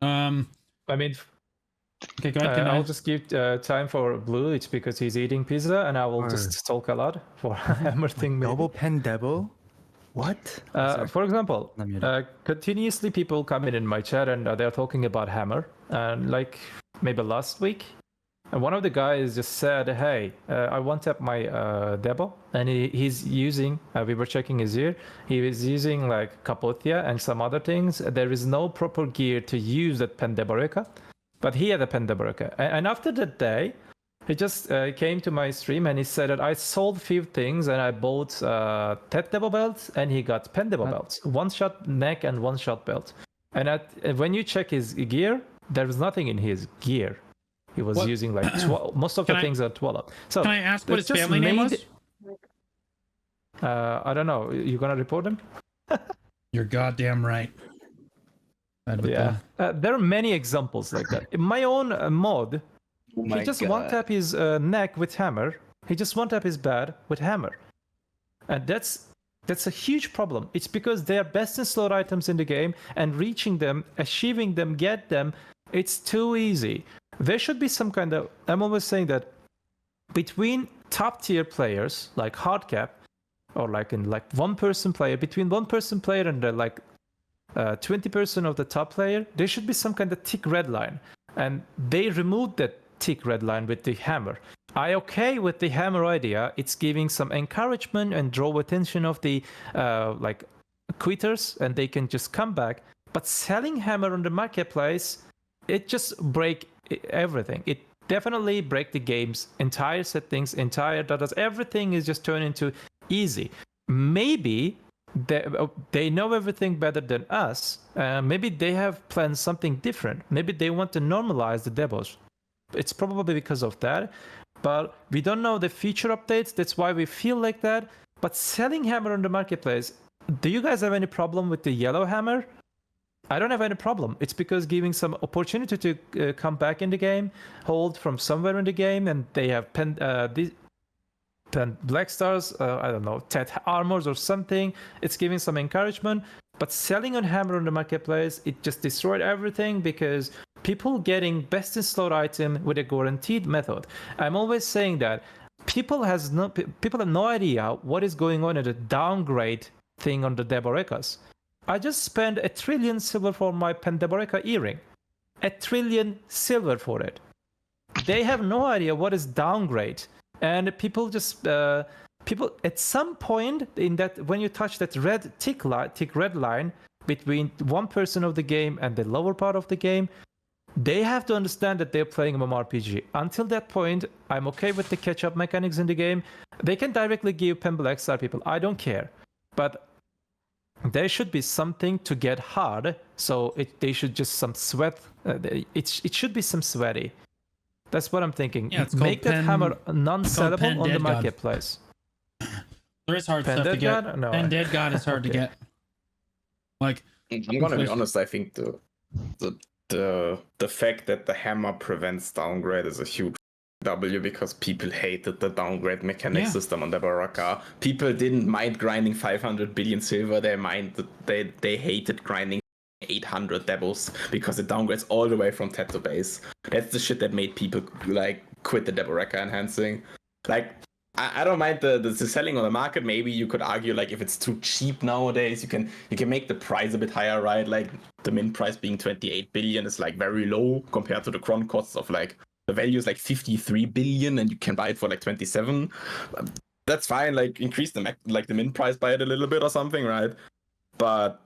I mean, Okay, go ahead. I'll just give time for Blue. It's because he's eating pizza, and I will just talk a lot for hammer thing. Maybe. Double Pendebo? What? For example, Let me continuously people come in my chat and they're talking about hammer. And like maybe last week, and one of the guys just said, "Hey, I want to have my Debo," and he's using. We were checking his ear. He was using like Capotia and some other things. There is no proper gear to use that Pendeboreka, but he had a Pendeboreka. And after that day, he just came to my stream and he said that I sold few things and I bought Tet Debo belts and he got Pen Debo belts, one shot neck and one shot belt. And when you check his gear, there was nothing in his gear. He was What? using like 12. Most of the things are 12. So Can I ask what his it's just family name was? I don't know. You gonna report him? You're goddamn right. Yeah. There are many examples like that. In my own mod, he just one tap his neck with hammer. He just one tap his bad with hammer, and that's a huge problem. It's because they are best in slot items in the game, and reaching them, achieving them, get them, it's too easy. There should be some kind of. I'm always saying that between top tier players like hardcap, or like in like one person player, between one person player and 20% of the top player, there should be some kind of thick red line, and they removed that thick red line with the hammer. I okay with the hammer idea. It's giving some encouragement and draw attention of the like quitters, and they can just come back. But selling hammer on the marketplace, it just break everything. It definitely break the game's entire settings, entire data. Everything is just turned into easy. Maybe they know everything better than us. Maybe they have planned something different. Maybe they want to normalize the demos. It's probably because of that. But we don't know the feature updates. That's why we feel like that. But selling hammer on the marketplace, do you guys have any problem with the yellow hammer? I don't have any problem. It's because giving some opportunity to come back in the game, hold from somewhere in the game, and they have black stars, I don't know, Tet armors or something. It's giving some encouragement. But selling on hammer on the marketplace, it just destroyed everything because people getting best in slot item with a guaranteed method. I'm always saying that people have no idea what is going on at a downgrade thing on the Deborekas. I just spent 1 trillion silver for my Pendeboreka earring. 1 trillion silver for it. They have no idea what is downgrade. And people just at some point in that, when you touch that red thick red line between 1% of the game and the lower part of the game, they have to understand that they're playing mmorpg. Until that point, I'm okay with the catch-up mechanics in the game. They can directly give Pen Black Star people. I don't care. But there should be something to get hard. So they should just some sweat. It should be some sweaty. That's what I'm thinking. Yeah, it's Make that hammer non-sellable on the God. marketplace. There is hard Pen stuff to Dead get. God? No. Pen Dead God is hard to Okay. get. Like, I'm gonna be honest. I think the fact that the hammer prevents downgrade is a huge W, because people hated the downgrade mechanic system on the Baraka. People didn't mind grinding 500 billion silver. They hated grinding 800 devils because it downgrades all the way from Tet to base. That's the shit that made people like quit the Deboraka enhancing. Like, I don't mind the selling on the market. Maybe you could argue, like, if it's too cheap nowadays, you can make the price a bit higher, right? Like, the min price being 28 billion is like very low compared to the cron costs of like, the value is like 53 billion and you can buy it for like 27. That's fine. Like, increase the min price by it a little bit or something, right? But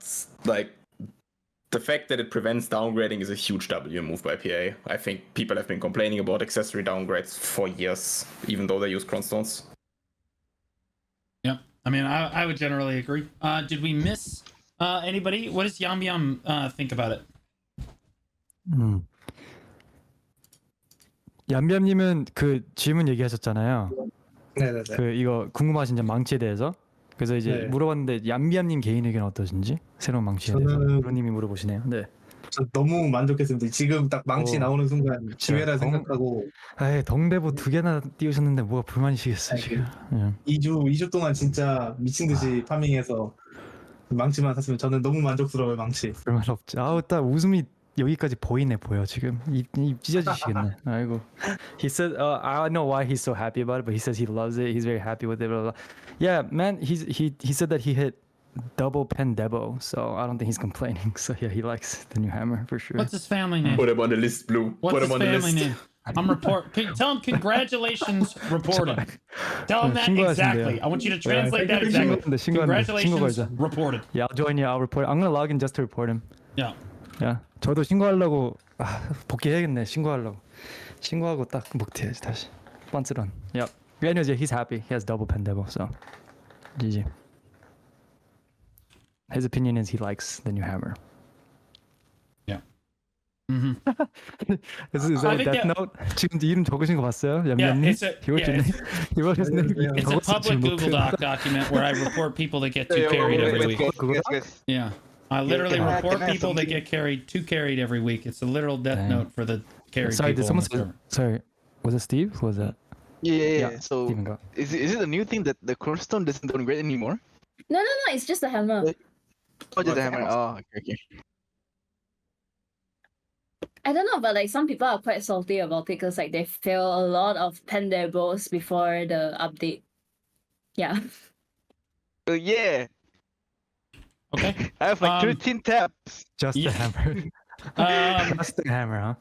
like, the fact that it prevents downgrading is a huge W move by PA. I think people have been complaining about accessory downgrades for years, even though they use cronstones. Yeah, I mean, I would generally agree. Did we miss anybody? What does Yambyam think about it? 얌얌님은 그 질문 얘기하셨잖아요. 네네네. 그 이거 궁금하신 점 망치에 대해서. 그래서 이제 네. 물어봤는데 얌얌님 개인 의견 어떠신지 새로운 망치에 대해서 저는- 브로님이 물어보시네요. 네. 저 너무 만족했습니다. 지금 딱 망치 나오는 순간 기회라 생각하고 에이, 덩대보 2개나 띄우셨는데 뭐가 불만이시겠어요 지금. 예. 2주 동안 진짜 미친 듯이 파밍해서 망치만 샀으면 저는 너무 만족스러워요, 망치. 불만 없지. 아우 딱 웃음이 여기까지 보여 지금. 입 찢어지시겠네. 아이고. He said, I don't know why he's so happy about it, but he says he loves it. He's very happy with it. Blah, blah, blah. Yeah, man. He said that he hit double pen debo, so I don't think he's complaining. So yeah, he likes the new hammer for sure. What's his family name? Put him on the list, Blue. What's Put his him on the family list. name? Tell him congratulations reported. Tell him that 신고하신대요. exactly. I want you to translate that exactly. 신고한대. Congratulations 신고 걸자. reported. Yeah, I'll join you. I'll report. I'm gonna log in just to report him. Yeah. 야, 저도 신고하려고 복귀해야겠네. 신고하고 딱 복귀해야지 다시. 빤스런. Yep. Anyways, yeah, he's happy. He has double pen devil, so GG. His opinion is he likes the new hammer. Mm-hmm. Is I that think Death that- Note? 지금 이름 적으신 거 봤어요? Yeah, 얌얌님? it's a, He wrote your yeah, name. He wrote his name. it's a public Google Doc document where I report people that get 2 carried every week. Yeah. I literally can I- report can I have people that something? get carried 2 carried every week. It's a literal death Dang. note for the carried Sorry, did people on someone the say? server. Sorry, was it Steve? Who was that? Yeah. So Steven got. is it a new thing that the cornerstone doesn't downgrade anymore? No, it's just a hammer. Oh, just the hammer. Oh, okay. I don't know, but like some people are quite salty about it because like they fail a lot of pendables before the update. Yeah. Yeah. Okay. I have like 13 taps. Just the Yeah. hammer. Just the hammer,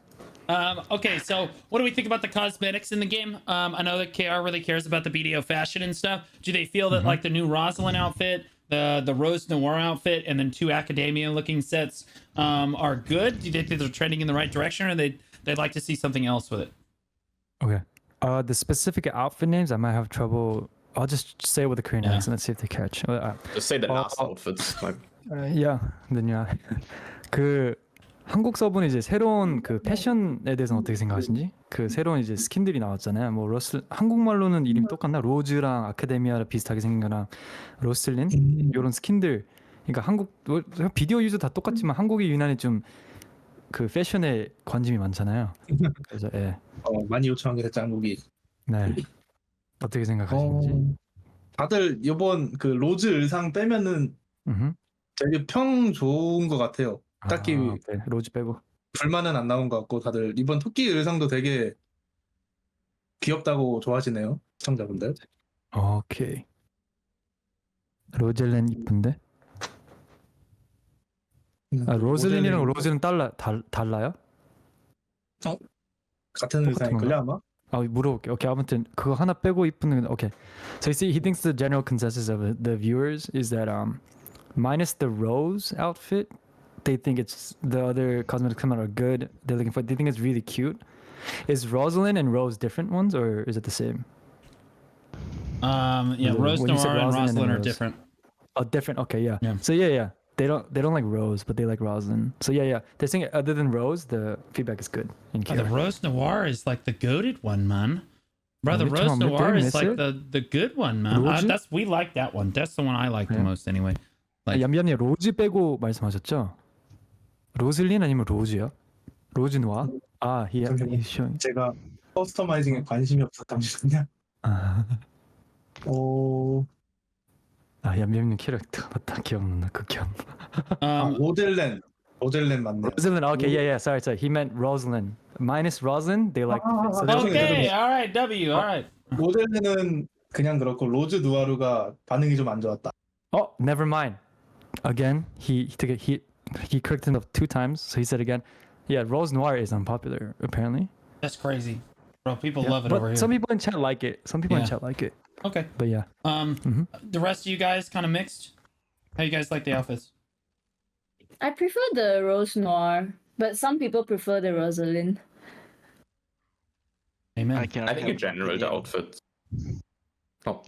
huh? Okay, so what do we think about the cosmetics in the game? I know that KR really cares about the BDO fashion and stuff. Do they feel that like the new Rosalind outfit, the Rose Noir outfit, and then 2 Academia looking sets are good? Do they think they're trending in the right direction, or they'd like to see something else with it? Okay. The specific outfit names, I might have trouble. I'll just say it with the Korean accent. Let's see if they catch. Just say the last outfits. Like, Yeah, then 그 한국 서버는 이제 새로운 그 패션에 대해서는 어떻게 생각하신지? 그 새로운 이제 스킨들이 나왔잖아요. 뭐 러슬 한국말로는 이름 똑같나? 로즈랑 아카데미아 비슷하게 생긴 거랑 로슬린 이런 스킨들. 그러니까 한국 비디오 유저 다 똑같지만 한국이 유난히 좀 그 패션에 관심이 많잖아요. 그래서 예. 많이 요청한 게 됐죠, 한국이. 네. 어떻게 생각하시는지? 다들 이번 그 로즈 의상 빼면은 되게 평 좋은 것 같아요. 딱히 네, 로즈 빼고 불만은 안 나온 것 같고 다들 이번 토끼 의상도 되게 귀엽다고 좋아하시네요, 시청자분들. 오케이. 로젤렌 이쁜데? 로즐린이랑 로즈는 달라요? 같은 의상일걸요 아마? 물어볼게. 오케이, 아무튼 그거 하나 빼고 이쁜 거. 오케이. So you see, he thinks the general consensus of the viewers is that minus the rose outfit, they think it's the other cosmetics come out are good. They're looking for. They think it's really cute. Is Rosalind and Rose different ones, or is it the same? Yeah, Rose When you said Noir and Rosalind and Rosalind are Rose. different. Oh, different. Okay, yeah. Yeah. So yeah. They don't like Rose, but they like Rosalind. So yeah. They're saying other than Rose, the feedback is good. The Rose Noir is like the goated one, man. Bro, the Which Rose one? Noir Did I is miss like it? the good one, man. Roju? We like that one. That's the one I like the most anyway. Like, 얌얌님 로즈 빼고 말씀하셨죠? 로즐린 아니면 로즈요? 로즈 노아? 아, 잠시만요. he's showing. 제가 커스터마이징에 관심이 없어서 잠시만요. 아, 얌얌님 캐릭터 맞다. 기억난다. 극혐. 로젤렌 맞네요. Rosalind. Okay, yeah. Sorry. He meant Rosalind. Minus Rosalind, they like. So there's- okay, all right, W, all right. 로젤렌은 그냥 그렇고 로즈 누아르가 반응이 좀 안 좋았다. Oh, never mind. Again, he took it. He corrected himself 2 times. So he said again, yeah, Rose Noir is unpopular apparently. That's crazy, bro. People Yeah, love it but over here. some people in chat like it. Some people in Yeah. chat like it. Okay. But yeah. The rest of you guys kind of mixed. How you guys like the outfits? I prefer the Rose Noir, but some people prefer the Rosalind. Amen. I cannot I think in help general the opinion. outfit. Oh.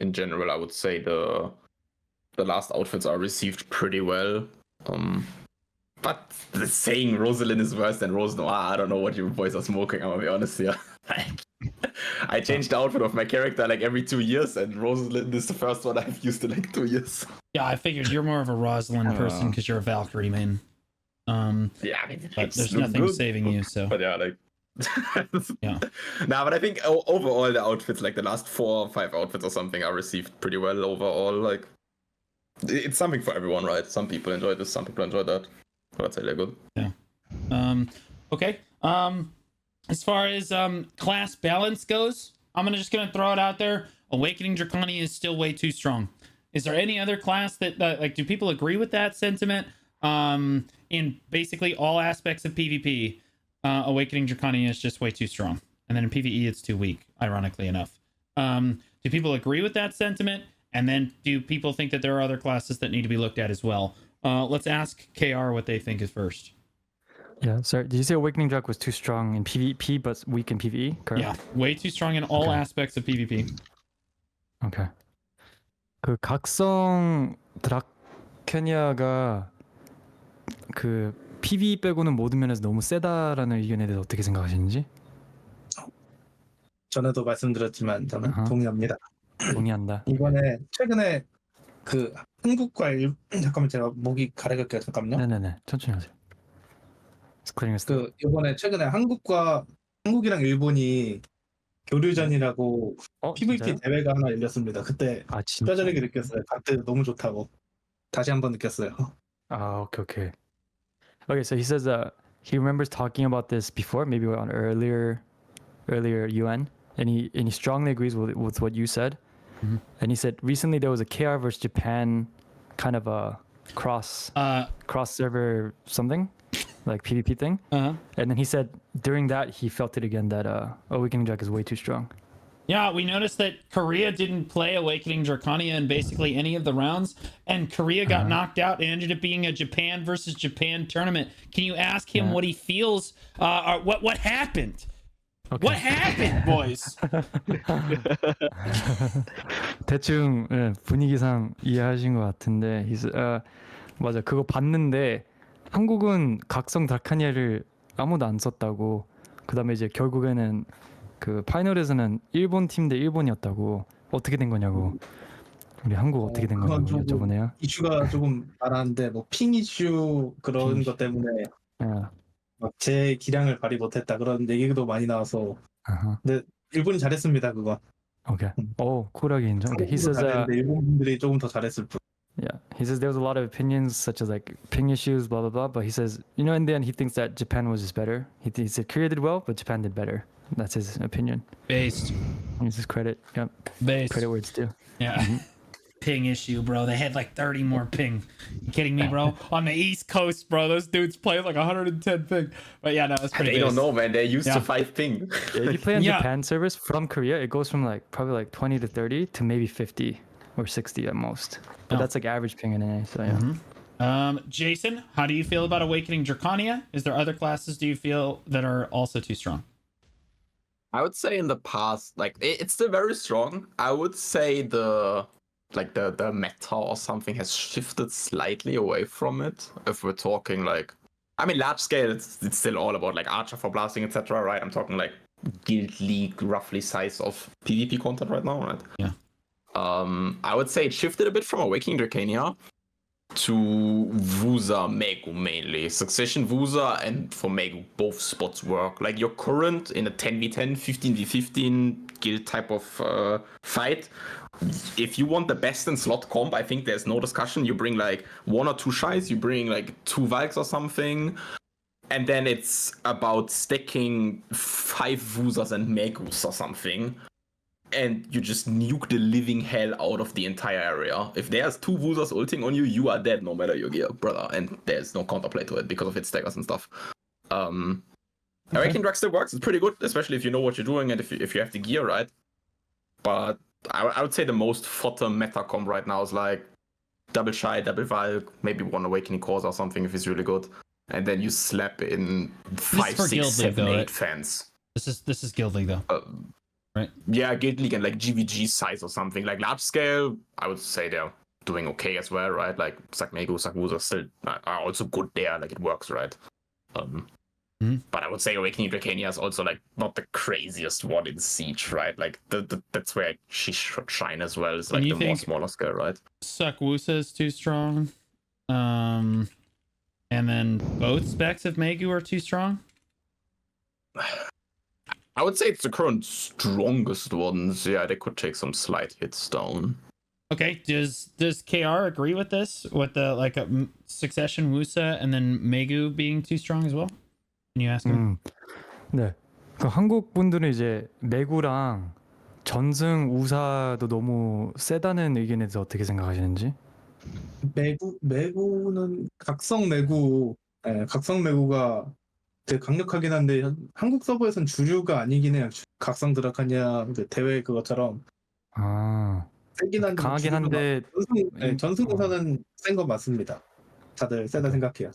In general, I would say the last outfits are received pretty well. But the saying Rosalind is worse than Rose Noir, I don't know what you boys are smoking. I'm gonna be honest here. I changed the outfit of my character like every 2 years, and Rosalind is the first one I've used in like 2 years. Yeah, I figured you're more of a Rosalind person because you're a Valkyrie main. Yeah, I mean, But it's there's look nothing good, saving you, so But yeah, like. yeah. Nah, but I think overall the outfits, like the last 4 or 5 outfits or something, are received pretty well overall. Like, it's something for everyone, right? Some people enjoy this, some people enjoy that. But I'd say they're good. Yeah. Okay. As far as class balance goes, I'm just gonna throw it out there. Awakening Drakania is still way too strong. Is there any other class that like, do people agree with that sentiment? In basically all aspects of PvP, Awakening Drakania is just way too strong, and then in PvE it's too weak. Ironically enough, do people agree with that sentiment? And then do people think that there are other classes that need to be looked at as well? Let's ask KR what they think is first. Yeah. Sorry. Did you say Awakening Drak was too strong in PvP but weak in PvE? Correct? Yeah, way too strong in all Okay. aspects of PvP. Okay. 그 각성 드라케니아가 그 PvE 빼고는 모든 면에서 너무 세다라는 의견에 대해서 어떻게 생각하시는지? 전에도 말씀드렸지만 저는 아하. 동의합니다. 동의한다. 이번에 최근에 그 한국과 잠깐만 제가 목이 가래갈게요. 잠깐만요. 네네네. 천천히 하세요. Clearing his throat. 그 이번에 최근에 한국이랑 일본이 교류전이라고 PVP 진짜요? 대회가 하나 열렸습니다. 그때 아 진짜? 뼈저리게 느꼈어요. 각들 너무 좋다고 다시 한번 느꼈어요. Ah, okay. Okay, so he says he remembers talking about this before, maybe on earlier UN, and he strongly agrees with what you said. Mhm. And he said recently there was a KR versus Japan kind of a cross server something, like PvP thing. Uh-huh. And then he said during that he felt it again that Awakening Jack is way too strong. Yeah, we noticed that Korea didn't play Awakening Drakania in basically any of the rounds, and Korea got knocked out and ended up being a Japan versus Japan tournament. Can you ask him what he feels? Or what happened? Okay. What happened, boys? 대충 분위기상 이해하신 것 같은데 맞아 그거 봤는데 한국은 각성 드라카니아를 아무도 안 썼다고 그다음에 이제 결국에는 그 파이널에서는 일본 팀 대 일본이었다고 어떻게 된 거냐고 우리 한국 어떻게 된 거냐고 그건 좀 여쭤보네요. 이슈가 조금 많았는데 뭐 핑 이슈 그런 핑 것 때문에 야, 막 제 기량을 발휘 못했다 그런 얘기도 많이 나와서 아하. 근데 일본이 잘했습니다 그거. Okay. 오 쿨하게 인정. Okay. He 한국도 says 잘했는데 일본 분들이 조금 더 잘했을 뿐. yeah. He says there was a lot of opinions such as like ping issues, blah blah blah. But he says in the end he thinks that Japan was just better. He said Korea did well, but Japan did better. That's his opinion. Based. He's his credit. Yep. Based. Credit where it's due. Yeah. Ping issue, bro. They had like 30 more ping. You kidding me, bro? On the East Coast, bro, those dudes play like 110 ping. But yeah, no, it's pretty They don't based. know, man. They're used Yeah. to 5 ping. Yeah, you play on Yeah. Japan servers from Korea, it goes from like probably like 20 to 30 to maybe 50 or 60 at most. But Oh. that's like average ping in NA. So yeah. Jason, how do you feel about Awakening Drakania? Is there other classes do you feel that are also too strong? I would say in the past, like it's still very strong. I would say the meta or something has shifted slightly away from it. If we're talking like, I mean, large scale, it's still all about like Archer for blasting, etc. Right? I'm talking like Guild League roughly size of PvP content right now, right? Yeah. I would say it shifted a bit from Awakening Drakania to Vuza Megu mainly. Succession Vuza and for Megu, both spots work. Like your current in a 10v10, 15v15 guild type of fight, if you want the best in slot comp, I think there's no discussion. You bring like 1 or 2 Shies, you bring like 2 Valks or something, and then it's about stacking 5 Vuzas and Megus or something. And you just nuke the living hell out of the entire area. If there's 2 Vuzas ulting on you, you are dead no matter your gear, brother. And there's no counterplay to it because of its staggers and stuff. Awakening Drag still works. It's pretty good, especially if you know what you're doing and if you have the gear right. But I would say the most fodder meta comp right now is like double Shy, double Valk, maybe 1 Awakening Cause or something if it's really good. And then you slap in 5, 6, 7, 8 fans. This is Guild League though. Right. Yeah, Guild League and like GVG size or something. Like large scale, I would say they're doing okay as well, right? Like Sakmegu, Sakmuza still are also good there, like it works, right? But I would say Awakening Drakania is also like not the craziest one in Siege, right? Like that's where she should shine as well. It's like the more smaller scale, right? Sakwusa is too strong. And then both specs of Megu are too strong. I would say it's the current strongest ones. Yeah, they could take some slight hits down. Okay, does KR agree with this? With the like a Succession Wusa and then Megu being too strong as well? Can you ask him? 네. 그 한국 분들은 이제 메구랑 전승 우사도 너무 세다는 의견에 대해서 어떻게 생각하시는지? 매구는 각성 매구, 각성 매구가 되게 강력하긴 한데 한국 서버에선 주류가 아니긴 해요. 각성 드라카니아 대회 그것처럼 세긴 한데 강하긴 한데 전승우사는 센 거 맞습니다. 다들 세다 생각해요.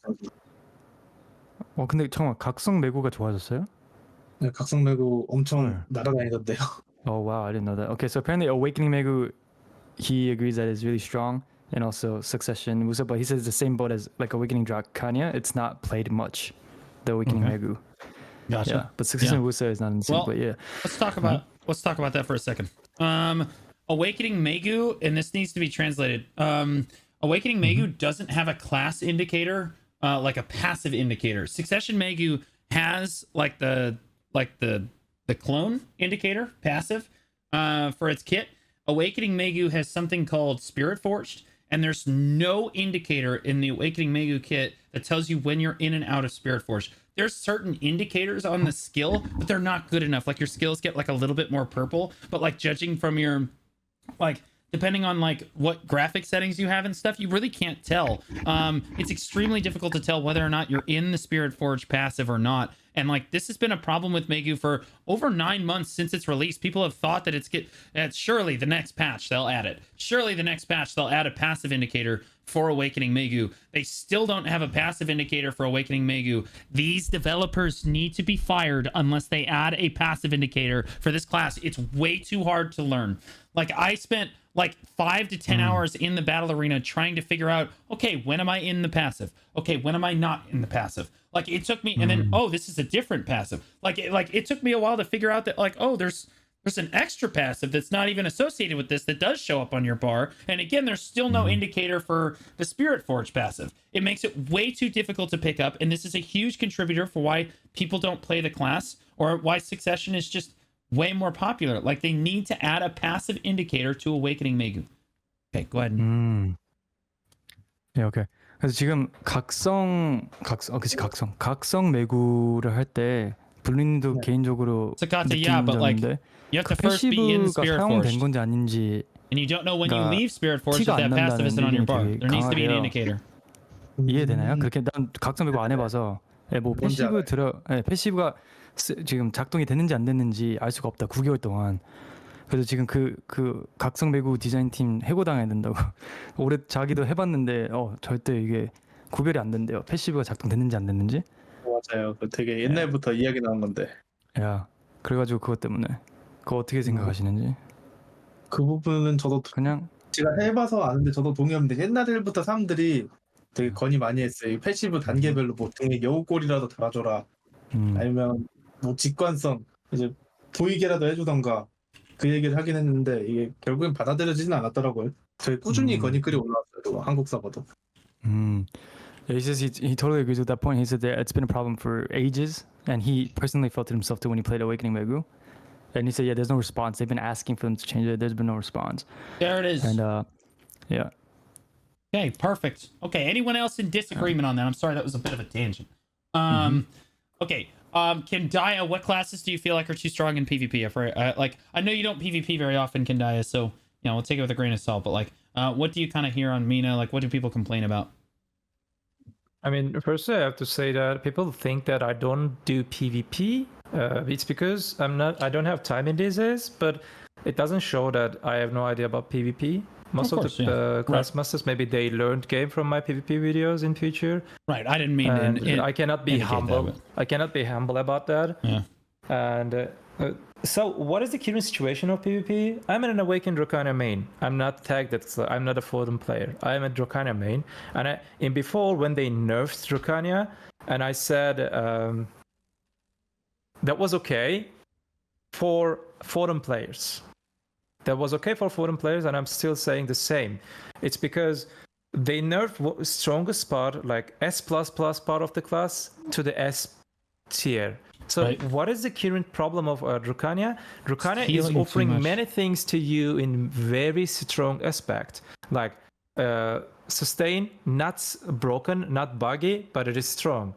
근데 잠깐만 각성 매구가 좋아졌어요? 네, 각성 매구 엄청 날아다니던데요. Oh wow, I didn't know that. Okay, so apparently Awakening Megu, he agrees that it's really strong, and also Succession Wusa, but he says the same boat as like Awakening Drakania. It's not played much. The Awakening Megu. Gotcha. Yeah, but Succession Wusa is not in the same. But yeah, let's talk about that for a second. Awakening Megu, and this needs to be translated. Awakening Megu doesn't have a class indicator, like a passive indicator. Succession Megu has like the clone indicator, passive, for its kit. Awakening Megu has something called Spirit Forged, and there's no indicator in the Awakening Megu kit that tells you when you're in and out of Spirit Forged. There's certain indicators on the skill, but they're not good enough. Like your skills get like a little bit more purple, but like judging from your, like depending on like what graphic settings you have and stuff, you really can't tell. It's extremely difficult to tell whether or not you're in the Spirit Forge passive or not. And like this has been a problem with Megu for over 9 months since its release. People have thought that it's surely the next patch they'll add it. Surely the next patch they'll add a passive indicator for Awakening Megu. They still don't have a passive indicator for Awakening Megu. These developers need to be fired unless they add a passive indicator for this class. It's way too hard to learn. Like I spent like 5 to 10 hours in the battle arena trying to figure out, okay, when am I in the passive? Okay, when am I not in the passive? Like it took me, and then, oh, this is a different passive. Like it took me a while to figure out that like, oh, there's an extra passive that's not even associated with this that does show up on your bar. And again, there's still no indicator for the Spirit Forge passive. It makes it way too difficult to pick up. And this is a huge contributor for why people don't play the class or why Succession is just way more popular. Like they need to add a passive indicator to Awakening Megu. Okay, go ahead. 네, 오케이. 그래서 지금 각성 매구를 할 때 블루님도 개인적으로 Sakata, yeah, but like you have to first be in Spirit Forge. 사용된 건지 아닌지 And you don't know when you leave Spirit Forge if that passive isn't on your bar. There needs to be an indicator. 이해되나요? 그렇게 난 각성 매구 안 해봐서 뭐 패시브가 지금 작동이 됐는지 안 됐는지 알 수가 없다. 9개월 동안. 그래서 지금 그 각성 매구 디자인 팀 해고당해야 된다고. 올해 자기도 해봤는데 절대 이게 구별이 안 된대요. 패시브가 작동됐는지 안 됐는지. 맞아요. 그 되게 옛날부터 이야기 나온 건데. 야, 그래가지고 그것 때문에. 그거 어떻게 생각하시는지? 그 부분은 저도 그냥 제가 해봐서 아는데 저도 동의합니다. 옛날부터 사람들이 되게 건의 많이 했어요. 패시브 단계별로 뭐 등에 여우꼴이라도 달아줘라. 아니면 뭐 직관성 이제 보이게라도 해주던가 그 얘기를 하긴 했는데 이게 결국엔 받아들여지진 않았더라고요. 저희 꾸준히 건의글이 올라왔어요. 또 한국 서버도. Yeah, he says he totally agrees with that point. He said that it's been a problem for ages, and he personally felt it himself too when he played Awakening Megu. And he said, yeah, there's no response. They've been asking for them to change it. There's been no response. There it is. And yeah. Okay, perfect. Okay, anyone else in disagreement on that? I'm sorry, that was a bit of a tangent. Okay, Quendya, what classes do you feel like are too strong in PvP? I know you don't PvP very often, Quendya, so we'll take it with a grain of salt. But what do you kind of hear on MENA? Like, what do people complain about? I mean, firstly, I have to say that people think that I don't do PvP. It's because I don't have time in these days, but it doesn't show that I have no idea about PvP. Most of the class masters, maybe they learned game from my PvP videos in future. Right, I didn't mean to I cannot be humble. I cannot be humble about that. Yeah. And so, what is the current situation of PvP? I'm an Awakened Drakania main. I'm not tagged as I'm not a Forum player. I'm a Drakania main. And before, when they nerfed Drakania, and I said that was okay for Forum players. That was okay for Forum players, and I'm still saying the same. It's because they nerfed strongest part, like S++ part of the class, to the S tier. So what is the current problem of Drakania? Drakania is offering many things to you in very strong aspect. Like sustain, not broken, not buggy, but it is strong.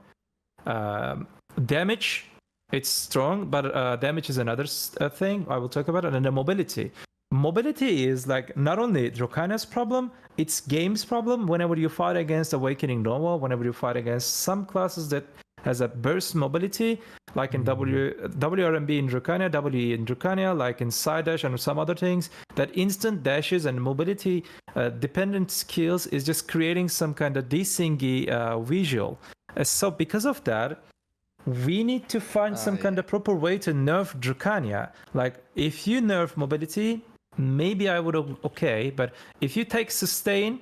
Damage, it's strong, but damage is another thing I will talk about. And then the mobility. Mobility is like not only Drakania's problem, it's game's problem. Whenever you fight against Awakening Nova, whenever you fight against some classes that has a burst mobility, like in WRMB in Drakania, W in Drakania, like in side dash and some other things, that instant dashes and mobility dependent skills is just creating some kind of desingy visual. So because of that, we need to find some kind of proper way to nerf Drakania. Like if you nerf mobility, maybe I would okay, but if you take sustain,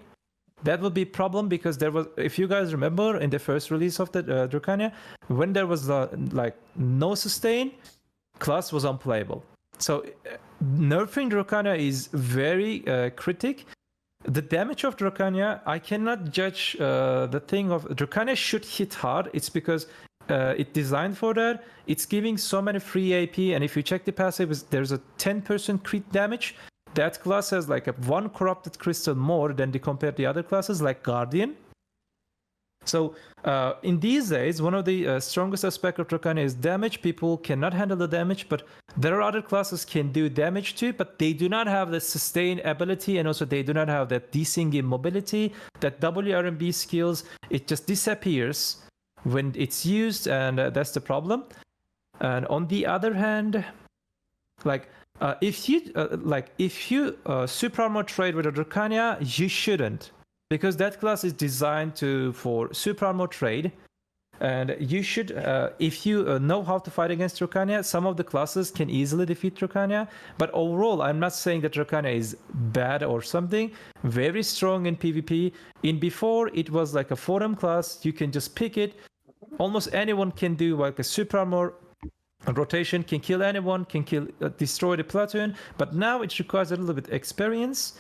that would be a problem, because there was, if you guys remember in the first release of the Drakania, when there was like no sustain, class was unplayable. So nerfing Drakania is very critic. The damage of Drakania, I cannot judge the thing of Drakania should hit hard. It's because it's designed for that. It's giving so many free AP, and if you check the passive, there's a 10% crit damage. That class has like a 1 corrupted crystal more than compared to the other classes like Guardian. So in these days, one of the strongest aspects of Drakania is damage. People cannot handle the damage, but there are other classes can do damage too, but they do not have the sustain ability, and also they do not have that desync mobility, that WRMB skills. It just disappears when it's used, and that's the problem. And on the other hand, like if you super armor trade with a Drakania, you shouldn't, because that class is designed for super armor trade, and you should if you know how to fight against Drakania, some of the classes can easily defeat Drakania. But overall, I'm not saying that Drakania is bad or something. Very strong in PvP. In before, it was like a forum class. You can just pick it. Almost anyone can do like a super armor rotation, can kill anyone, can destroy the platoon. But now it requires a little bit experience,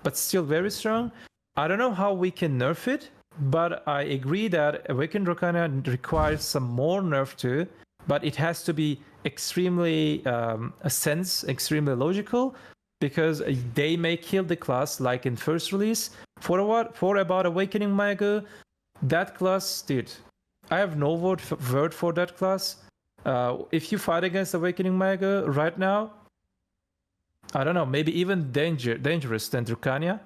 but still very strong. I don't know how we can nerf it, but I agree that Awakened Drakania requires some more nerf too, but it has to be extremely extremely logical, because they may kill the class like in first release. For about Awakening Mago, that class, dude, I have no word for that class. If you fight against Awakening Mago right now, I don't know, maybe even dangerous than Drakania.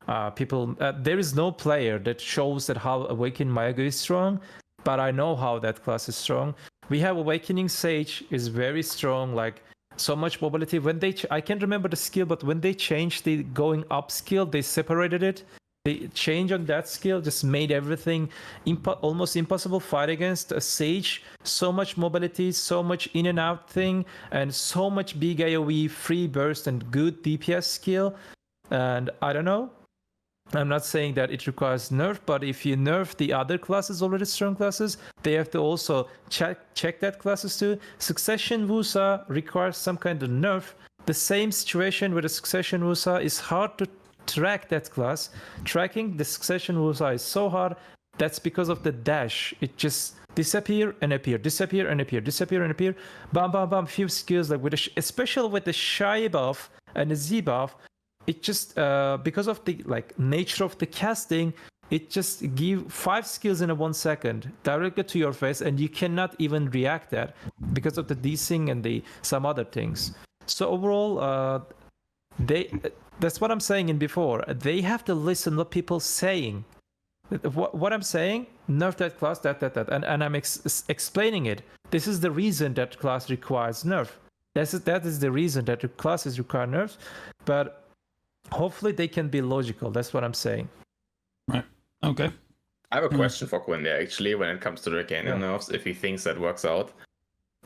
There is no player that shows that how Awakening Mago is strong, but I know how that class is strong. We have Awakening Sage is very strong, like so much mobility. When I can't remember the skill, but when they changed the going up skill, they separated it. The change on that skill just made everything almost impossible. Fight against a Sage, so much mobility, so much in and out thing, and so much big AoE, free burst, and good DPS skill. And I don't know, I'm not saying that it requires nerf, but if you nerf the other classes, already strong classes, they have to also check that classes too. Succession Wusa requires some kind of nerf, the same situation with the Succession Wusa is hard to track that class. Tracking the Succession Wusa is so hard. That's because of the dash. It just disappear and appear, disappear and appear, disappear and appear. Bam, bam, bam. Few skills like with especially with the Shy buff and the Z buff, it just because of the like nature of the casting, it just give 5 skills in a 1 second directly to your face, and you cannot even react that because of the desync and the some other things. So overall, that's what I'm saying in before. They have to listen what people saying. What I'm saying, nerf that class, that, and I'm explaining it. This is the reason that class requires nerf. That is the reason that the classes require nerfs, but hopefully they can be logical. That's what I'm saying. Right. Okay. I have a question for Quendya actually when it comes to Drakania nerfs, if he thinks that works out.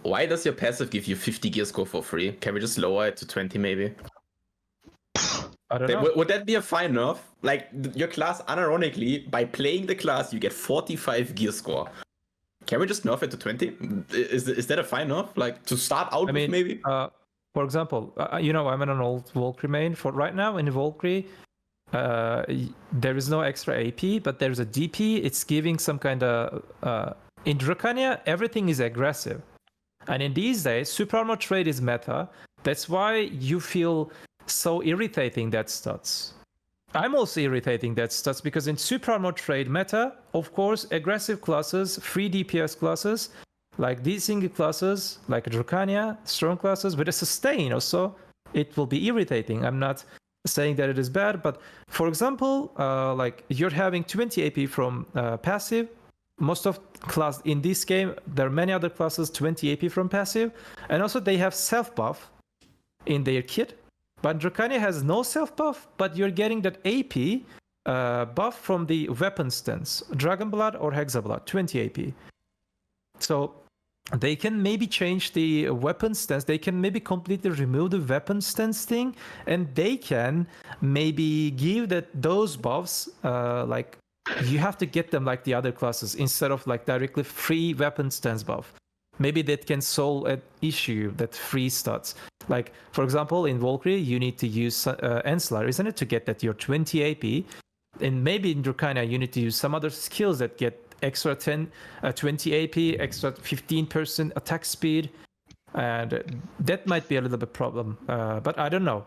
Why does your passive give you 50 gear score for free? Can we just lower it to 20 maybe? I don't know. Would that be a fine nerf? Like, your class, unironically, by playing the class, you get 45 gear score. Can we just nerf it to 20? Is that a fine nerf? Like, to start out with, maybe? For example, I'm an old Valkyrie main. For right now, in Valkyrie, there is no extra AP, but there's a DP. It's giving some kind of... in Drakania, everything is aggressive. And in these days, Super Armor trade is meta. That's why you feel... so irritating that stats. I'm also irritating that stats because in Super Armor trade meta, of course, aggressive classes, free DPS classes, like these single classes, like Drakania, strong classes with a sustain also, it will be irritating. I'm not saying that it is bad, but for example, like you're having 20 AP from passive. Most of class in this game, there are many other classes 20 AP from passive, and also they have self buff in their kit. But Drakania has no self buff, but you're getting that AP buff from the weapon stance, Dragon Blood or Hexablood, 20 AP. So they can maybe change the weapon stance. They can maybe completely remove the weapon stance thing, and they can maybe give those buffs like you have to get them like the other classes instead of like directly free weapon stance buff. Maybe that can solve an issue that free stats. Like, for example, in Valkyrie, you need to use Enslar, isn't it, to get that your 20 AP. And maybe in Drakania, you need to use some other skills that get extra 20 AP, extra 15% attack speed. And that might be a little bit problem. But I don't know.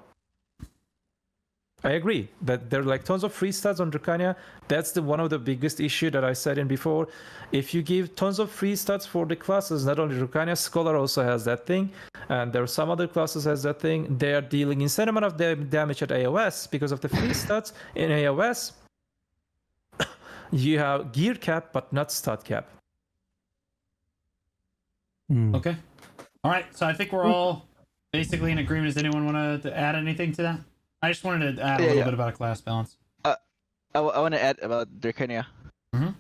I agree that there are like tons of free stats on Drakania. That's one of the biggest issue that I said in before. If you give tons of free stats for the classes, not only Drakania, Scholar also has that thing, and there are some other classes has that thing. They are dealing insane amount of damage at AOS because of the free stats. In AOS, you have gear cap but not stat cap. Okay. All right. So I think we're all basically in agreement. Does anyone want to add anything to that? I just wanted to add a little bit about a class balance. I want to add about Drakania. Mm-hmm.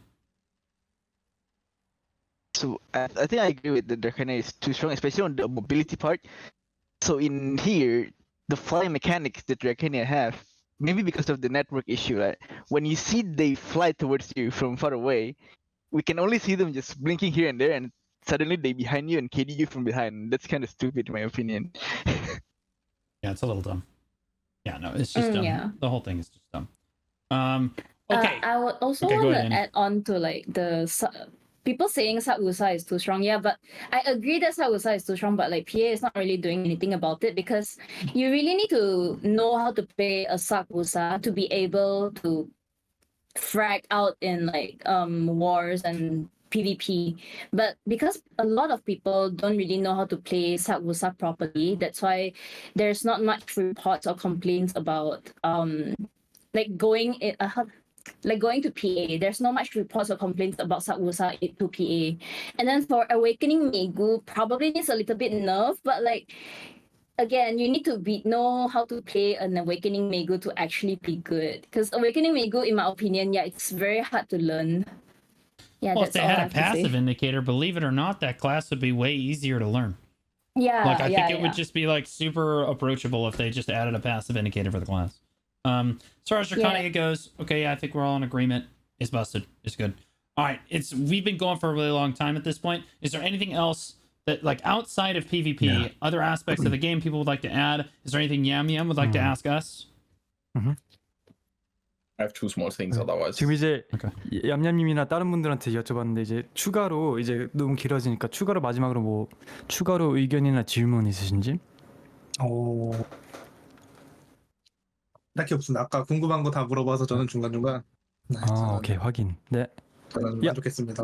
So I think I agree with the Drakania is too strong, especially on the mobility part. So in here, the flying mechanics that Drakania have, maybe because of the network issue, right? When you see they fly towards you from far away, we can only see them just blinking here and there, and suddenly they behind you and KD you from behind. That's kind of stupid, in my opinion. Yeah, it's a little dumb. Yeah, no, it's just dumb. Yeah. The whole thing is just dumb. Okay. I would also Okay, go want ahead, to add on to like the people saying Sakusa is too strong. Yeah, but I agree that Sakusa is too strong, but like PA is not really doing anything about it because you really need to know how to play a Sakusa to be able to frag out in like wars and PvP. But because a lot of people don't really know how to play Sakusa properly, that's why there's not much reports or complaints about like going to PA. There's not much reports or complaints about Sakusa to PA. And then for Awakening Megu, probably needs a little bit nerf, but like again, you need to know how to play an Awakening Megu to actually be good. Because Awakening Megu, in my opinion, yeah, it's very hard to learn. Yeah, Well, that's if they all I had a have to say. passive indicator, believe it or not, that class would be way easier to learn. Yeah, Like, I think it yeah. would just be like super approachable if they just added a passive indicator for the class. As far as Drakania goes, okay, yeah, I think we're all in agreement. It's busted. It's good. All right, we've been going for a really long time at this point. Is there anything else that like outside of PvP, other aspects of the game people would like to add? Is there anything Yambyam would like to ask us? I have two small things otherwise. 지금 이제 Okay. 얌얌님이나 다른 분들한테 여쭤봤는데 이제 추가로 이제 너무 길어지니까 추가로 마지막으로 뭐 추가로 의견이나 질문 있으신지? 딱히 없습니다. 아까 궁금한 거 다 물어봐서 저는 중간중간 오케이 확인. 네. 저는 만족했습니다.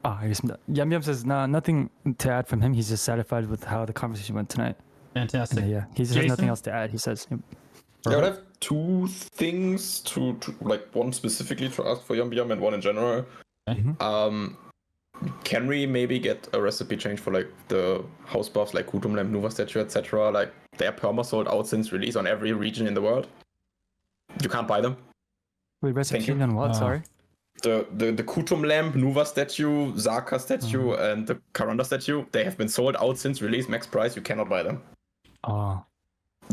알겠습니다. Yambyam says nothing to add from him. He's just satisfied with how the conversation went tonight. Fantastic. Yeah, he just has nothing else to add. He says. Yeah, I have two things to like one specifically to ask for Yambyam and one in general. Okay. Can we maybe get a recipe change for like the house buffs like Kutum Lamp, Nuva statue, etc.? Like they're perma sold out since release on every region in the world. You can't buy them. Wait, recipe Thank you. on what? Sorry. The Kutum Lamp, Nuva statue, Zaka statue, and the Karanda statue, they have been sold out since release, max price, you cannot buy them.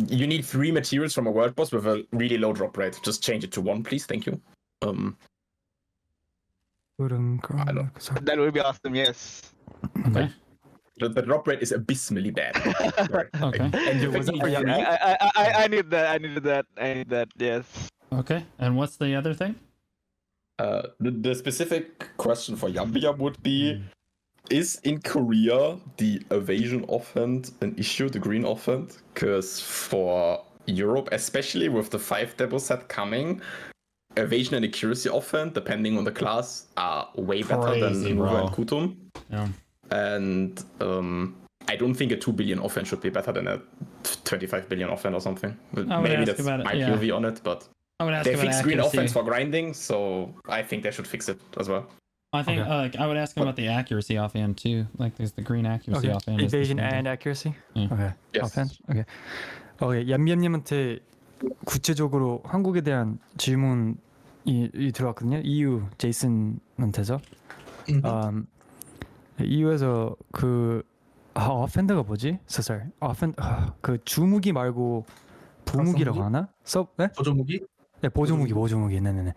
You need 3 materials from a world boss with a really low drop rate. Just change it to 1, please, thank you. That would be awesome, yes. Okay. The drop rate is abysmally bad. Okay. And you I need that, yes. Okay. And what's the other thing? The specific question for Yambyam would be, is in Korea the evasion offhand an issue, the green offhand? Because for Europe, especially with the 5 double set coming, evasion and accuracy offhand, depending on the class, are way better than Nuva and Kutum. Yeah. And I don't think a 2 billion offhand should be better than a 25 billion offhand or something. Maybe that's my POV on it, but I would ask they about fixed green accuracy. offense for grinding, so I think they should fix it as well. I think like I would ask him about the accuracy offhand too. Like there's the green accuracy offhand. Evasion and accuracy. Okay. Yes. Offhand. Okay. 얌얌님한테 구체적으로 한국에 대한 질문이 들어왔거든요. EU 제이슨한테서. EU에서 그 offhand가 뭐지? sorry. offhand 그 주무기 말고 부무기라고 하나? 네? 보조무기? 네, 보조무기. 네네네.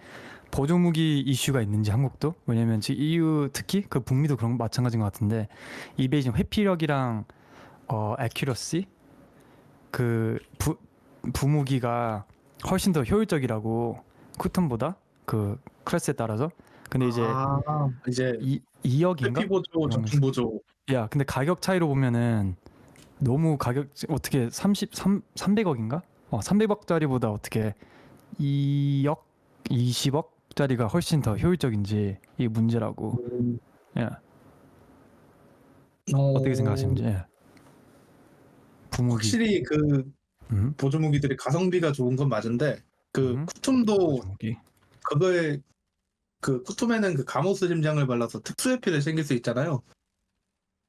보조무기 이슈가 있는지 한국도? 왜냐면 지금 EU 특히 그 북미도 그런 거 마찬가지인 것 같은데 이베이징 회피력이랑 accuracy 그 부무기가 훨씬 더 효율적이라고 쿠톤보다 그 클래스에 따라서. 근데 이제 2억인가? 회피 보조, 전투 보조. 야, 근데 가격 차이로 보면은 너무 가격 어떻게 300억인가? 300억짜리보다 어떻게 2억, 20억짜리가 훨씬 더 효율적인지 이게 문제라고. 어떻게 생각하시는지. 부무기. 확실히 그 보조무기들이 가성비가 좋은 건 맞은데 그 쿠툼도 그거에 그 쿠툼에는 그 가모스 심장을 발라서 특수 회피를 생길 수 있잖아요.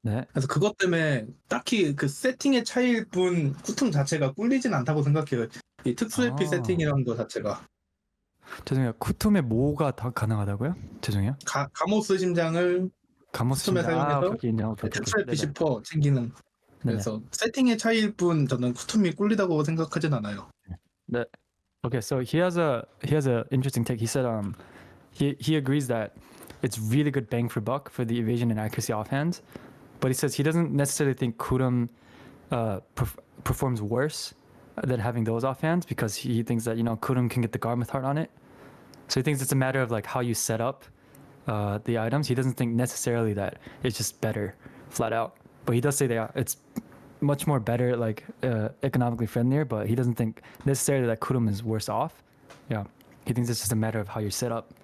네. 그래서 그것 때문에 딱히 그 세팅의 차이일 뿐 쿠툼 자체가 꿀리진 않다고 생각해요. 이 특수 회피 세팅이라는 거 자체가. 죄송해요. 쿠툼에 뭐가 다 가능하다고요? 죄송해요. 가모스 심장을 쿠툼에 사용해서 특수 회피 10% 챙기는. 그래서 세팅의 차이일 뿐 저는 쿠툼이 꿀리다고 생각하진 않아요. 네. Okay, so he has a interesting take. He said he agrees that it's really good bang for buck for the evasion and accuracy offhand, but he says he doesn't necessarily think Kutum performs worse than having those offhands because he thinks that Kutum can get the Garmith Heart on it. So he thinks it's a matter of like how you set up the items. He doesn't think necessarily that it's just better flat out, but he does say that it's much more better, like economically friendlier, but he doesn't think necessarily that Kutum is worse off. Yeah, he thinks it's just a matter of how you're set up.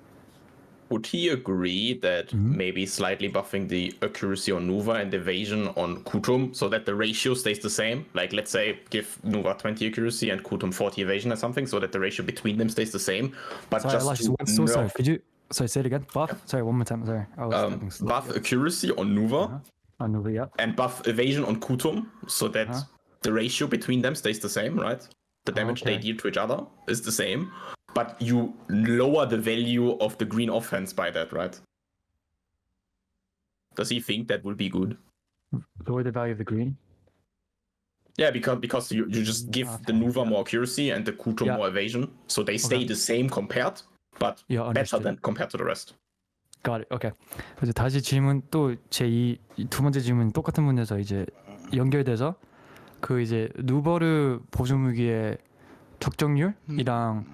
Would he agree that maybe slightly buffing the accuracy on Nuva and evasion on Kutum so that the ratio stays the same? Like, let's say, give Nuva 20 accuracy and Kutum 40 evasion or something, so that the ratio between them stays the same. But sorry, sorry. Could you say it again? Buff? Sorry, one more time. Sorry. Buff accuracy on Nuva. On Nuva, yeah. And buff evasion on Kutum so that the ratio between them stays the same, right? The damage they deal to each other is the same. But you lower the value of the green offense by that, right? Does he think that will be good? Lower the value of the green? Yeah, because you just give the Nuva more accuracy and the Kutum more evasion, so they stay the same compared, but better than compared to the rest. Got it. Okay. 그래서 다시 질문 또 제 두 번째 질문 똑같은 문제에서 이제 연결돼서 그 이제 누버르 보조 무기의 적정률이랑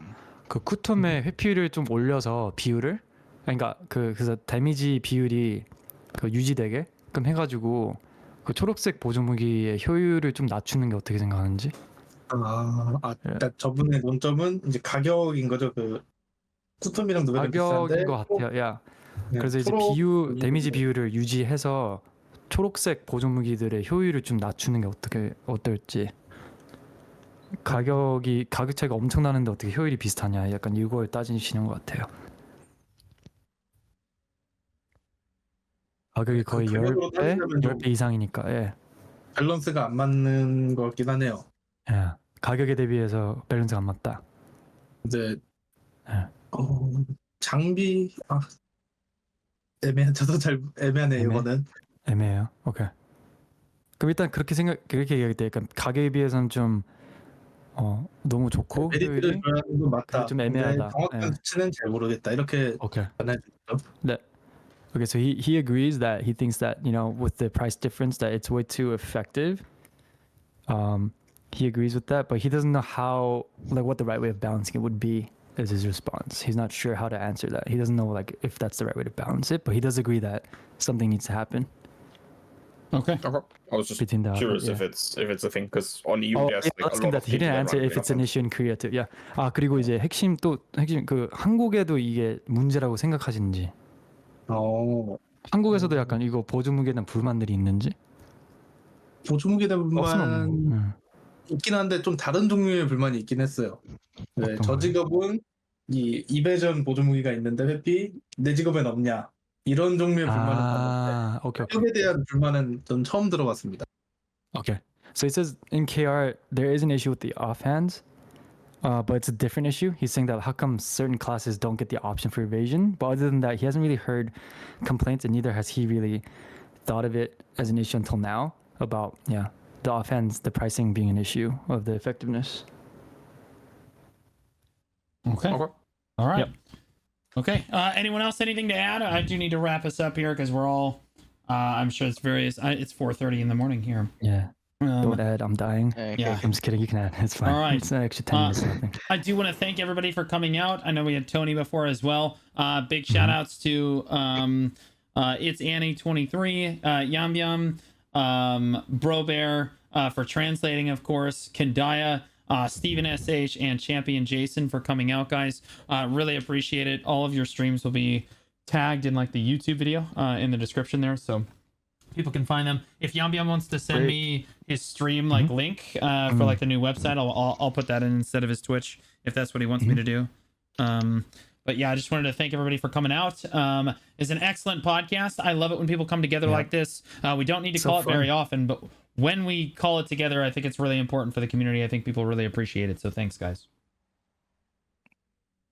그 쿠톰의 회피율을 좀 올려서 비율을 그러니까 그래서 데미지 비율이 그 유지되게 그럼 해가지고 그 초록색 보조 무기의 효율을 좀 낮추는 게 어떻게 생각하는지? 일단 저분의 논점은 이제 가격인 거죠. 그 쿠톰이랑 누베는 비슷한데 가격인 것 같아요. 야. 그래서 이제 데미지 비율을 유지해서 초록색 보조 무기들의 효율을 좀 낮추는 게 어떨지. 가격 차이가 엄청 나는데 어떻게 효율이 비슷하냐? 약간 이걸 따지시는 것 같아요. 가격이 거의 가격으로 10배, 따지자면 좀 10배 이상이니까. 예. 밸런스가 안 맞는 것 같긴 하네요. 예. 가격에 대비해서 밸런스가 안 맞다. 이제 예. 장비 저도 잘 애매하네요. 이거는 애매해요. 오케이. 그럼 일단 그렇게 얘기할 그러니까 가격에 비해서는 좀 너무 좋고 메리트를 효율이 줘야 하는 건 맞다. 좀 근데 애매하다. 정확한 수치는 잘 모르겠다. 이렇게 오케이. 전해주죠. 네. Okay, so he agrees that he thinks that with the price difference that it's way too effective. He agrees with that, but he doesn't know what the right way of balancing it would be. Is his response? He's not sure how to answer that. He doesn't know if that's the right way to balance it, but he does agree that something needs to happen. Okay. I was just Between the curious yeah. if it's a thing because on EU there's like a asking lot that of he people didn't that answer run if it's an Renaissance. issue in Korea too. Yeah. 그리고 이제 핵심 그 한국에도 이게 문제라고 생각하시는지. 한국에서도 약간 이거 보조 무기에 대한 불만들이 있는지? 보조 무기에 대한 불만 있긴 한데 좀 다른 종류의 불만이 있긴 했어요. 네, 저 직업은 이 2배전 보조 무기가 있는데 회피 내 직업엔 없냐 이런 종류의 불만은 많은데 가격에 대한 불만은 전 처음 들어봤습니다. Okay. So he says in KR there is an issue with the offhands, but it's a different issue. He's saying that how come certain classes don't get the option for evasion, but other than that, he hasn't really heard complaints, and neither has he really thought of it as an issue until now about the offhands, the pricing being an issue of the effectiveness. Okay. All right. Yep. Okay. Anyone else? Anything to add? I do need to wrap us up here because we're all. I'm sure it's various. It's 4:30 in the morning here. Yeah. Don't add. I'm dying. Okay. Yeah. I'm just kidding. You can add. It's fine. All right. It's an extra 10 minutes. Nothing. I do want to thank everybody for coming out. I know we had Tony before as well. Big shout outs to it's Annie 23, Yambyam, Brobear for translating, of course, Quendya, Steven SH, and ChampionJason for coming out, guys. Really appreciate it. All of your streams will be tagged in like the YouTube video in the description there, so people can find them. If Yambyam wants to send me his stream link for like the new website, I'll put that in instead of his Twitch if that's what he wants me to do. But yeah, I just wanted to thank everybody for coming out. It's an excellent podcast. I love it when people come together like this. We don't need to call it very often, but when we call it together, I think it's really important for the community. I think people really appreciate it. So thanks, guys.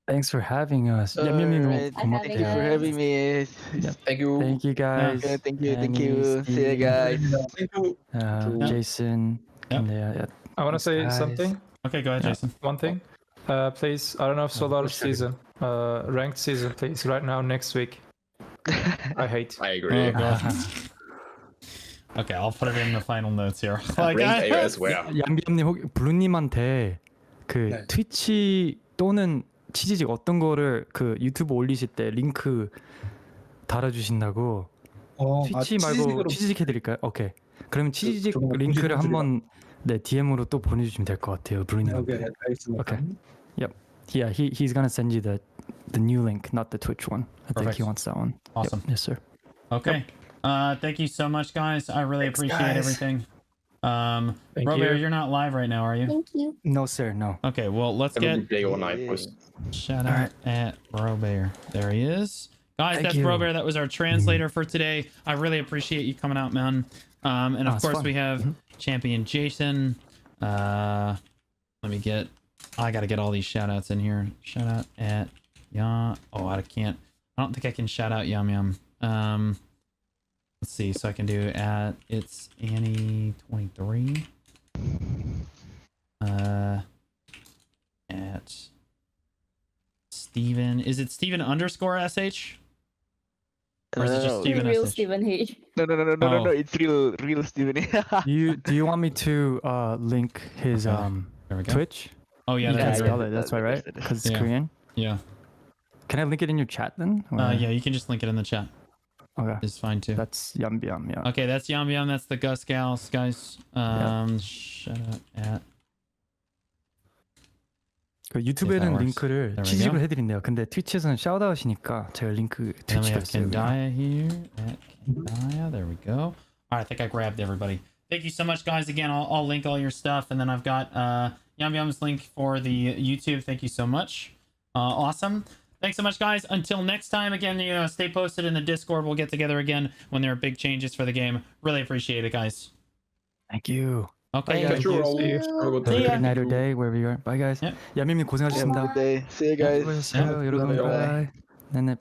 Thanks for having us. Thank you for having me. Thank you. Thank you, guys. Okay, thank you. Annie, See you guys. Thank you. Jason. Yep. I want to say something. Okay, go ahead, Jason. One thing. Please, I don't know if Solar season, ranked season, please, right now, next week. I hate. I agree. Okay, I'll put it in the final notes here. Ranked AOS where? 얌비암님, 블루님한테 그 트위치 또는 치지직 어떤 거를 그 유튜브 올리실 때 링크 달아주신다고. 트위치 말고 치지직 해드릴까요? 오케이. 그러면 치지직 링크를 한번 DM으로 또 보내주시면 될 것 같아요, 블루님한테. 오케이, 알겠습니다. Okay. Yep. Yeah, he's gonna send you the new link, not the Twitch one. I think he wants that one. Awesome. Yep. Yes, sir. Okay. Thank you so much, guys. I really appreciate everything. Thank Brobear, you. you're not live right now, are you? Thank you. No, sir. No. Okay, well, let's get Day or night, boys. shout out at Brobear. There he is. Guys, Thank that's you. Brobear. That was our translator for today. I really appreciate you coming out, man. And of course, fun. we have ChampionJason. Let me get... I gotta get all these shout outs in here. Shout out at I can't. I don't think I can shout out Yambyam. Let's see. So I can do at it's Annie 23. At Steven. Is it Steven _SH? Or is it just Steven Real SH? Stephen H. No. Oh. It's real Steven. Do you want me to link his Okay. There we go. Twitch? Oh yeah, You that's can't right. spell it. That's why, right? Because it's Yeah. Korean. Yeah. Can I link it in your chat then? Or- Yeah, you can just link it in the chat. Okay. It's fine too. That's Yambyam. Yeah. Okay, that's Yambyam. That's the Gus Gals, guys. Shut up at. 그 that 유튜브에는 works. 링크를 There we 취집을 go. 해드린대요. 근데 트위치에서는 샤웃아웃이니까 제가 링크 And then we 트위치로 have 했어요. Quendya here. At Quendya. There we go. All right, I think I grabbed everybody. Thank you so much, guys. Again, I'll link all your stuff, and then I've got Yambyam's link for the YouTube. Thank you so much. Awesome. Thanks so much, guys. Until next time, again, stay posted in the Discord. We'll get together again when there are big changes for the game. Really appreciate it, guys. Thank you. Okay, Bye, guys. Thank you, Raul. See you. Have a good See day. ya. Good night or day, wherever you are. Bye, guys. Yep. 야미님 Have a 고생하셨습니다. good day. See you guys. 수고하셨어요, 여러분. Bye. 바이. 네네.